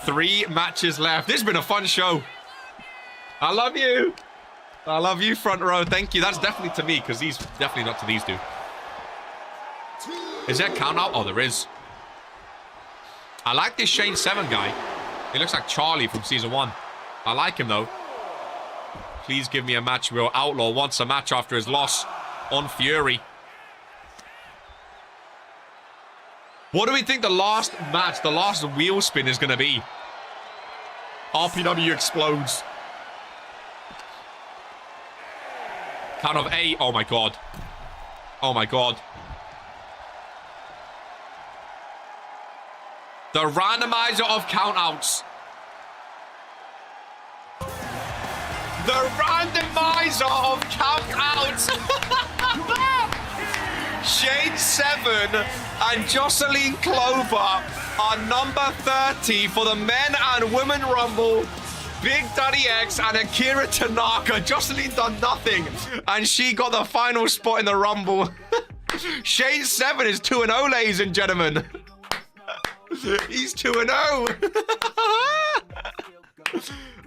3 matches left. This has been a fun show. I love you. I love you, front row. Thank you. That's definitely to me, because he's definitely not to these two. Is there a count out? Oh, there is. I like this Shane 7 guy. He looks like Charlie from season 1. I like him, though. Please give me a match. Will Outlaw wants a match after his loss on Fury. What do we think the last match, the last wheel spin is going to be? RPW explodes. Count of 8. Oh, my God. Oh, my God. The randomizer of countouts. The randomizer of countouts. Shane 7 and Jocelyn Clover are number 30 for the Men and Women Rumble. Big Daddy X and Akira Tanaka. Jocelyn done nothing, and she got the final spot in the Rumble. Shane 7 is 2-0, ladies and gentlemen. He's 2-0.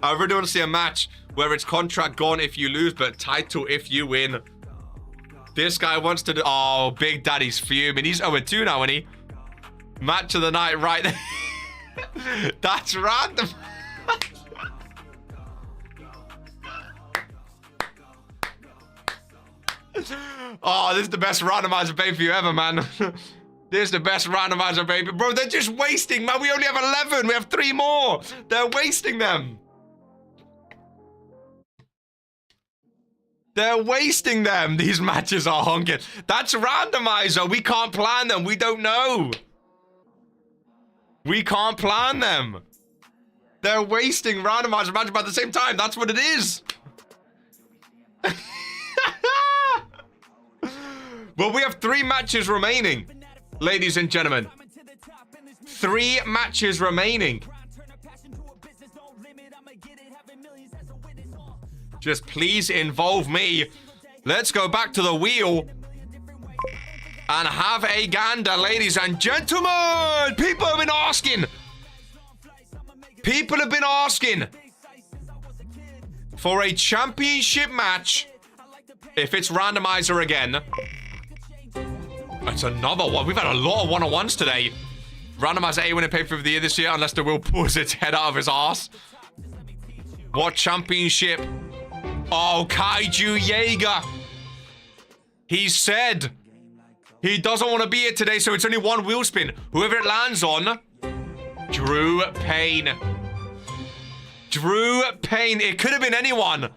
I really want to see a match where it's contract gone if you lose, but title if you win. This guy wants to do... Oh, Big Daddy's fuming. He's 0-2 now, isn't he? Match of the night right there. That's random. Oh, this is the best randomizer pay-per-view ever, man. This is the best randomizer pay-per-view. Bro, they're just wasting, man. We only have 11. We have 3 more. They're wasting them. They're wasting them. These matches are honking. That's randomizer. We can't plan them. We don't know. We can't plan them. They're wasting randomizer matches at the same time. That's what it is. Well, we have 3 matches remaining, ladies and gentlemen. 3 matches remaining. Just please involve me. Let's go back to the wheel and have a gander, ladies and gentlemen. People have been asking. People have been asking for a championship match. If it's randomizer again. It's another one. We've had a lot of one-on-ones today. Randomizer A winning pay-per-view of the year this year, unless the Will pulls its head out of his ass. What championship? Oh, Kaiju Jaeger. He said he doesn't want to be here today, so it's only 1 wheel spin. Whoever it lands on, Drew Payne. Drew Payne. It could have been anyone.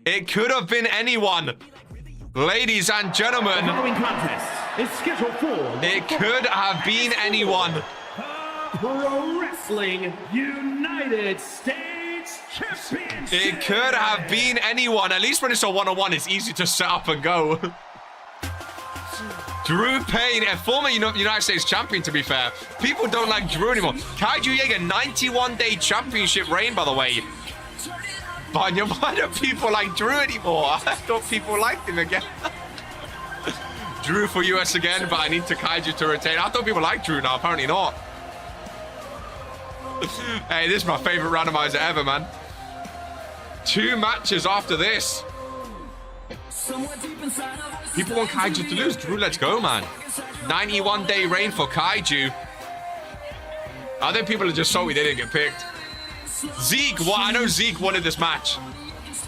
It could have been anyone. Ladies and gentlemen, The following contest is scheduled for... it could have been anyone. Pro Wrestling United States Championship. It could have been anyone. At least when it's a one-on-one, it's easy to set up and go. Drew Payne, a former United States champion, to be fair. People don't like Drew anymore. Kaiju Jaeger, 91-day championship reign, by the way. But why don't people like Drew anymore? I thought people liked him again. Drew for US again, but I need to Kaiju to retain. I thought people liked Drew now, apparently not. Hey, this is my favorite randomizer ever, man. 2 matches after this. People want Kaiju to lose. Drew, let's go, man. 91-day reign for Kaiju. I think people are just salty they didn't get picked. Zeke, well, I know Zeke wanted this match.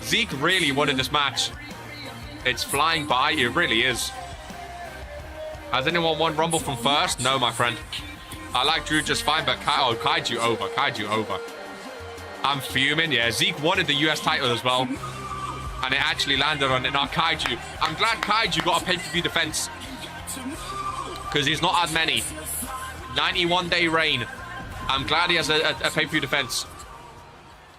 Zeke really wanted this match. It's flying by. It really is. Has anyone won Rumble from first? No, my friend. I like Drew just fine, but Kaiju over. Kaiju over. I'm fuming. Yeah, Zeke wanted the US title as well. And it actually landed on it. Now, Kaiju. I'm glad Kaiju got a pay-per-view defense. Because he's not had many. 91-day reign. I'm glad he has a pay-per-view defense.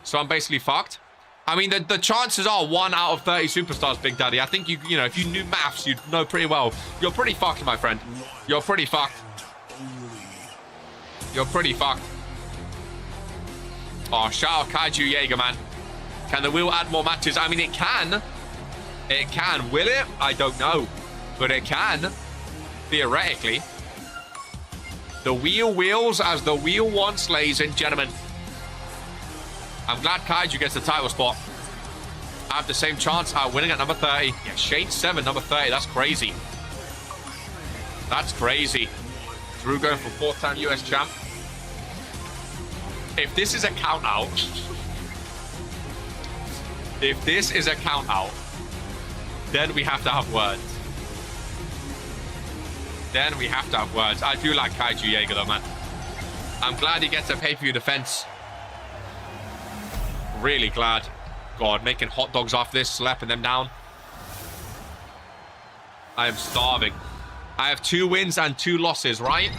So I'm basically fucked. I mean, the chances are 1 out of 30 superstars, Big Daddy. I think, you know, if you knew maths, you'd know pretty well. You're pretty fucked, my friend. You're pretty fucked. You're pretty fucked. Oh, shout out Kaiju Jaeger, man. Can the wheel add more matches? I mean, it can. It can. Will it? I don't know. But it can. Theoretically. The wheel wheels as the wheel wants, ladies and gentlemen. I'm glad Kaiju gets the title spot. I have the same chance at winning at number 30. Yeah, Shane 7, number 30. That's crazy. That's crazy. Drew going for 4th-time US champ. If this is a count out, if this is a count out, then we have to have words. Then we have to have words. I do like Kaiju Jaeger though, man. I'm glad he gets a pay-per-view defense. Really glad. God, making hot dogs off this, slapping them down. I am starving. I have 2 wins and 2 losses, right?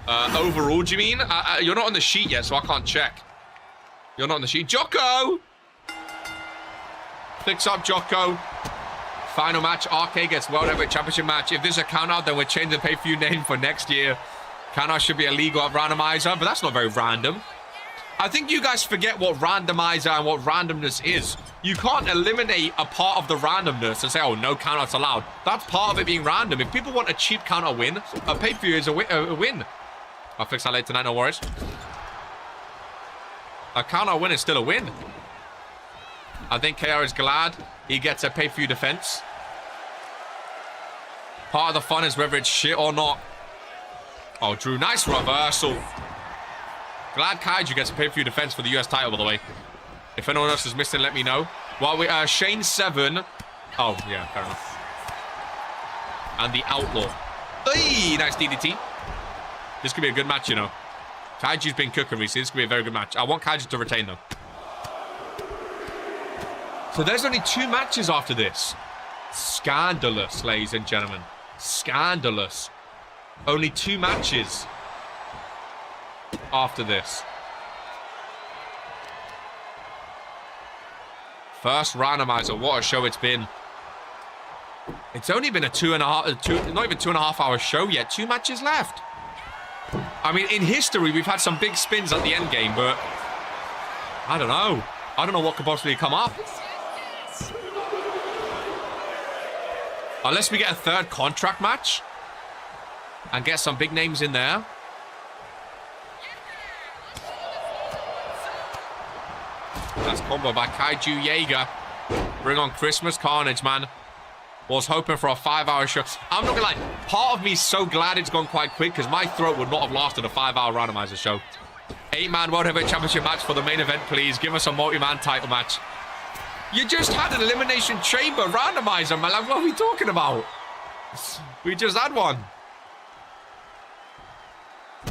Overall, do you mean? You're not on the sheet yet, so I can't check. You're not on the sheet. Jocko! Picks up Jocko. Final match, RK gets World Heavyweight Championship match. If there's a count-out, then we're changing the pay-per-view name for next year. Count-out should be illegal at Randomiser, but that's not very random. I think you guys forget what randomizer and what randomness is. You can't eliminate a part of the randomness and say, oh, no countouts allowed. That's part of it being random. If people want a cheap countout win, a pay-per-view is a win. I'll fix that later tonight, no worries. A countout win is still a win. I think KR is glad he gets a pay-per-view defense. Part of the fun is whether it's shit or not. Oh, Drew, nice reversal. Glad Kaiju gets a pay-per-view defense for the US title, by the way. If anyone else is missing, let me know. Well, we Shane 7. Oh, yeah, fair enough. And the Outlaw. Hey, nice DDT. This could be a good match, you know. Kaiju's been cooking recently. This could be a very good match. I want Kaiju to retain, though. So there's only 2 matches after this. Scandalous, ladies and gentlemen. Scandalous. Only 2 matches after this. First randomizer. What a show it's been. It's only been a not even 2.5 hour show yet. 2 matches left. I mean, in history, we've had some big spins at the end game, but I don't know. I don't know what could possibly come up. Unless we get a 3rd contract match and get some big names in there. That's combo by Kaiju Jaeger. Bring on Christmas Carnage, man. Was hoping for a 5-hour show. I'm not gonna lie. Part of me is so glad it's gone quite quick because my throat would not have lasted a 5-hour randomizer show. 8-man World Heavyweight Championship match for the main event, please. Give us a multi-man title match. You just had an Elimination Chamber randomizer, man. What are we talking about? We just had one.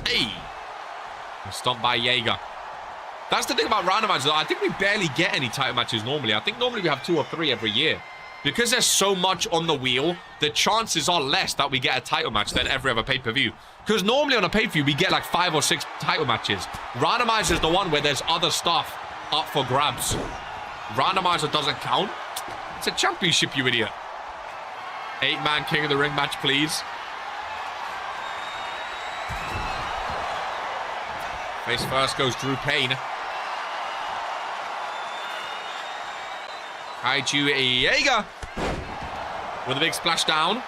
Hey. Stomped by Jaeger. That's the thing about randomizers. I think we barely get any title matches normally. I think normally we have 2 or 3 every year. Because there's so much on the wheel, the chances are less that we get a title match than every other pay-per-view. Because normally on a pay-per-view, we get like 5 or 6 title matches. Randomizer is the one where there's other stuff up for grabs. Randomizer doesn't count. It's a championship, you idiot. 8-man King of the Ring match, please. Face first goes Drew Payne. Kaiju Jaeger with a big splashdown.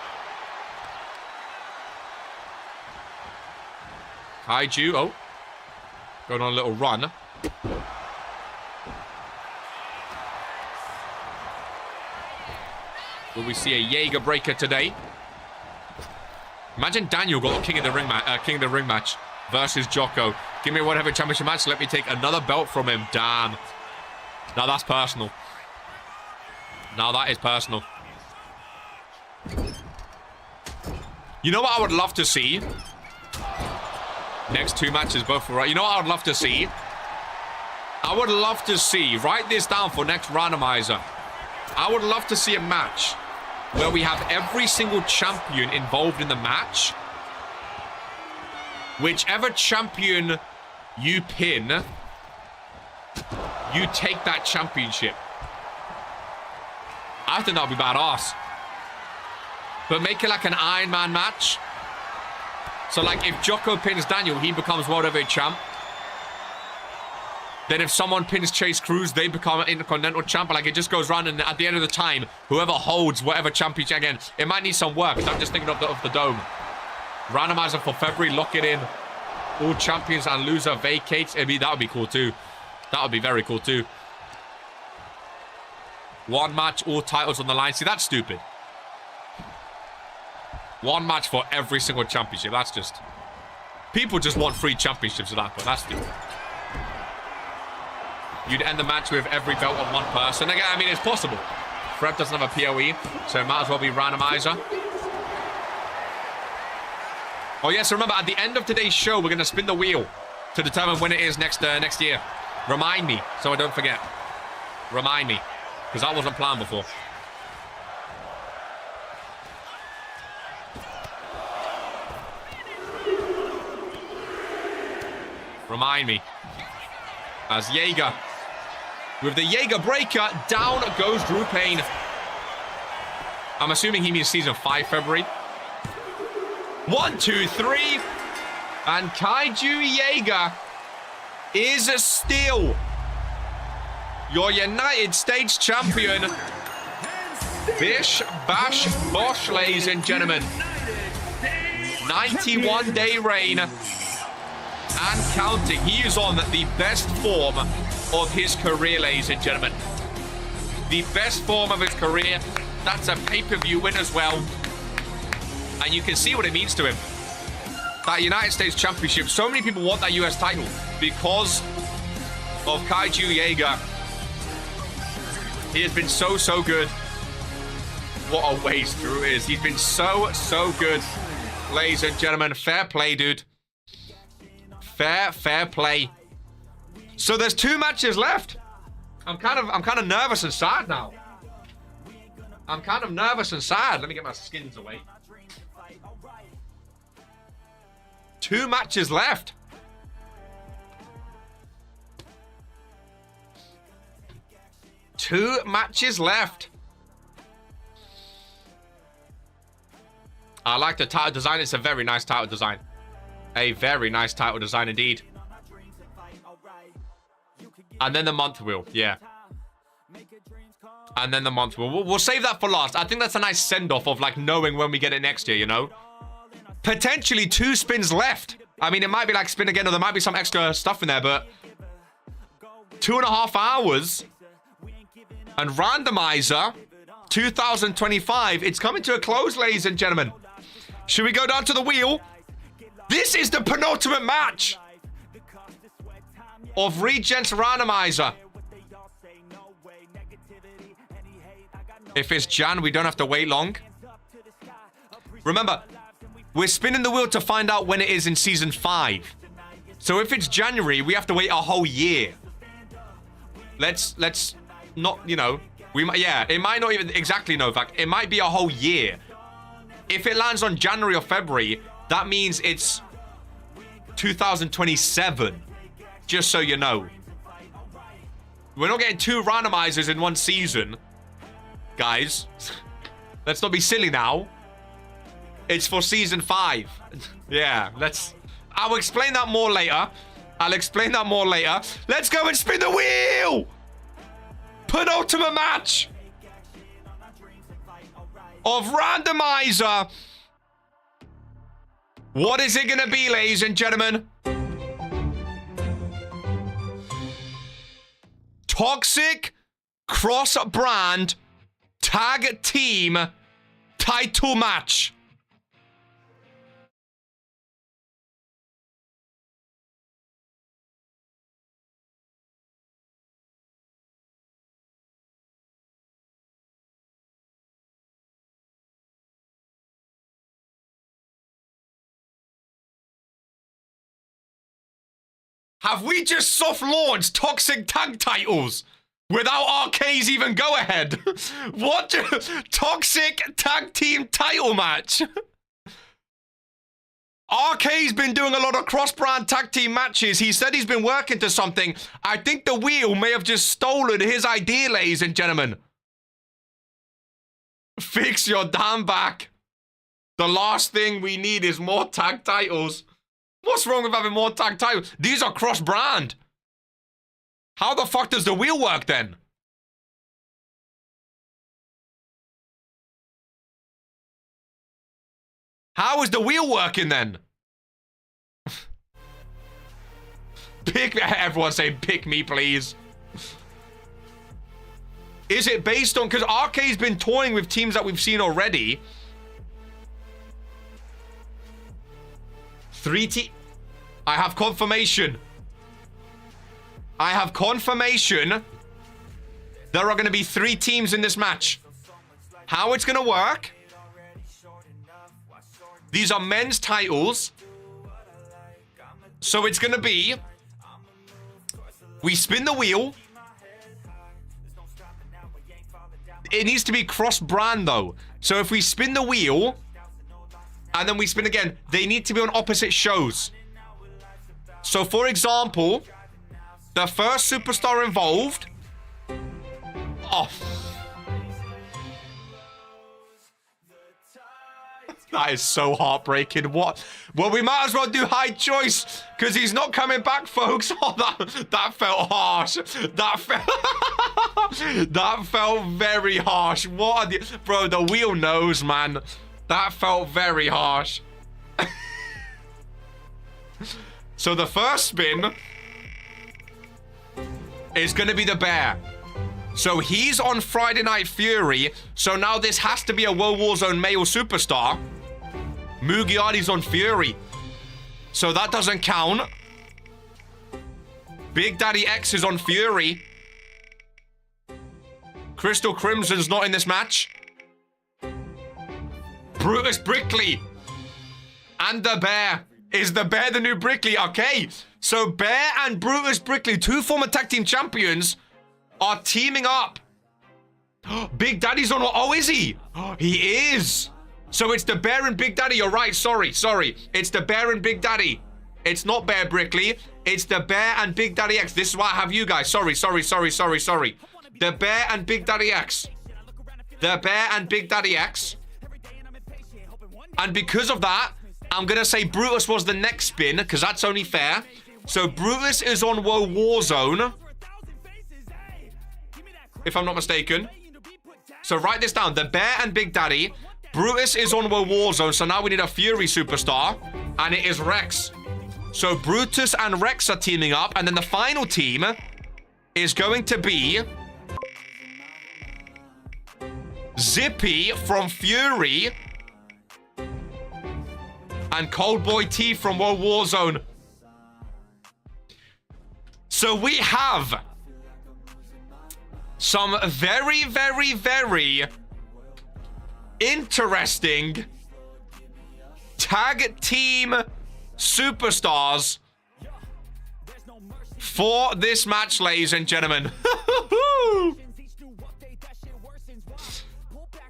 Kaiju, oh, going on a little run. Will we see a Jaeger breaker today? Imagine Daniel got a King of the Ring match versus Jocko. Give me a whatever championship match. Let me take another belt from him. Damn. Now that's personal. Now that is personal. You know what I would love to see? Next 2 matches both for right. You know what I would love to see? I would love to see, write this down for next randomizer. I would love to see a match where we have every single champion involved in the match. Whichever champion you pin, you take that championship. I think that would be badass. But make it like an Iron Man match. So like if Jocko pins Daniel, he becomes World Heavyweight Champ. Then if someone pins Chase Cruz, they become an Intercontinental Champ. Like it just goes round, and at the end of the time, whoever holds whatever championship, again, it might need some work. I'm just thinking of the dome. Randomizer for February, lock it in. All champions and loser vacates. That would be cool too. That would be very cool too. One match, all titles on the line. See, that's stupid. One match for every single championship. That's just... People just want free championships at that point. That's stupid. You'd end the match with every belt on one person. Again, I mean, it's possible. Fred doesn't have a PoE, so it might as well be randomizer. Oh, yes, remember, at the end of today's show, we're going to spin the wheel to determine when it is next year. Remind me, so I don't forget. Remind me, because that wasn't planned before. Remind me. As Jaeger, with the Jaeger breaker, down goes Drew Payne. I'm assuming he means season 5 February. 1, 2, 3. And Kaiju Jaeger is still your United States champion. Bish Bash Bosh, ladies and gentlemen. 91-day reign. And counting. He is on the best form of his career, ladies and gentlemen. The best form of his career. That's a pay-per-view win as well. And you can see what it means to him. That United States Championship. So many people want that US title because of Kaiju Jaeger. He has been so, so good. What a waste Drew is. He's been so, so good. Ladies and gentlemen, fair play, dude. Fair play. So there's 2 matches left. I'm kind of nervous and sad now. I'm kind of nervous and sad. Let me get my skins away. 2 matches left. Two matches left. I like the title design. It's a very nice title design. A very nice title design indeed. And then the month wheel. Yeah. And then the month wheel. We'll save that for last. I think that's a nice send-off of like knowing when we get it next year, you know? Potentially 2 spins left. I mean, it might be like spin again, or there might be some extra stuff in there, but 2.5 hours. And Randomizer 2025. It's coming to a close, ladies and gentlemen. Should we go down to the wheel? This is the penultimate match of Regents Randomizer. If it's Jan, we don't have to wait long. Remember, we're spinning the wheel to find out when it is in season 5. So if it's January, we have to wait a whole year. Let's not, you know, we might, yeah, it might not even exactly know. In fact, it might be a whole year. If it lands on January or February, that means it's 2027. Just so you know. We're not getting 2 randomizers in one season. Guys. Let's not be silly now. It's for season 5. Yeah, I'll explain that more later. Let's go and spin the wheel! Penultimate match of Randomizer. What is it gonna be, ladies and gentlemen? Toxic cross-brand tag team title match. Have we just soft launched toxic tag titles without RK's even go ahead? What? Toxic tag team title match? RK's been doing a lot of cross-brand tag team matches. He said he's been working to something. I think the wheel may have just stolen his idea, ladies and gentlemen. Fix your damn back. The last thing we need is more tag titles. What's wrong with having more tag titles? These are cross-brand. How the fuck does the wheel work then? How is the wheel working then? Everyone say pick me, please. Is it based on, because RK's been toying with teams that we've seen already. I have confirmation. I have confirmation. There are going to be 3 teams in this match. How it's going to work? These are men's titles. So it's going to be, we spin the wheel. It needs to be cross-brand though. So if we spin the wheel and then we spin again, they need to be on opposite shows. So for example, the first superstar involved. Oh. That is so heartbreaking. What? Well, we might as well do high choice because he's not coming back, folks. Oh, that felt harsh. That felt very harsh. What are the... Bro, the wheel knows, man. That felt very harsh. So the first spin is going to be the bear. So he's on Friday Night Fury. So now this has to be a World Warzone male superstar. Mugiardi's on Fury. So that doesn't count. Big Daddy X is on Fury. Crystal Crimson's not in this match. Brutus Brickley. And the Bear. Is the Bear the new Brickley? Okay. So Bear and Brutus Brickley, 2 former tag team champions, are teaming up. Big Daddy's on... Oh, is he? He is. So it's the Bear and Big Daddy. You're right. Sorry. It's the Bear and Big Daddy. It's not Bear Brickley. It's the Bear and Big Daddy X. This is why I have you guys. Sorry. The Bear and Big Daddy X. The Bear and Big Daddy X. And because of that, I'm going to say Brutus was the next spin, because that's only fair. So Brutus is on Wwe Warzone, if I'm not mistaken. So write this down. The Bear and Big Daddy. Brutus is on Wwe Warzone, so now we need a Fury superstar, and it is Rex. So Brutus and Rex are teaming up, and then the final team is going to be Zippy from Fury and Cold Boy T from Wwe Warzone. So we have some very, very, very interesting tag team superstars for this match, ladies and gentlemen.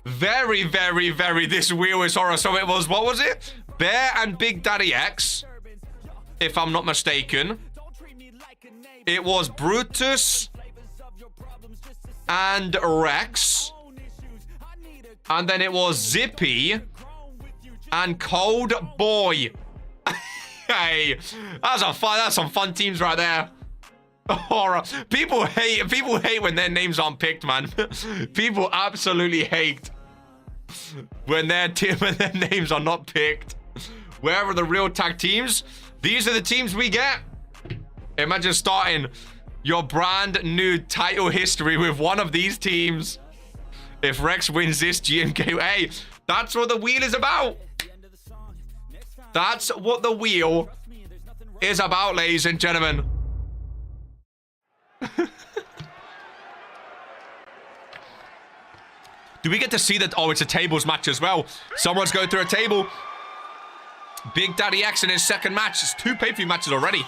Very, very, very, this wheel is horror. So it was, what was it? Bear and Big Daddy X, if I'm not mistaken. It was Brutus and Rex. And then it was Zippy and Cold Boy. Hey, that's some fun teams right there. Horror. People hate when their names aren't picked, man. People absolutely hate when their names are not picked. Where are the real tag teams? These are the teams we get. Imagine starting your brand new title history with one of these teams. If Rex wins this GMK, hey, that's what the wheel is about. That's what the wheel is about, ladies and gentlemen. Do we get to see that? Oh, it's a tables match as well. Someone's going through a table. Big Daddy X in his second match. It's 2 pay-per-view matches already.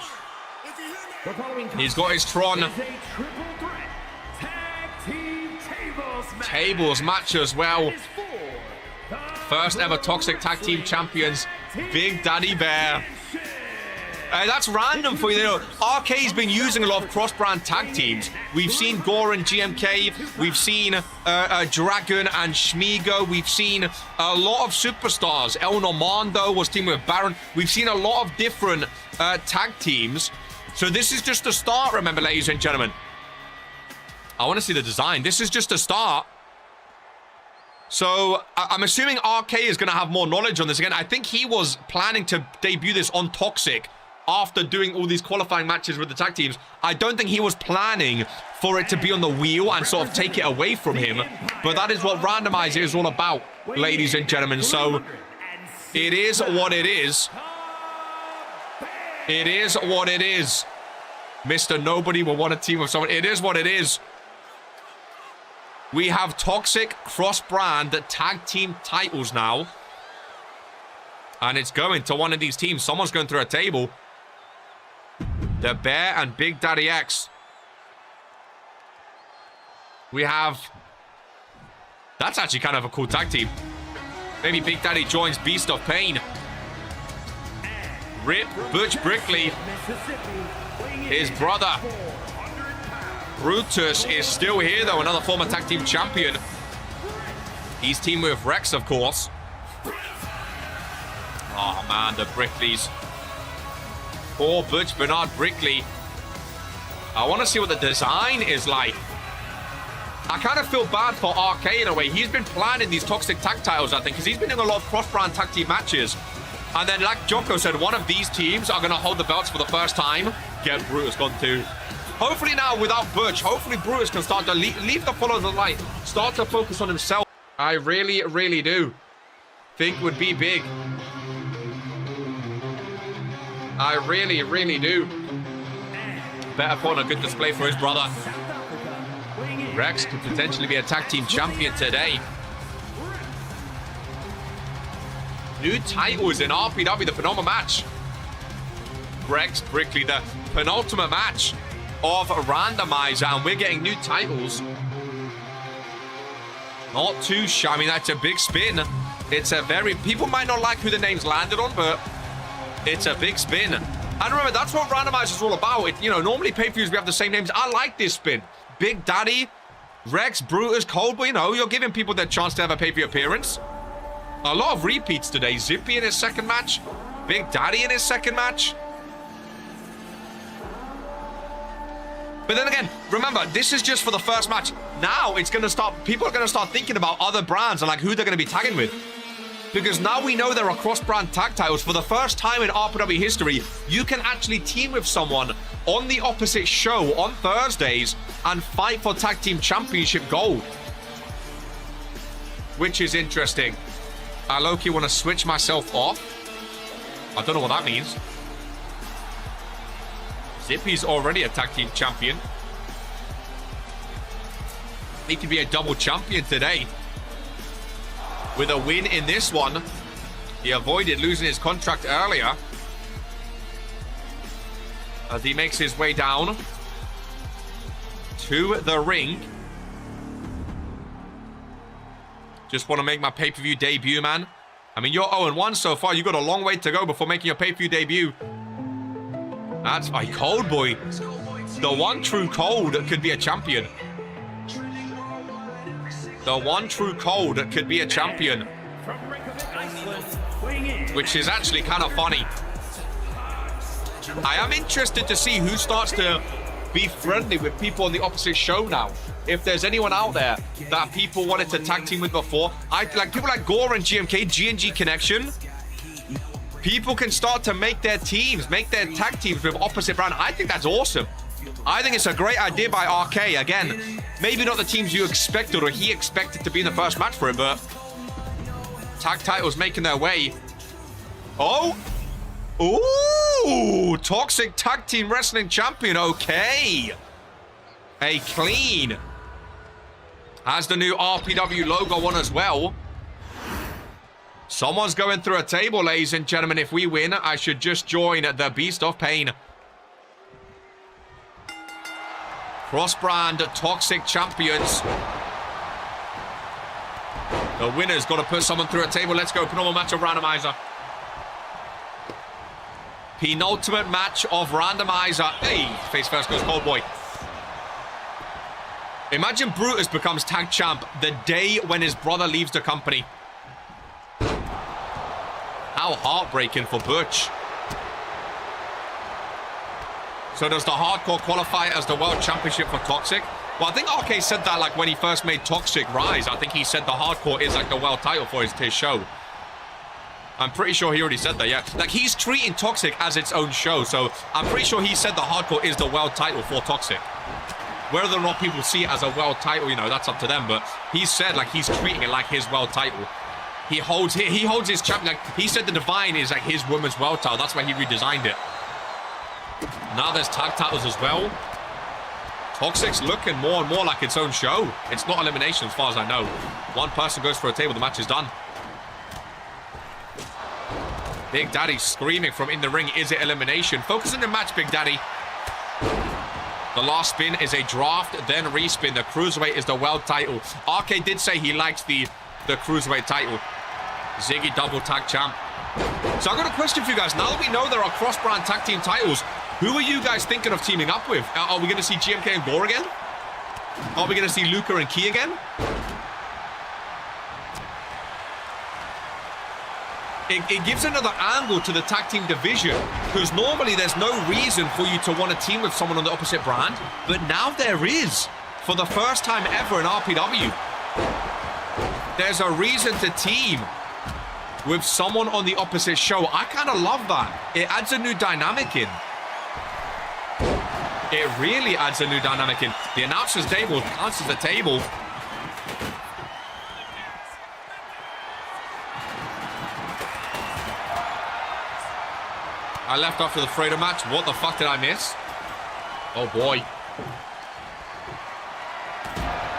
If you hear The following He's got his Tron. is a triple threat tag team Tables match as well. It is for the First ever Toxic Tag Team Champions, Big Daddy Bear. That's random for you. You know, RK's been using a lot of cross-brand tag teams. We've seen Gore and GMK. We've seen Dragon and Shmigo. We've seen a lot of superstars. El Normando was teaming with Baron. We've seen a lot of different tag teams. So this is just a start, remember, ladies and gentlemen. I want to see the design. This is just a start. So I'm assuming RK is going to have more knowledge on this again. I think he was planning to debut this on Toxic after doing all these qualifying matches with the tag teams. I don't think he was planning for it to be on the wheel and sort of take it away from him. But that is what Randomiser is all about, ladies and gentlemen. So it is what it is. It is what it is. Mr. Nobody will want to team with someone. It is what it is. We have Toxic cross-brand tag team titles now. And it's going to one of these teams. Someone's going through a table. The Bear and Big Daddy X. We have... That's actually kind of a cool tag team. Maybe Big Daddy joins Beast of Pain. Rip Butch Brickley. His brother. Brutus is still here, though. Another former tag team champion. He's teamed with Rex, of course. Oh, man, the Brickleys. Poor Butch Bernard Brickley. I want to see what the design is like. I kind of feel bad for RK in a way. He's been planning these Toxic Tag titles, I think, because he's been doing a lot of cross-brand tag team matches. And then, like Jocko said, one of these teams are going to hold the belts for the first time. Get Brutus gone too. Hopefully now, without Butch, hopefully Brutus can start to leave the follow the light. Start to focus on himself. I really, really do think would be big. I really, really do. Better put on a good display for his brother. Rex could potentially be a tag team champion today. New titles in RPW, the phenomenal match. Rex Brickley, the penultimate match of Randomiser, and we're getting new titles. Not too shy. I mean, that's a big spin. It's a very... People might not like who the names landed on, but it's a big spin. And remember, that's what Randomiser is all about. You know, normally pay-per-views, we have the same names. I like this spin. Big Daddy, Rex, Brutus, Coldboy. You know, you're giving people their chance to have a pay-per-view appearance. A lot of repeats today. Zippy in his second match. Big Daddy in his second match. But then again, remember, this is just for the first match. Now it's going to start, people are going to start thinking about other brands and like who they're going to be tagging with. Because now we know there are cross-brand tag titles. For the first time in RPW history, you can actually team with someone on the opposite show on Thursdays and fight for tag team championship gold. Which is interesting. I low-key want to switch myself off. I don't know what that means. Zippy's already a tag team champion. He could be a double champion today. With a win in this one, he avoided losing his contract earlier. As he makes his way down to the ring. Just want to make my pay-per-view debut, man. I mean, you're 0-1 so far. You've got a long way to go before making your pay-per-view debut. That's by Coldboy. The one true Cold could be a champion. The one true Cold could be a champion. Which is actually kind of funny. I am interested to see who starts to be friendly with people on the opposite show now. If there's anyone out there that people wanted to tag team with before. Like people like Gore and GMK, G&G Connection. People can start to make their teams, make their tag teams with opposite brand. I think that's awesome. I think it's a great idea by RK. Again, maybe not the teams you expected or he expected to be in the first match for him, but tag titles making their way. Oh! Ooh! Toxic Tag Team Wrestling Champion. Okay. A clean. Has the new RPW logo on as well. Someone's going through a table, ladies and gentlemen. If we win, I should just join the Beast of Pain. Cross-brand Toxic champions. The winner's got to put someone through a table. Let's go. Penultimate match of Randomiser. Penultimate match of Randomiser. Hey, face first goes Cold Boy. Imagine Brutus becomes tag champ the day when his brother leaves the company. How heartbreaking for Butch. So does the Hardcore qualify as the World Championship for Toxic? Well, I think RK said that like when he first made Toxic Rise. I think he said the Hardcore is like the world title for his show. I'm pretty sure he already said that, yeah. Like, he's treating Toxic as its own show, so I'm pretty sure he said the Hardcore is the world title for Toxic. Whether or not people see it as a world title, you know, that's up to them, but he said, like, he's treating it like his world title. He holds his champion, like, he said the Divine is, like, his women's world title. That's why he redesigned it. Now there's tag titles as well. Toxic's looking more and more like its own show. It's not elimination as far as I know. One person goes for a table, the match is done. Big Daddy screaming from in the ring, is it elimination? Focus on the match, Big Daddy. The last spin is a draft, then respin. The Cruiserweight is the world title. RK did say he likes the Cruiserweight title. Ziggy double tag champ. So I've got a question for you guys. Now that we know there are cross-brand tag team titles, who are you guys thinking of teaming up with? Are we going to see GMK and Gore again? Are we going to see Luca and Key again? It gives another angle to the tag team division, because normally there's no reason for you to want to team with someone on the opposite brand, but now there is. For the first time ever in RPW, there's a reason to team with someone on the opposite show. I kind of love that. It adds a new dynamic in. It really adds a new dynamic in. The announcer's table answers the table. I left after the Fredo match. What the fuck did I miss? Oh boy.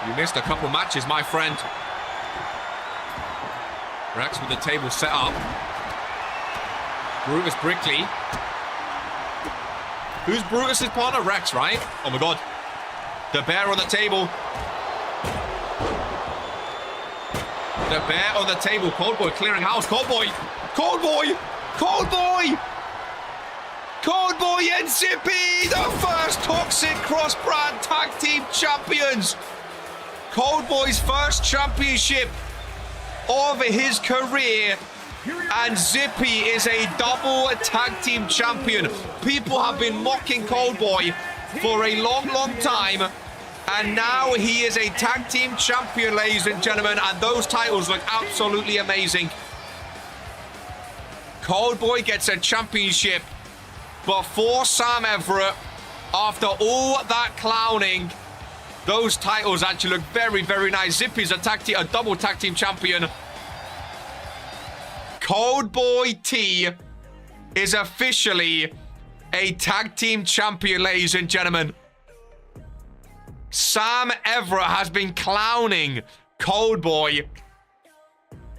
You missed a couple matches, my friend. Rex with the table set up. Brutus Brickley. Who's Brutus's partner? Rex, right? Oh my god. The bear on the table. The bear on the table. Cold Boy clearing house. Cold Boy. Cold Boy. Cold Boy. Cold Boy and Zippy, the first Toxic cross-brand tag team champions. Cold Boy's first championship of his career. And Zippy is a double tag team champion. People have been mocking Cold Boy for a long, long time. And now he is a tag team champion, ladies and gentlemen. And those titles look absolutely amazing. Cold Boy gets a championship before Sam Everett. After all that clowning, those titles actually look very, very nice. Zippy's a double tag team champion. Cold Boy T is officially a tag team champion, ladies and gentlemen. Sam Everett has been clowning Cold Boy,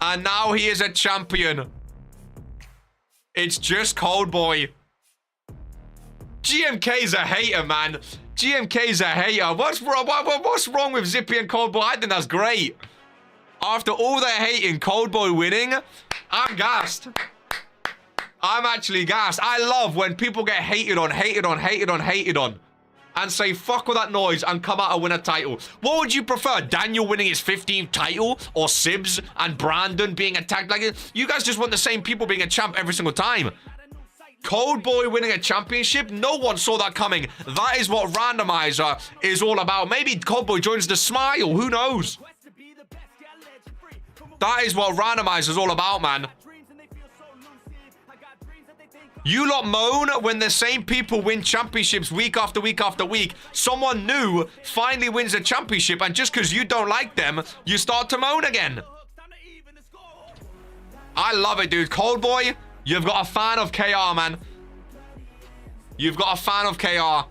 and now he is a champion. It's just Cold Boy. GMK's a hater, man. GMK's a hater. What's wrong with Zippy and Cold Boy? I think that's great. After all their hating, Cold Boy winning, I'm gassed. I'm actually gassed. I love when people get hated on, and say, fuck all that noise and come out and win a title. What would you prefer? Daniel winning his 15th title, or Sibs and Brandon being attacked? Like, you guys just want the same people being a champ every single time. Cold Boy winning a championship? No one saw that coming. That is what Randomiser is all about. Maybe Cold Boy joins the Smile. Who knows? That is what Randomiser is all about, man. You lot moan when the same people win championships week after week after week. Someone new finally wins a championship, and just because you don't like them, you start to moan again. I love it, dude. Cold Boy, you've got a fan of KR, man. You've got a fan of KR.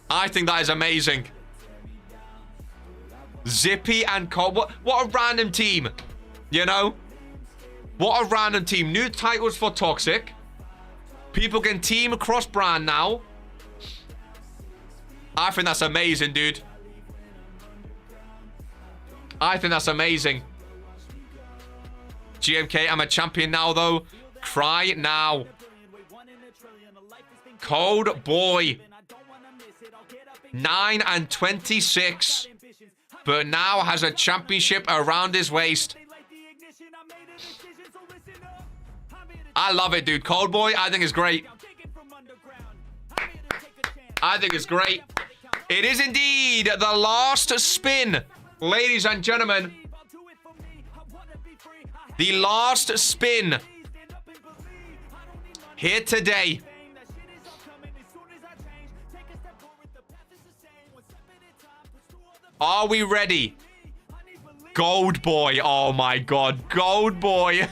I think that is amazing. Zippy and Cold. What a random team. You know? What a random team. New titles for Toxic. People can team cross-brand now. I think that's amazing, dude. I think that's amazing. GMK, I'm a champion now, though. Cry now. Cold boy. 9-26. But now has a championship around his waist. I love it, dude. Cold boy, I think it's great. I think it's great. It is indeed the last spin, ladies and gentlemen. The last spin here today. Are we ready? Gold boy. Oh my god. Gold boy.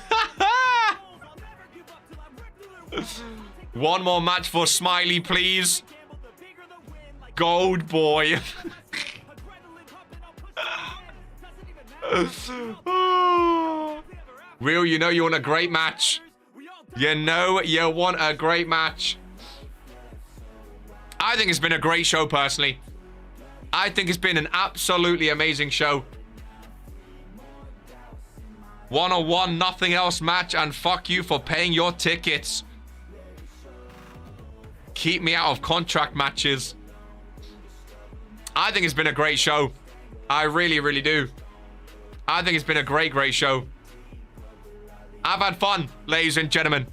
One more match for Smiley, please. Gold boy. Real, you know you want a great match. You know you want a great match. I think it's been a great show, personally. I think it's been an absolutely amazing show. 1-on-1, nothing else match, and fuck you for paying your tickets. Keep me out of contract matches. I think it's been a great show. I really, really do. I think it's been a great, great show. I've had fun, ladies and gentlemen.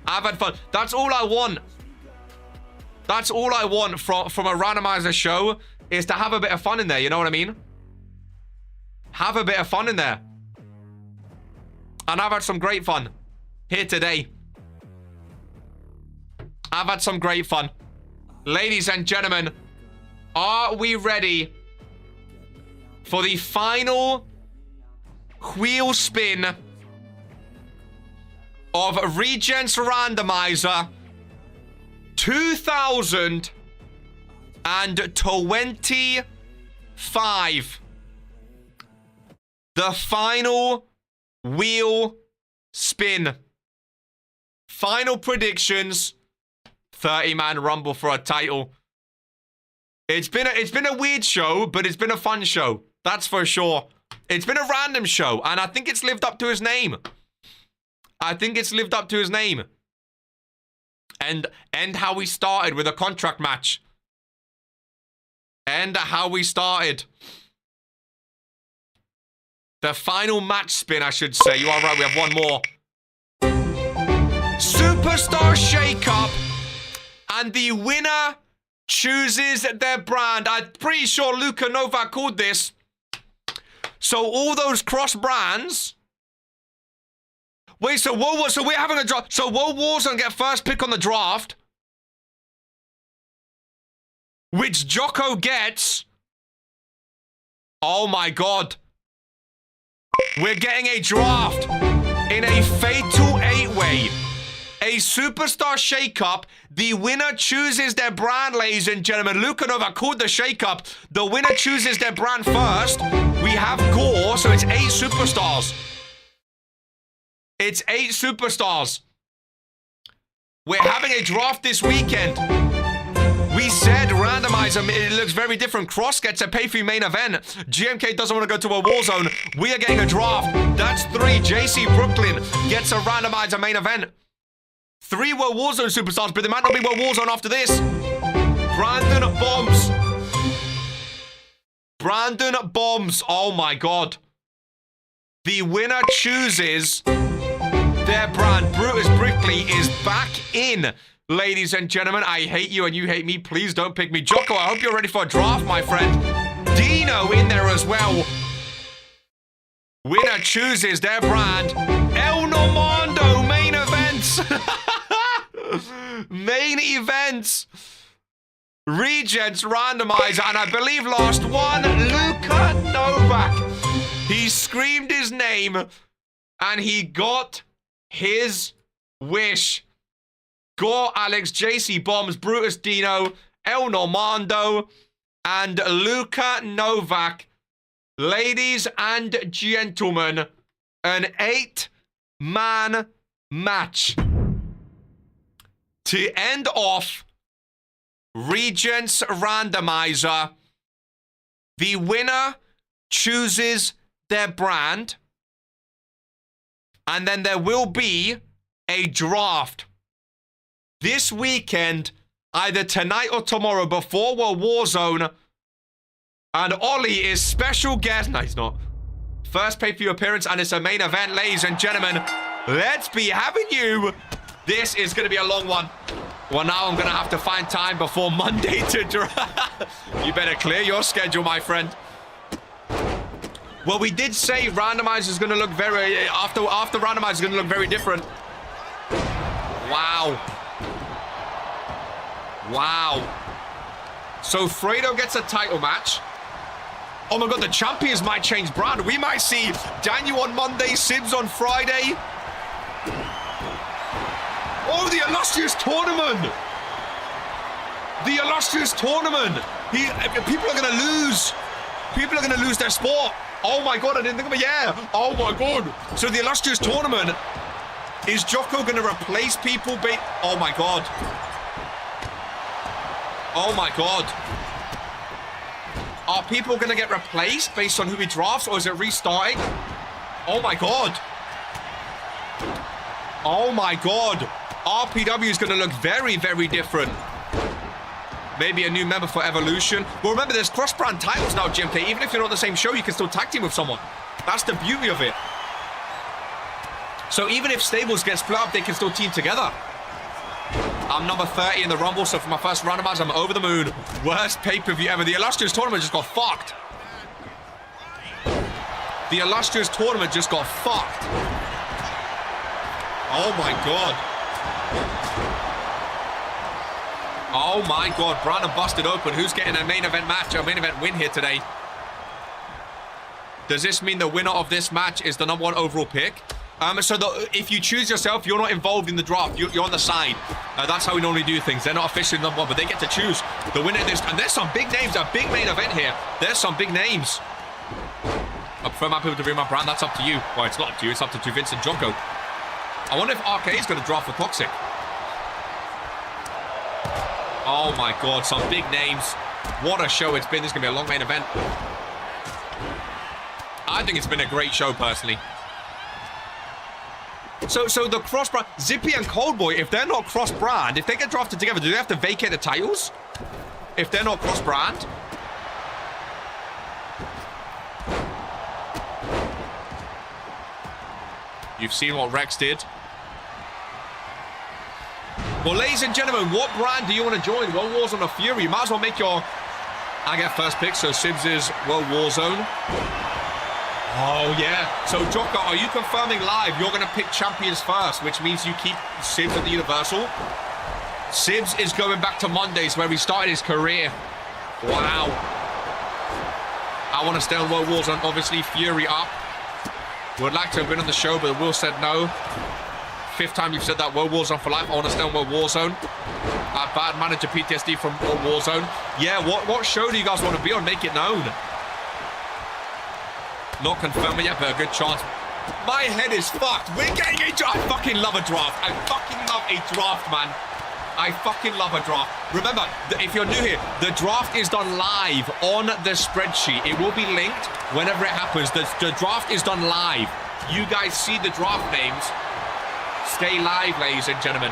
I've had fun. That's all I want. That's all I want from a randomizer show, is to have a bit of fun in there. You know what I mean? Have a bit of fun in there. And I've had some great fun here today. I've had some great fun. Ladies and gentlemen, are we ready for the final wheel spin of Regents Randomiser 2025? The final wheel spin. Final predictions. 30-man rumble for a title. It's been a weird show, but it's been a fun show. That's for sure. It's been a random show, and I think it's lived up to his name. I think it's lived up to his name. And how we started with a contract match. And how we started. The final match spin, I should say. You are right, we have one more. Superstar Shake-Up. And the winner chooses their brand. I'm pretty sure Luka Novak called this. So all those cross brands. Wait, so we're having a draft. So World War's gonna get first pick on the draft. Which Jocko gets. Oh my god. We're getting a draft in a fatal 8-way. A superstar shake-up. The winner chooses their brand, ladies and gentlemen. Luka Novak called the shake-up. The winner chooses their brand first. We have Gore, so it's 8 superstars. It's 8 superstars. We're having a draft this weekend. We said randomizer, it looks very different. Cross gets a pay-for main event. GMK doesn't want to go to a war zone. We are getting a draft. That's 3. JC Brooklyn gets a randomizer main event. 3 were Warzone superstars, but there might not be more Warzone after this. Brandon Bombs. Brandon Bombs. Oh my god. The winner chooses their brand. Brutus Brickley is back in. Ladies and gentlemen, I hate you and you hate me. Please don't pick me. Jocko, I hope you're ready for a draft, my friend. Dino in there as well. Winner chooses their brand. El Normando main events. Main events. Regents Randomizer. And I believe last one, Luka Novak. He screamed his name and he got his wish. Gore, Alex, JC Bombs, Brutus Dino, El Normando, and Luka Novak. Ladies and gentlemen, an 8-man match to end off Regents Randomiser. The winner chooses their brand. And then there will be a draft this weekend, either tonight or tomorrow, before Warzone. And Ollie is special guest. No, he's not. First pay-per-view appearance, and it's a main event, ladies and gentlemen. Let's be having you. This is going to be a long one. Well, now I'm going to have to find time before Monday to draft. You better clear your schedule, my friend. Well, we did say Randomiser is going to look very... After Randomiser is going to look very different. Wow. Wow. So Fredo gets a title match. Oh my god, the champions might change brand. We might see Daniel on Monday, Sibs on Friday. Oh, the illustrious tournament. The illustrious tournament. People are going to lose. People are going to lose their sport. Oh my god, I didn't think of it. Yeah. Oh my god. So the illustrious tournament. Is Jocko going to replace people? Oh my god. Oh my god. Are people going to get replaced based on who he drafts, or is it restarting? Oh my god. Oh my god. RPW is going to look very, very different. Maybe a new member for Evolution. Well, remember, there's cross-brand titles now, GMK. Even if you're not on the same show, you can still tag team with someone. That's the beauty of it. So even if stables get split up, they can still team together. I'm number 30 in the Rumble, so for my first randomizer, I'm over the moon. Worst pay-per-view ever. The illustrious tournament just got fucked. The illustrious tournament just got fucked. Oh my god. Oh my god, Brandon busted open. Who's getting a main event match, a main event win here today? Does this mean the winner of this match is the #1 overall pick? So if you choose yourself, you're not involved in the draft. You're on the side. That's how we normally do things. They're not officially #1, but they get to choose the winner of this. And there's some big names. A big main event here. There's some big names. I prefer my people to be my brand. That's up to you. Well, it's not up to you. It's up to Vince and Jocko. I wonder if RK is going to draft for Toxic. Oh my god, some big names. What a show it's been. This is going to be a long main event. I think it's been a great show, personally. So the cross-brand, Zippy and Coldboy, if they're not cross-brand, if they get drafted together, do they have to vacate the titles? If they're not cross-brand? You've seen what Rex did. Well, ladies and gentlemen, what brand do you want to join? World Warzone or Fury? You might as well make your... I get first pick, so Sibs is World Warzone. Oh, yeah. So, Jocko, are you confirming live you're going to pick champions first, which means you keep Sibs at the Universal? Sibs is going back to Mondays, where he started his career. Wow. I want to stay on World Warzone. Obviously, Fury up. Would like to have been on the show, but Will said no. 5th time you've said that. World Warzone for life. I want to stay on World Warzone. Bad manager PTSD from World Warzone. Yeah, what show do you guys want to be on? Make it known. Not confirming yet, but a good chance. My head is fucked. We're getting a draft. I fucking love a draft. I fucking love a draft, man. I fucking love a draft. Remember, if you're new here, the draft is done live on the spreadsheet. It will be linked whenever it happens. The draft is done live. You guys see the draft names. Stay live, ladies and gentlemen.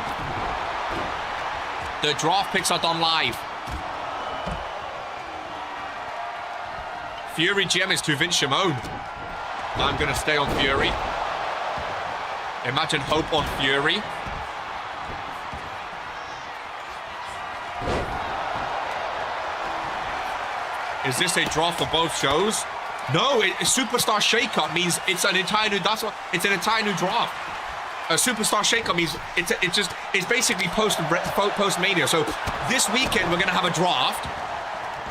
The draft picks are done live. Fury GM is to Vince Shimon. I'm going to stay on Fury. Imagine Hope on Fury. Is this a draft for both shows? No, Superstar Shake-Up means it's an entire new. That's what it's an entire new draft. A Superstar Shake-Up means it's basically post Mania. So this weekend we're going to have a draft.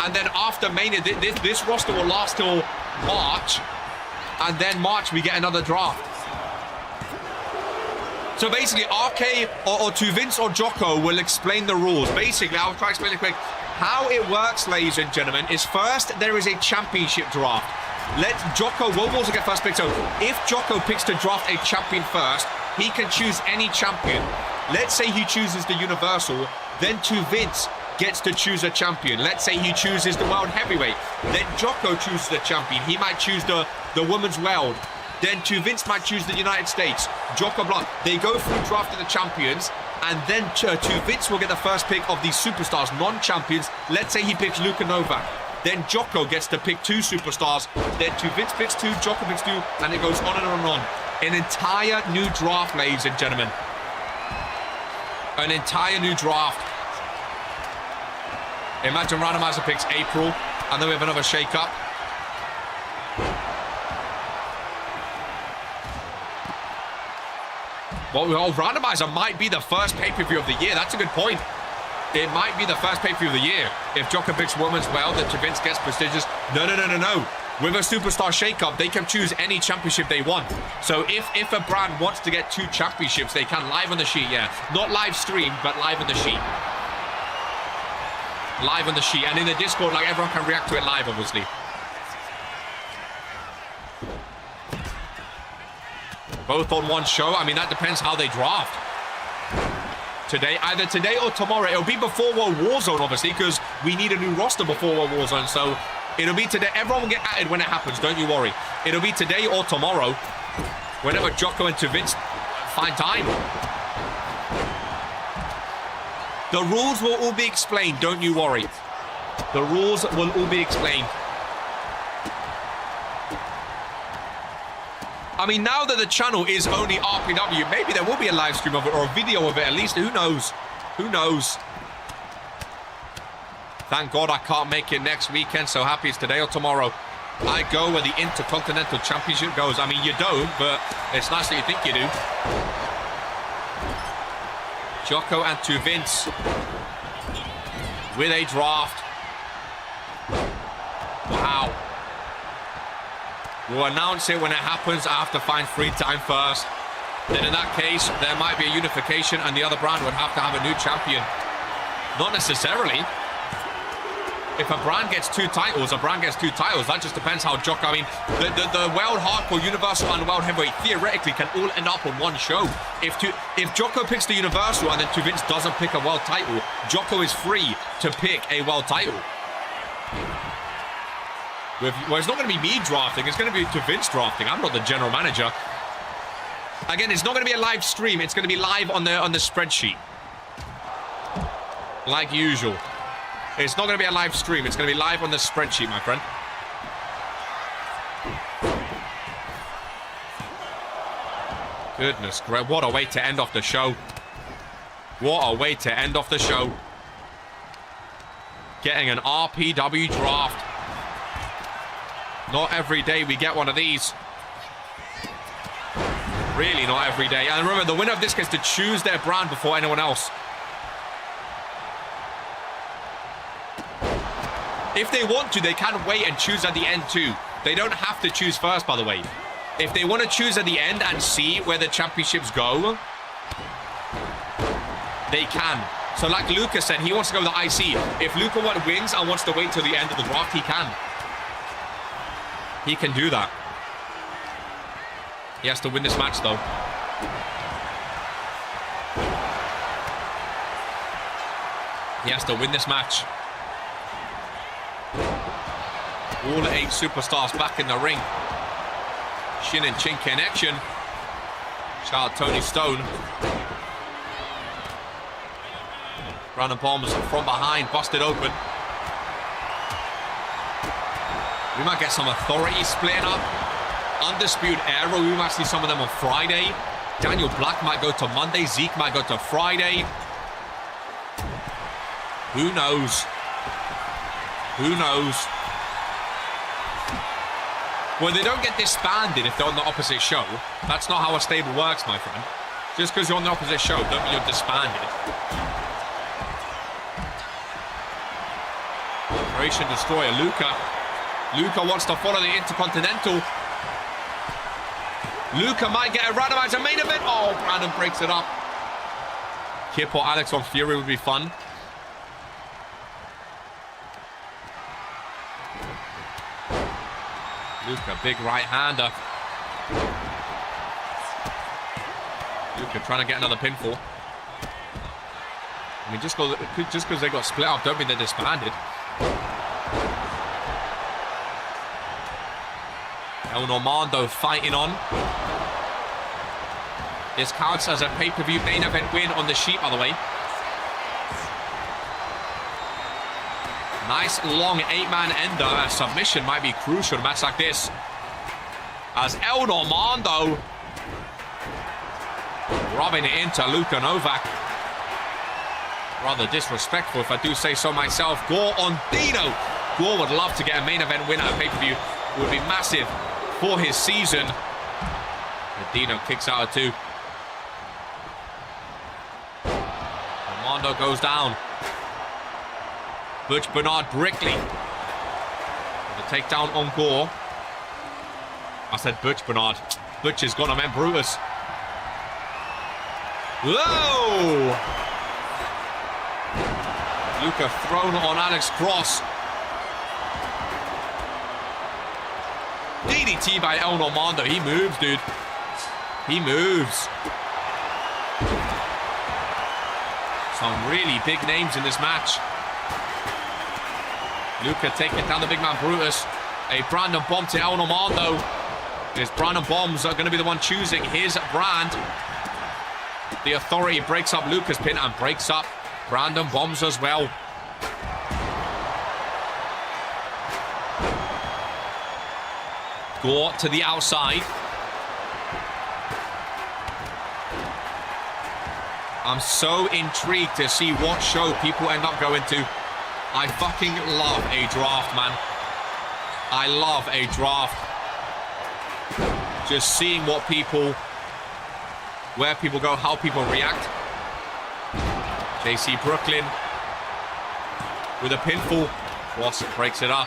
And then after Mania, this roster will last till March. And then March, we get another draft. So basically, RK or to Vince or Jocko will explain the rules. Basically, I'll try to explain it quick. How it works, ladies and gentlemen, is first there is a championship draft. Let Jocko, World Warzone get first pick. So if Jocko picks to draft a champion first, he can choose any champion. Let's say he chooses the Universal. Then to Vince gets to choose a champion. Let's say he chooses the world heavyweight. Then Jocko chooses the champion. He might choose the women's world. Then Vince might choose the United States. Jocko Blunt. They go through drafting the champions. And then Vince will get the first pick of these superstars, non-champions. Let's say he picks Luka Novak. Then Jocko gets to pick 2 superstars. Then Vince picks 2, Jocko picks 2, and it goes on and on and on. An entire new draft, ladies and gentlemen. An entire new draft. Imagine Randomiser picks April, and then we have another shake-up. Well, Randomiser might be the first pay-per-view of the year. That's a good point. It might be the first pay-per-view of the year. If Jocko picks women's well, then Vince gets prestigious. No. With a superstar shake-up, they can choose any championship they want. So if a brand wants to get 2 championships, they can live on the sheet, yeah. Not live stream, but live on the sheet. Live on the sheet. And in the Discord, like, everyone can react to it live, obviously. Both on one show. I mean, that depends how they draft. Either today or tomorrow. It'll be before World Warzone, obviously, because we need a new roster before World Warzone. So it'll be today. Everyone will get added when it happens. Don't you worry. It'll be today or tomorrow, whenever Jocko and Vince find time. The rules will all be explained. Don't you worry. The rules will all be explained. I mean, now that the channel is only RPW, maybe there will be a live stream of it or a video of it at least. Who knows? Who knows? Thank God I can't make it next weekend. So happy it's today or tomorrow. I go where the Intercontinental Championship goes. I mean, you don't, but it's nice that you think you do. Jocko and Vince with a draft. Wow. We'll announce it when it happens. I have to find free time first. Then in that case, there might be a unification and the other brand would have to have a new champion. Not necessarily. If a brand gets 2 titles, a brand gets 2 titles. That just depends how Jocko... I mean, the World Hardcore, Universal and World Heavyweight theoretically can all end up on one show. If Jocko picks the Universal and then Vince doesn't pick a world title, Jocko is free to pick a world title. Well, it's not going to be me drafting. It's going to be Vince drafting. I'm not the general manager. Again, it's not going to be a live stream. It's going to be live on the spreadsheet. Like usual. It's not going to be a live stream. It's going to be live on the spreadsheet, my friend. Goodness, great. What a way to end off the show. What a way to end off the show. Getting an RPW draft. Not every day we get one of these. Really not every day. And remember, the winner of this gets to choose their brand before anyone else. If they want to, they can wait and choose at the end too. They don't have to choose first, by the way. If they want to choose at the end and see where the championships go, they can. So like Luca said, he wants to go with the IC. If Luca wins and wants to wait till the end of the draft, he can. He can do that. He has to win this match, though. He has to win this match. All 8 superstars back in the ring. Shin and Chin connection. Shout out Tony Stone. Random bombs from behind, busted open. We might get some authority splitting up. Undisputed Era, we might see some of them on Friday. Daniel Black might go to Monday. Zeke might go to Friday. Who knows? Who knows? Well, they don't get disbanded if they're on the opposite show. That's not how a stable works, my friend. Just because you're on the opposite show, don't mean you're disbanded. Operation Destroyer, Luca. Luca wants to follow the Intercontinental. Luca might get a randomizer main event. Oh, Brandon breaks it up. Kip or Alex on Fury would be fun. Luca, big right-hander. Luca trying to get another pinfall. I mean, just because they got split up, don't mean they're disbanded. El Normando fighting on. This counts as a pay-per-view main event win on the sheet, by the way. Nice long 8-man ender. A submission might be crucial in a match like this. As El Normando rubbing it into Luka Novak. Rather disrespectful, if I do say so myself. Gore on Dino. Gore would love to get a main event win at a pay-per-view. It would be massive for his season. And Dino kicks out of 2. Normando goes down. Butch Bernard Brickley. The takedown on Gore. I said Butch Bernard. Butch has gone on man Brutus. Whoa! Luka thrown on Alex Cross. DDT by El Normando. He moves, dude. He moves. Some really big names in this match. Luka taking down the big man Brutus. A Brandon bomb to El Normando. His Brandon bombs are going to be the one choosing his brand. The Authority breaks up Luka's pin and breaks up Brandon bombs as well. Gore to the outside. I'm so intrigued to see what show people end up going to. I fucking love a draft, man. I love a draft. Just seeing what people, where people go, how people react. JC Brooklyn with a pinfall. Ross breaks it up.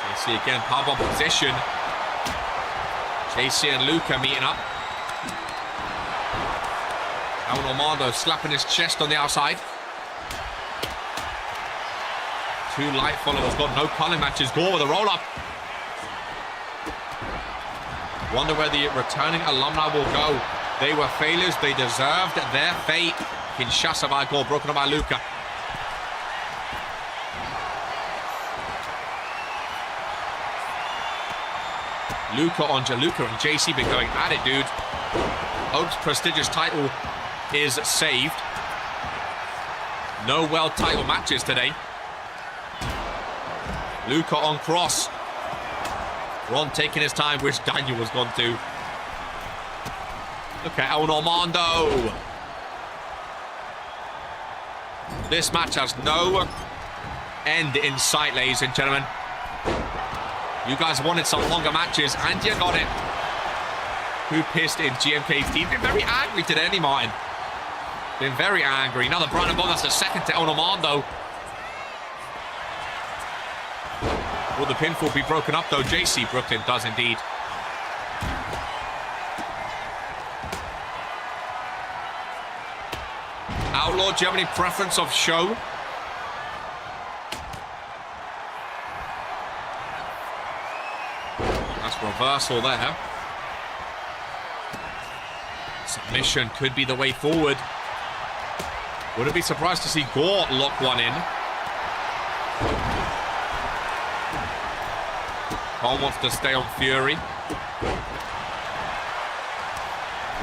JC again, powerbomb position. JC and Luka meeting up. El Normando slapping his chest on the outside. 2 light followers got no collar matches. Gore with a roll-up. Wonder where the returning alumni will go. They were failures. They deserved their fate. Kinshasa by Gore, broken up by Luka. Luka and JC been going at it, dude. Hope's prestigious title is saved. No world title matches today. Luka on Cross. Ron taking his time, which Daniel was gone to. Look at El Normando. This match has no end in sight, ladies and gentlemen. You guys wanted some longer matches, and you got it. Who pissed in GMK's team? Been very angry today, Andy Martin. Been very angry. Another Brandon Bomb. That's the second to El Normando. Will the pinfall be broken up, though? JC Brooklyn does indeed. Outlaw, do you have any preference of show? Reversal there. Submission could be the way forward. Wouldn't be surprised to see Gore lock one in. Cole wants to stay on Fury.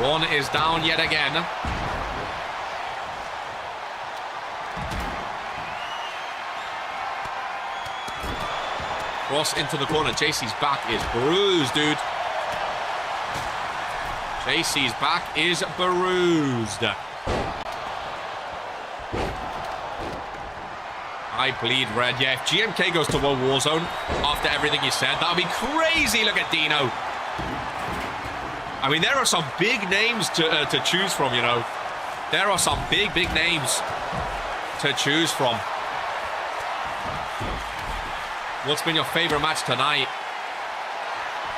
One is down yet again. Cross into the corner. JC's back is bruised, dude. JC's back is bruised. I bleed red. Yeah, if GMK goes to World Warzone after everything he said, that would be crazy. Look at Dino. I mean, there are some big names to choose from, you know. There are some big names to choose from. What's been your favorite match tonight?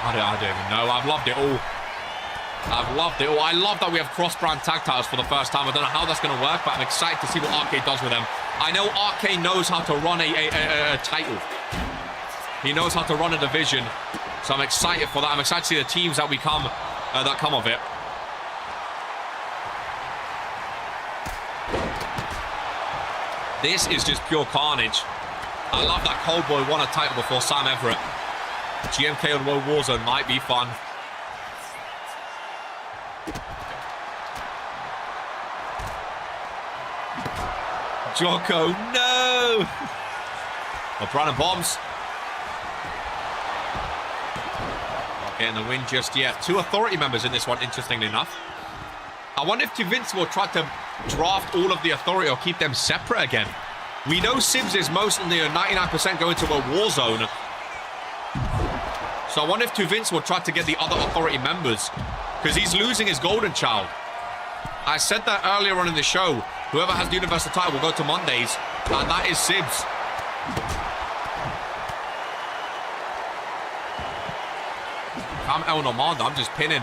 I don't even know. I've loved it all. I've loved it all. I love that we have cross-brand tag titles for the first time. I don't know how that's going to work, but I'm excited to see what Arcade does with them. I know Arcade knows how to run a title. He knows how to run a division. So I'm excited for that. I'm excited to see the teams that come of it. This is just pure carnage. I love that Coldboy won a title before Sam Everett. GMK on World Warzone might be fun. Jocko, no! Oh, Brandon bombs. Not getting the win just yet. 2 authority members in this one, interestingly enough. I wonder if Vince will try to draft all of the authority or keep them separate again. We know Sibs is mostly 99% going to a Warzone. So I wonder if Vince will try to get the other authority members, because he's losing his golden child. I said that earlier on in the show. Whoever has the Universal title will go to Mondays, and that is Sibs. I'm El Normando. I'm just pinning.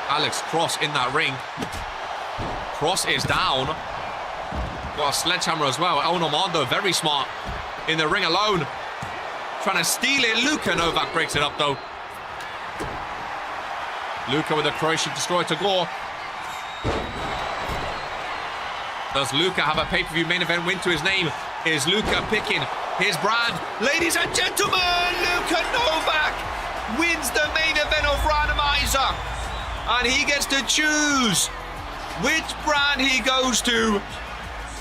Alex Cross in that ring. Cross is down. Got a sledgehammer as well. El Normando, very smart. In the ring alone. Trying to steal it. Luka Novak breaks it up, though. Luka with a Croatian destroyer to Gore. Does Luka have a pay-per-view main event win to his name? Is Luka picking his brand? Ladies and gentlemen, Luka Novak wins the main event of Randomiser. And he gets to choose which brand he goes to.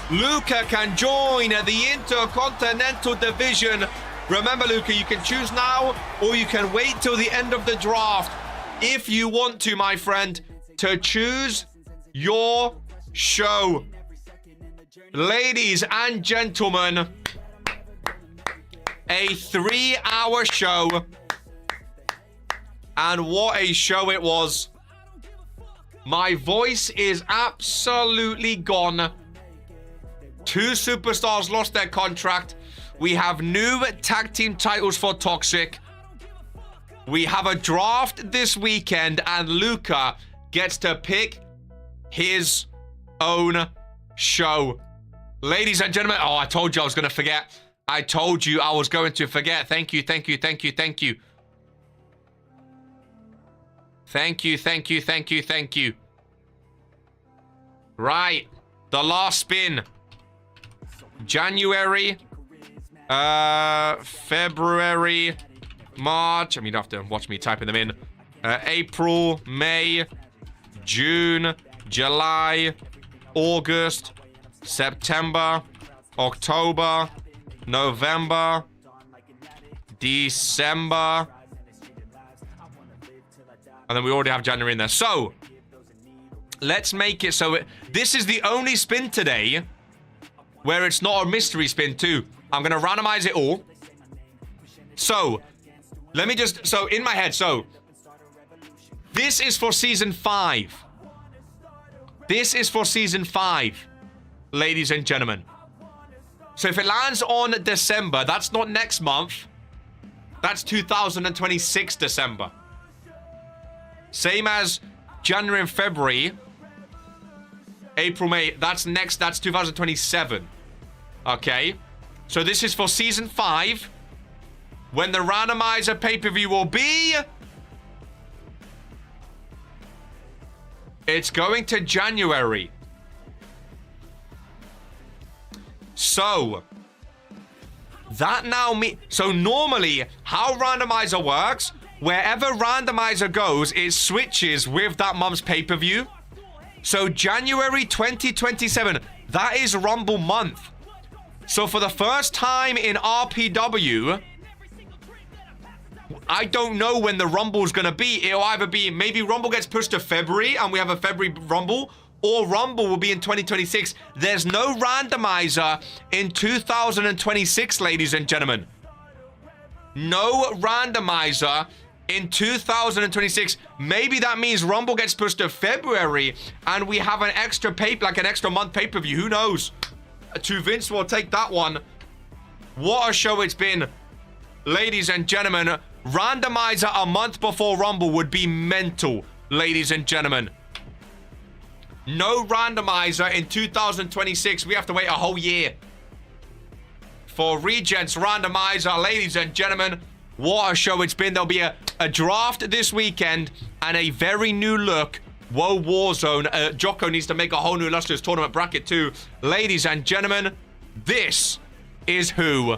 Luka can join the Intercontinental Division. Remember, Luka, you can choose now or you can wait till the end of the draft. If you want to, my friend, to choose your show. Ladies and gentlemen, a 3-hour show. And what a show it was. My voice is absolutely gone. 2 superstars lost their contract. We have new tag team titles for Toxic. We have a draft this weekend, and Luka gets to pick his own show. Ladies and gentlemen, oh, I told you I was going to forget. I told you I was going to forget. Thank you, thank you, thank you, thank you. Thank you, thank you, thank you, thank you. Right, the last spin. January, February, March. I mean, you have to watch me typing them in. April, May, June, July, August, September, October, November, December. And then we already have January in there. So, let's make it so this is the only spin today where it's not a mystery spin too. I'm going to randomize it all. So, let me just... So, in my head, so... This is for Season 5. This is for Season 5, ladies and gentlemen. So, if it lands on December, that's not next month. That's 2026 December. Same as January and February. April, May, that's 2027. Okay. So this is for Season 5. When the Randomiser pay-per-view will be... It's going to January. So... That now means... So normally, how Randomiser works... Wherever Randomiser goes, it switches with that month's pay-per-view. So January 2027, that is Rumble month. So for the first time in RPW, I don't know when the Rumble's going to be. It'll either be, maybe Rumble gets pushed to February and we have a February Rumble, or Rumble will be in 2026. There's no Randomiser in 2026, ladies and gentlemen. No Randomiser in 2026. Maybe that means Rumble gets pushed to February and we have an extra month pay-per-view. Who knows? To Vince will take that one. What a show it's been. Ladies and gentlemen, Randomiser a month before Rumble would be mental, ladies and gentlemen. No Randomiser in 2026. We have to wait a whole year for Regents Randomiser. Ladies and gentlemen, what a show it's been. There'll be a draft this weekend and a very new look Wwe Warzone. Jocko needs to make a whole new illustrious tournament bracket too. Ladies and gentlemen, this is who